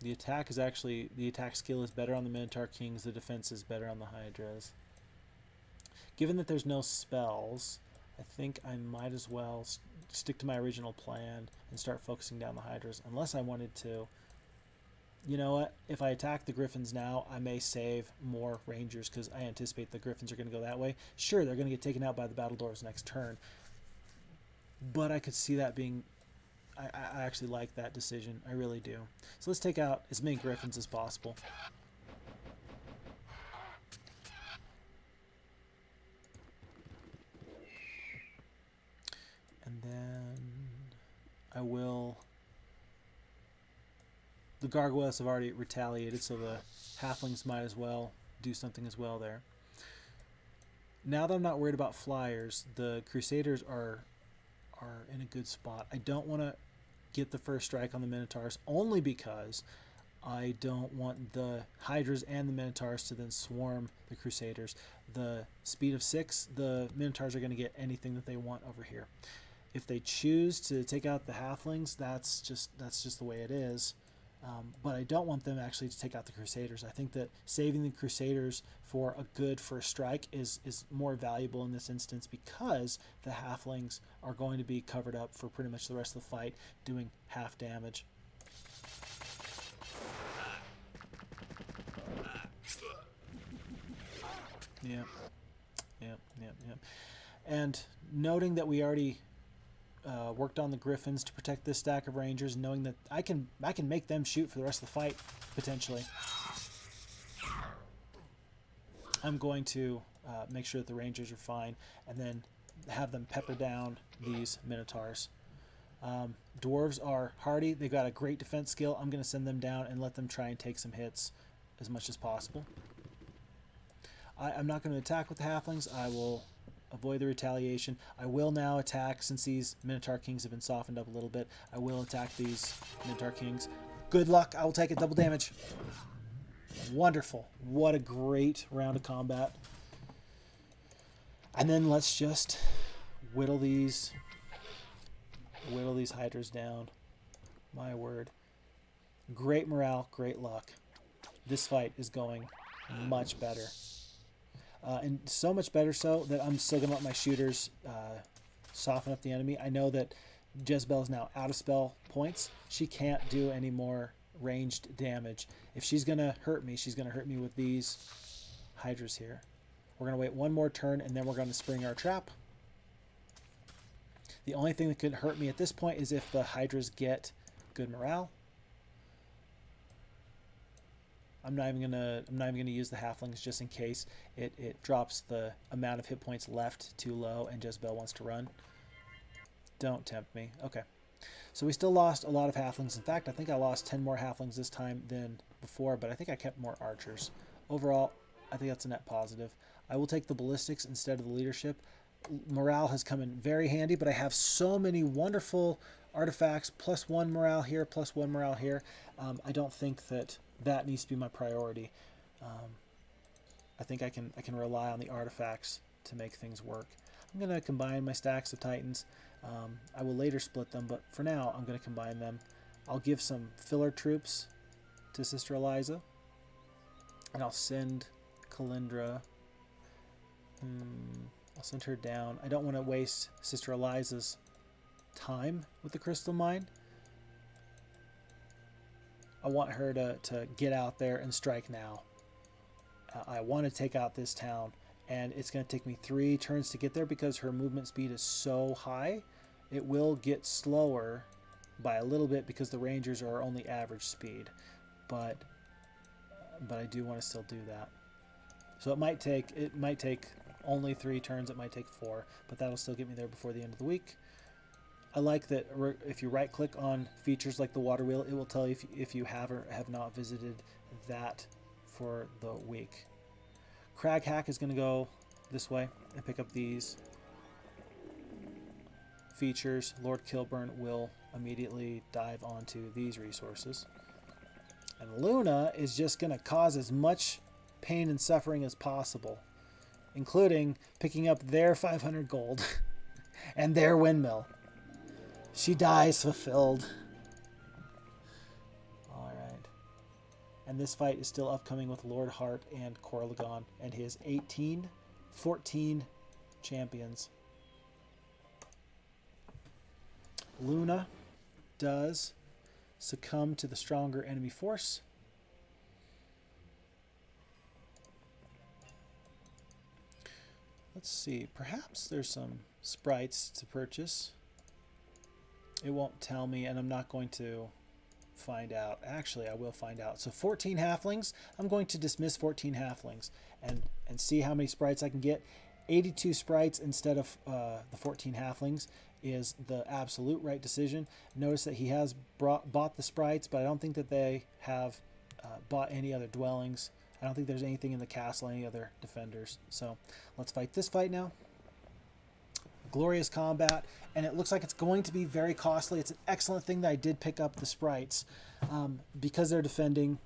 The attack is actually, the attack skill is better on the Minotaur Kings. The defense is better on the Hydras. Given that there's no spells, I think I might as well stick to my original plan and start focusing down the Hydras, unless I wanted to. You know what? If I attack the Griffins now, I may save more Rangers because I anticipate the Griffins are going to go that way. Sure, they're going to get taken out by the Battle Dwarves next turn, but I could see that being... I actually like that decision. I really do. So let's take out as many Griffins as possible. And then I will... The gargoyles have already retaliated, so the halflings might as well do something as well there. Now that I'm not worried about flyers, the Crusaders are in a good spot. I don't want to get the first strike on the Minotaurs, only because I don't want the Hydras and the Minotaurs to then swarm the Crusaders. The speed of 6, the Minotaurs are going to get anything that they want over here. If they choose to take out the Halflings, that's just the way it is. But I don't want them actually to take out the Crusaders. I think that saving the Crusaders for a good first strike is more valuable in this instance, because the Halflings are going to be covered up for pretty much the rest of the fight, doing half damage. Yep. And noting that we already worked on the Griffins to protect this stack of Rangers, knowing that I can make them shoot for the rest of the fight, potentially. I'm going to make sure that the Rangers are fine, and then have them pepper down these Minotaurs. Dwarves are hardy. They've got a great defense skill. I'm going to send them down and let them try and take some hits as much as possible. I'm not going to attack with the Halflings. I will avoid the retaliation. I will now attack, since these Minotaur Kings have been softened up a little bit. I will attack these Minotaur Kings. Good luck. I will take it. Double damage. Wonderful. What a great round of combat. And then let's just whittle these Hydras down. My word. Great morale, great luck. This fight is going much better. And so much better so that I'm still going to let my shooters soften up the enemy. I know that Jezebel is now out of spell points. She can't do any more ranged damage. If she's going to hurt me, she's going to hurt me with these Hydras here. We're going to wait one more turn, and then we're going to spring our trap. The only thing that could hurt me at this point is if the Hydras get good morale. I'm not even gonna use the Halflings, just in case it drops the amount of hit points left too low and Jezebel wants to run. Don't tempt me. Okay. So we still lost a lot of Halflings. In fact, I think I lost 10 more Halflings this time than before, but I think I kept more archers. Overall, I think that's a net positive. I will take the ballistics instead of the leadership. Morale has come in very handy, but I have so many wonderful artifacts, +1 morale here, +1 morale here. I don't think that needs to be my priority. I think I can rely on the artifacts to make things work. I'm going to combine my stacks of Titans. I will later split them, but for now I'm going to combine them. I'll give some filler troops to Sister Eliza, and I'll send Kalindra. I'll send her down. I don't want to waste Sister Eliza's time with the crystal mine. I want her to get out there and strike now. I want to take out this town, and it's going to take me 3 turns to get there because her movement speed is so high. It will get slower by a little bit because the Rangers are only average speed, but I do want to still do that. So it might take only 3 turns. It might take 4, but that'll still get me there before the end of the week. I like that if you right-click on features like the water wheel, it will tell you if you have or have not visited that for the week. Crag Hack is going to go this way and pick up these features. Lord Kilburn will immediately dive onto these resources. And Luna is just going to cause as much pain and suffering as possible, including picking up their 500 gold and their windmill. She dies fulfilled. Alright. And this fight is still upcoming with Lord Hart and Corlagon and his 14 champions. Luna does succumb to the stronger enemy force. Let's see. Perhaps there's some sprites to purchase. It won't tell me, and I'm not going to find out. Actually, I will find out. So 14 halflings. I'm going to dismiss 14 halflings and see how many sprites I can get. 82 sprites instead of the 14 halflings is the absolute right decision. Notice that he has bought the sprites, but I don't think that they have bought any other dwellings. I don't think there's anything in the castle, any other defenders. So let's fight this fight now. glorious combat, and it looks like it's going to be very costly. It's an excellent thing that I did pick up the sprites because they're defending.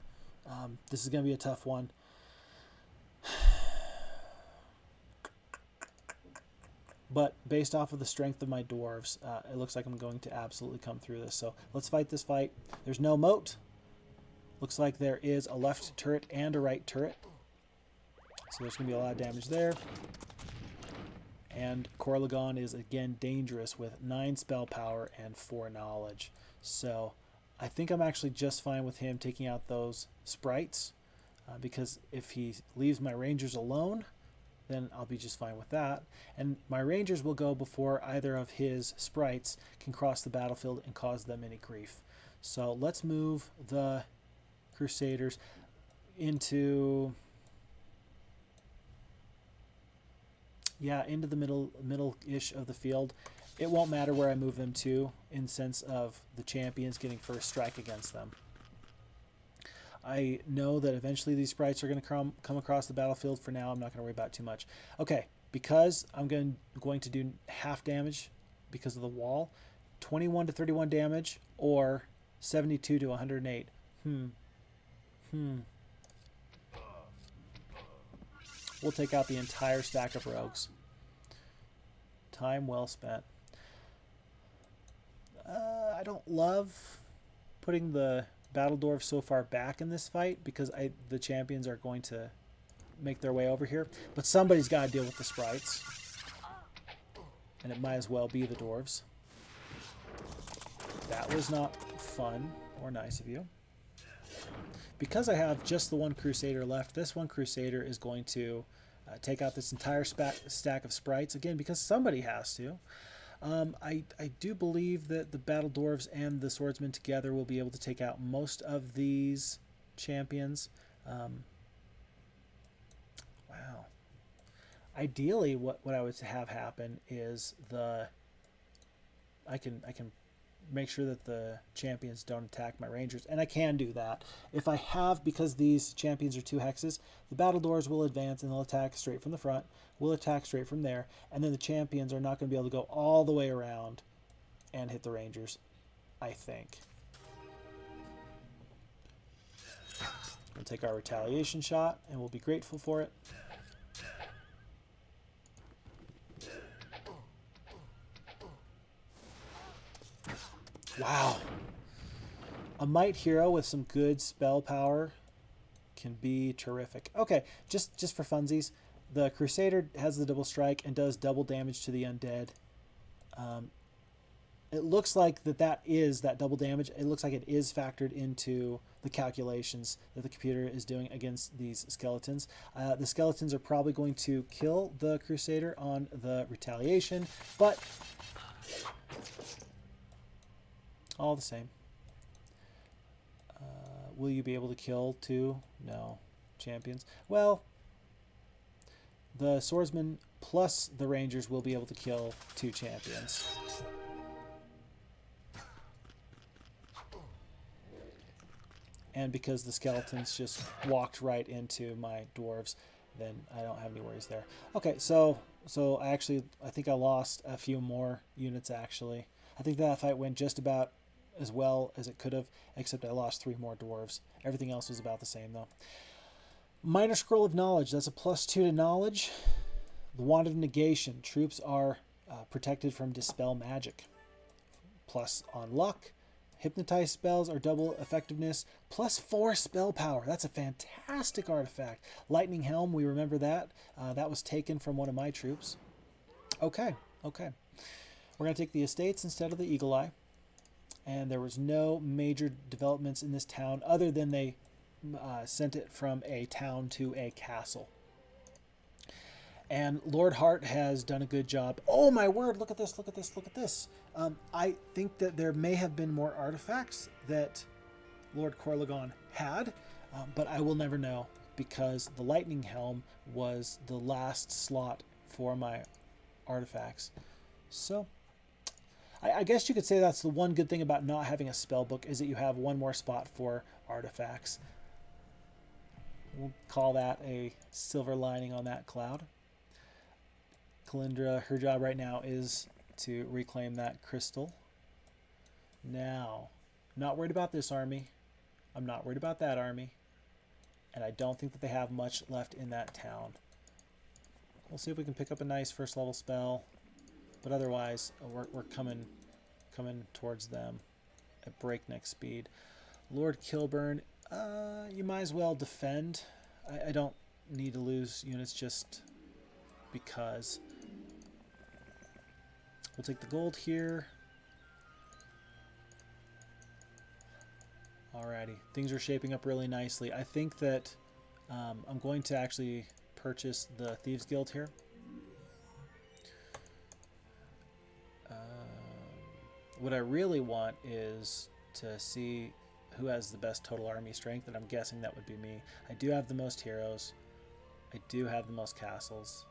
This is going to be a tough one. But based off of the strength of my dwarves, it looks like I'm going to absolutely come through this. So let's fight this fight. There's no moat. Looks like there is a left turret and a right turret. So there's going to be a lot of damage there. And Corlagon is, again, dangerous with 9 spell power and 4 knowledge. So I think I'm actually just fine with him taking out those sprites. Because if he leaves my rangers alone, then I'll be just fine with that. And my rangers will go before either of his sprites can cross the battlefield and cause them any grief. So let's move the Crusaders into... into the middle-ish of the field. It won't matter where I move them to in sense of the champions getting first strike against them. I know that eventually these sprites are going to come across the battlefield. For now, I'm not going to worry about too much. Okay, because I'm going to do half damage because of the wall, 21 to 31 damage or 72 to 108. We'll take out the entire stack of rogues. Time well spent. I don't love putting the battle dwarves so far back in this fight because the champions are going to make their way over here. But somebody's got to deal with the sprites. And it might as well be the dwarves. That was not fun or nice of you. Because I have just the one Crusader left, this one Crusader is going to take out this entire stack of sprites. Again, because somebody has to. I do believe that the Battle Dwarves and the Swordsmen together will be able to take out most of these champions. Wow. Ideally, what I would have happen is I can make sure that the champions don't attack my rangers, and I can do that. If I have, because these champions are 2 hexes, the battle doors will advance and they'll attack straight from the front, we'll attack straight from there, and then the champions are not going to be able to go all the way around and hit the rangers, I think. We'll take our retaliation shot and we'll be grateful for it. Wow. A Might Hero with some good spell power can be terrific. Okay, just for funsies, the Crusader has the double strike and does double damage to the undead. It looks like that double damage. It looks like it is factored into the calculations that the computer is doing against these skeletons. The skeletons are probably going to kill the Crusader on the retaliation, but all the same. Will you be able to kill 2? No. Champions. Well, the swordsman plus the rangers will be able to kill 2 champions. And because the skeletons just walked right into my dwarves, then I don't have any worries there. Okay, so I think I lost a few more units actually. I think that fight went just about as well as it could have, except I lost 3 more dwarves. Everything else was about the same though. Minor Scroll of Knowledge, that's a +2 to knowledge. The Wand of Negation, troops are protected from dispel magic. Plus on luck. Hypnotize spells are double effectiveness, +4 spell power. That's a fantastic artifact. Lightning Helm, we remember that. That was taken from one of my troops. Okay. We're going to take the estates instead of the Eagle Eye. And there was no major developments in this town other than they sent it from a town to a castle. And Lord Hart has done a good job. Oh my word, look at this. I think that there may have been more artifacts that Lord Corlagon had, but I will never know because the Lightning Helm was the last slot for my artifacts. So I guess you could say that's the one good thing about not having a spell book is that you have one more spot for artifacts. We'll call that a silver lining on that cloud. Kalindra, her job right now is to reclaim that crystal. Now, I'm not worried about this army. I'm not worried about that army. And I don't think that they have much left in that town. We'll see if we can pick up a nice first level spell. But otherwise, we're coming towards them at breakneck speed. Lord Kilburn, you might as well defend. I don't need to lose units just because. We'll take the gold here. Alrighty, things are shaping up really nicely. I think that I'm going to actually purchase the Thieves Guild here. What I really want is to see who has the best total army strength, and I'm guessing that would be me. I do have the most heroes. I do have the most castles.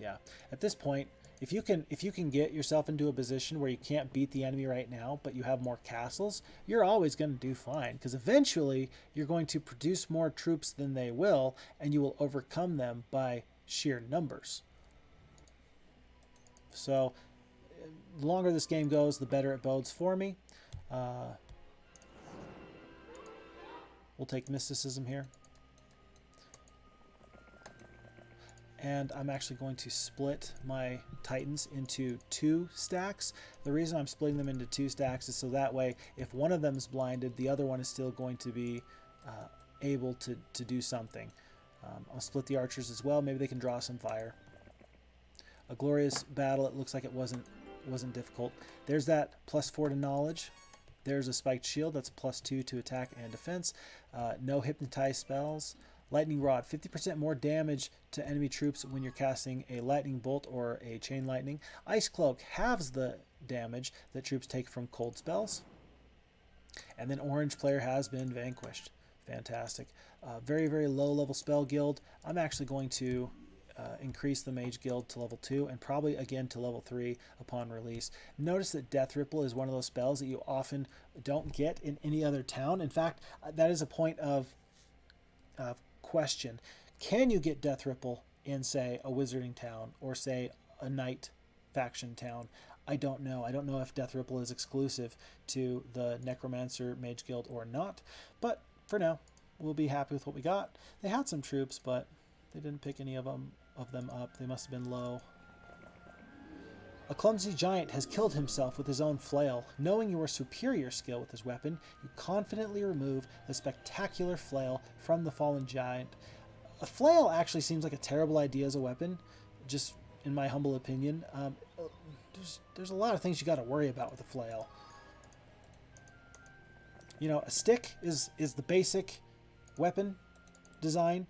Yeah. At this point, if you can get yourself into a position where you can't beat the enemy right now, but you have more castles, you're always going to do fine, because eventually you're going to produce more troops than they will, and you will overcome them by sheer numbers. So the longer this game goes, the better it bodes for me. We'll take mysticism here. And I'm actually going to split my Titans into 2 stacks. The reason I'm splitting them into 2 stacks is so that way, if one of them is blinded, the other one is still going to be able to do something. I'll split the archers as well. Maybe they can draw some fire. A glorious battle. It looks like it wasn't difficult. There's that +4 to knowledge. There's a spiked shield. That's +2 to attack and defense. No hypnotize spells. Lightning Rod, 50% more damage to enemy troops when you're casting a lightning bolt or a chain lightning. Ice Cloak halves the damage that troops take from cold spells. And then Orange player has been vanquished. Fantastic. Very, very low level spell guild. I'm actually going to increase the Mage Guild to level 2 and probably again to level 3 upon release. Notice that Death Ripple is one of those spells that you often don't get in any other town. In fact, that is a point of question. Can you get Death Ripple in, say, a wizarding town or, say, a knight faction town? I don't know. I don't know if Death Ripple is exclusive to the Necromancer Mage Guild or not, but for now, we'll be happy with what we got. They had some troops, but they didn't pick any of them up. They must have been low. A clumsy giant has killed himself with his own flail. Knowing your superior skill with his weapon, you confidently remove the spectacular flail from the fallen giant. A flail actually seems like a terrible idea as a weapon, just in my humble opinion. There's a lot of things you got to worry about with a flail. You know, a stick is the basic weapon design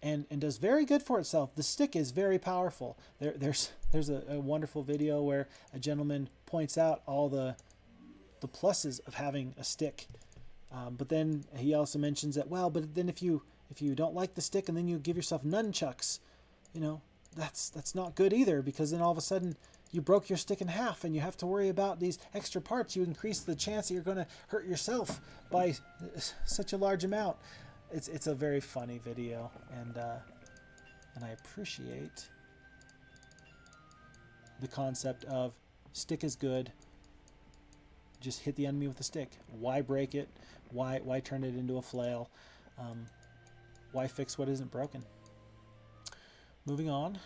and does very good for itself. The stick is very powerful. There's a wonderful video where a gentleman points out all the pluses of having a stick. But then he also mentions that, well, but then if you don't like the stick and then you give yourself nunchucks, you know, that's not good either, because then all of a sudden you broke your stick in half and you have to worry about these extra parts. You increase the chance that you're going to hurt yourself by such a large amount. It's a very funny video, and I appreciate the concept of stick is good. Just hit the enemy with a stick. Why break it? Why turn it into a flail? Why fix what isn't broken? Moving on.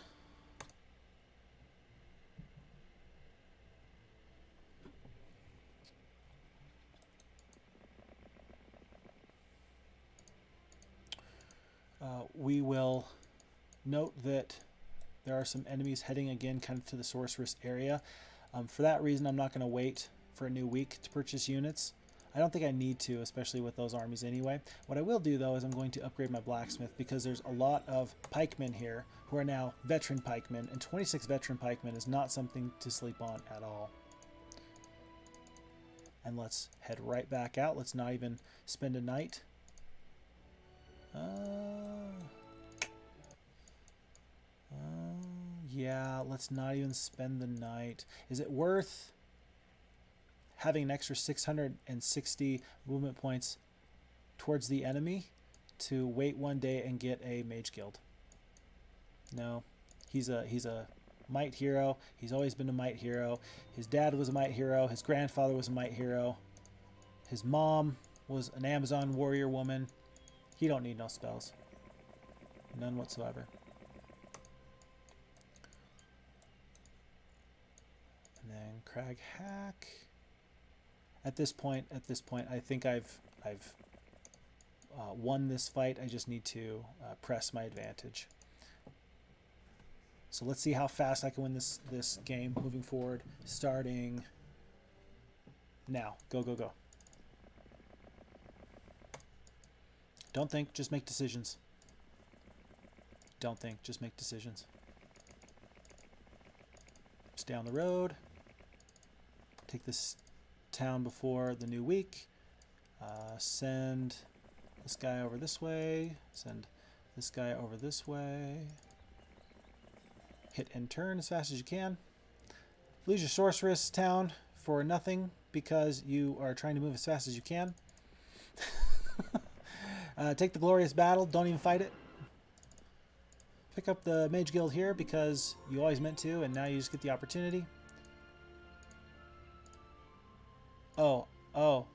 We will note that there are some enemies heading again kind of to the sorceress area. For that reason, I'm not going to wait for a new week to purchase units. I don't think I need to, especially with those armies anyway. What I will do, though, is I'm going to upgrade my blacksmith, because there's a lot of pikemen here who are now veteran pikemen, and 26 veteran pikemen is not something to sleep on at all. And let's head right back out. Let's not even spend a night. Yeah, let's not even spend the night. Is it worth having an extra 660 movement points towards the enemy to wait one day and get a mage guild? No. He's a might hero. He's always been a might hero. His dad was a might hero. His grandfather was a might hero. His mom was an Amazon warrior woman. He don't need no spells. None whatsoever. And then Crag Hack. At this point, I think I've won this fight. I just need to press my advantage. So let's see how fast I can win this game moving forward. Starting now. Go, go, go. Don't think, just make decisions. Don't think, just make decisions. Stay on the road. Take this town before the new week. Send this guy over this way. Send this guy over this way. Hit and turn as fast as you can. Lose your sorceress town for nothing because you are trying to move as fast as you can. Take the glorious battle. Don't even fight it. Pick up the Mage Guild here because you always meant to, and now you just get the opportunity. Oh,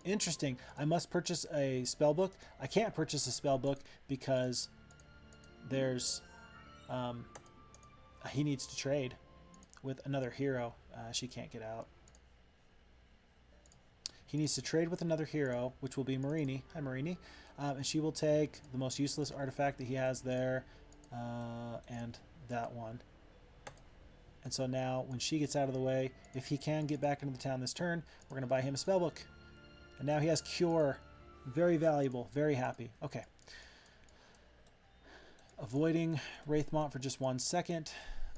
interesting. I must purchase a spell book. I can't purchase a spell book because there's he needs to trade with another hero. She can't get out. He needs to trade with another hero, which will be Marini. Hi, Marini. And she will take the most useless artifact that he has there, and that one. And so now, when she gets out of the way, if he can get back into the town this turn, we're going to buy him a spellbook. And now he has Cure. Very valuable. Very happy. Okay. Avoiding Wraithmont for just 1 second.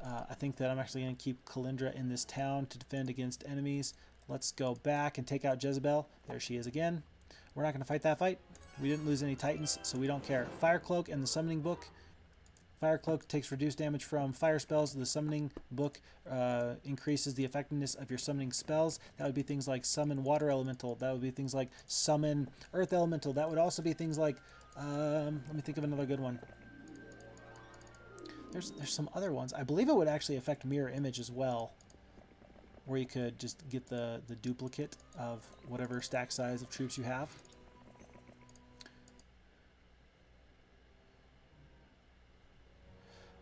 I think that I'm actually going to keep Kalindra in this town to defend against enemies. Let's go back and take out Jezebel. There she is again. We're not going to fight that fight. We didn't lose any Titans, so we don't care. Fire Cloak and the Summoning Book. Fire Cloak takes reduced damage from fire spells. The Summoning Book increases the effectiveness of your summoning spells. That would be things like Summon Water Elemental. That would be things like Summon Earth Elemental. That would also be things like... let me think of another good one. There's some other ones. I believe it would actually affect Mirror Image as well, where you could just get the duplicate of whatever stack size of troops you have.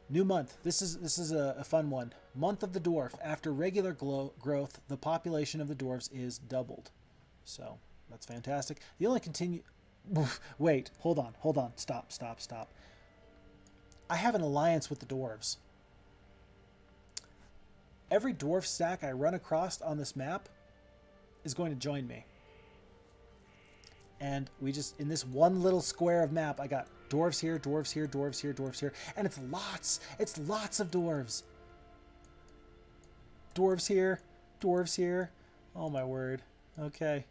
New month. This is a fun one. Month of the Dwarf. After regular growth, the population of the dwarves is doubled. So that's fantastic. The only continue... Wait, hold on. Stop. I have an alliance with the dwarves. Every dwarf stack I run across on this map is going to join me. And we just, in this one little square of map, I got dwarves here, dwarves here, dwarves here, dwarves here. And it's lots of dwarves. Dwarves here, dwarves here. Oh my word. Okay.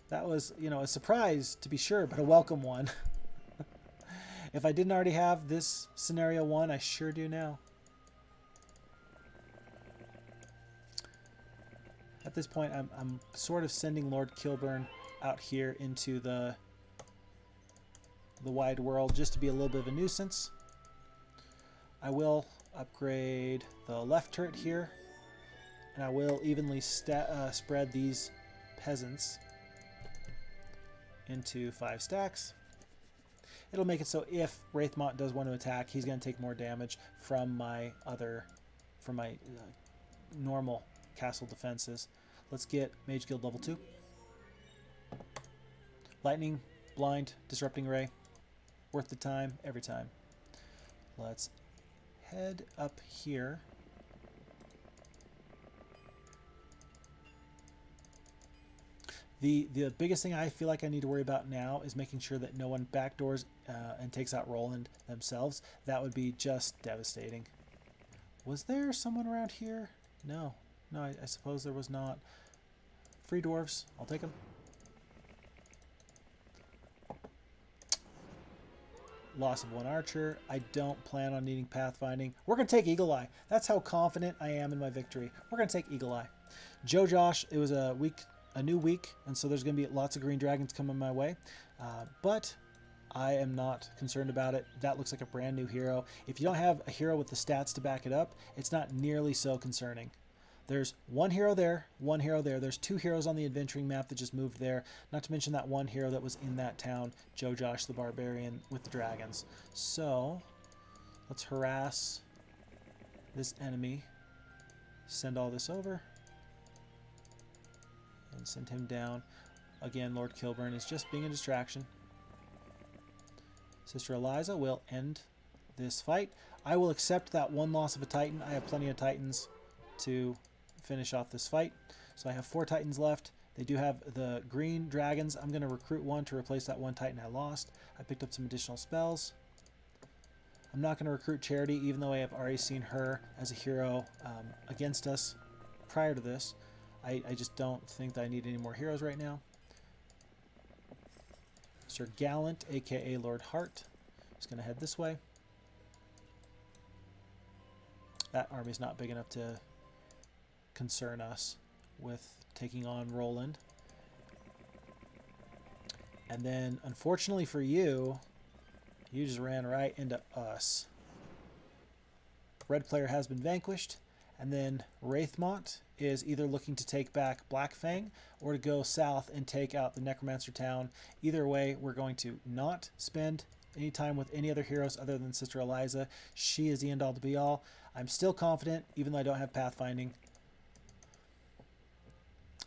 That was, a surprise to be sure, but a welcome one. If I didn't already have this scenario one, I sure do now. At this point, I'm sort of sending Lord Kilburn out here into the wide world just to be a little bit of a nuisance. I will upgrade the left turret here, and I will evenly spread these peasants into 5 stacks. It'll make it so if Wraithmont does want to attack, he's going to take more damage from my normal castle defenses. Let's get Mage Guild level 2. Lightning, Blind, Disrupting Ray. Worth the time, every time. Let's head up here. The biggest thing I feel like I need to worry about now is making sure that no one backdoors and takes out Roland themselves. That would be just devastating. Was there someone around here? No, I suppose there was not. Free dwarves, I'll take them. Loss of 1 archer. I don't plan on needing pathfinding. We're going to take Eagle Eye. That's how confident I am in my victory. We're going to take Eagle Eye. Joe Josh, it was a new week, and so there's going to be lots of green dragons coming my way. But I am not concerned about it. That looks like a brand new hero. If you don't have a hero with the stats to back it up, it's not nearly so concerning. There's one hero there, one hero there. There's 2 heroes on the adventuring map that just moved there. Not to mention that one hero that was in that town, Joe Josh the Barbarian with the dragons. So let's harass this enemy. Send all this over. And send him down. Again, Lord Kilburn is just being a distraction. Sister Eliza will end this fight. I will accept that 1 loss of a Titan. I have plenty of Titans to finish off this fight. So I have 4 Titans left. They do have the green dragons. I'm going to recruit 1 to replace that 1 Titan I lost. I picked up some additional spells. I'm not going to recruit Charity, even though I have already seen her as a hero against us prior to this. I just don't think that I need any more heroes right now. Sir Gallant, aka Lord Hart, is going to head this way. That army's not big enough to concern us with taking on Roland. And then, unfortunately for you, you just ran right into us. Red player has been vanquished, and then Wraithmont is either looking to take back Blackfang or to go south and take out the Necromancer town. Either way, we're going to not spend any time with any other heroes other than Sister Eliza. She is the end all to be all. I'm still confident, even though I don't have pathfinding.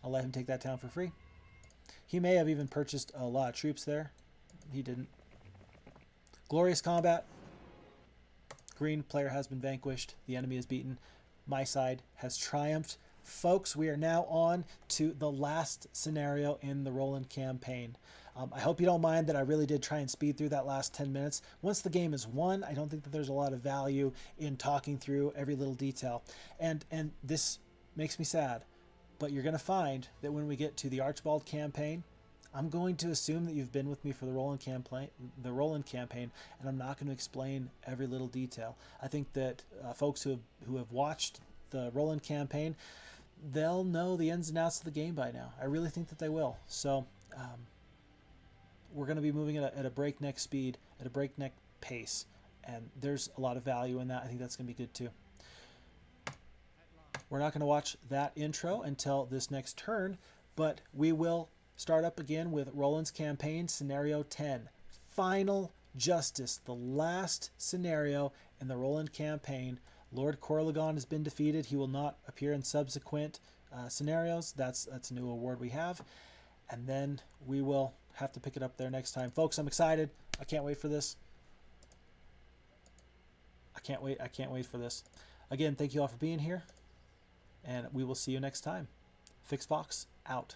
I'll let him take that town for free. He may have even purchased a lot of troops there. He didn't. Glorious combat. Green player has been vanquished. The enemy is beaten. My side has triumphed. Folks, we are now on to the last scenario in the Roland campaign. I hope you don't mind that I really did try and speed through that last 10 minutes. Once the game is won, I don't think that there's a lot of value in talking through every little detail. And this makes me sad. But you're going to find that when we get to the Archibald campaign, I'm going to assume that you've been with me for the Roland campaign, and I'm not going to explain every little detail. I think that folks who have watched the Roland campaign, they'll know the ins and outs of the game by now. I really think that they will. So we're going to be moving at a breakneck speed, at a breakneck pace, and there's a lot of value in that. I think that's going to be good too. We're not going to watch that intro until this next turn, but we will start up again with Roland's campaign, scenario 10. Final Justice, the last scenario in the Roland campaign. Lord Corlegon has been defeated. He will not appear in subsequent scenarios. That's a new award we have. And then we will have to pick it up there next time. Folks, I'm excited. I can't wait for this. I can't wait for this. Again, thank you all for being here. And we will see you next time. Fix Fox, out.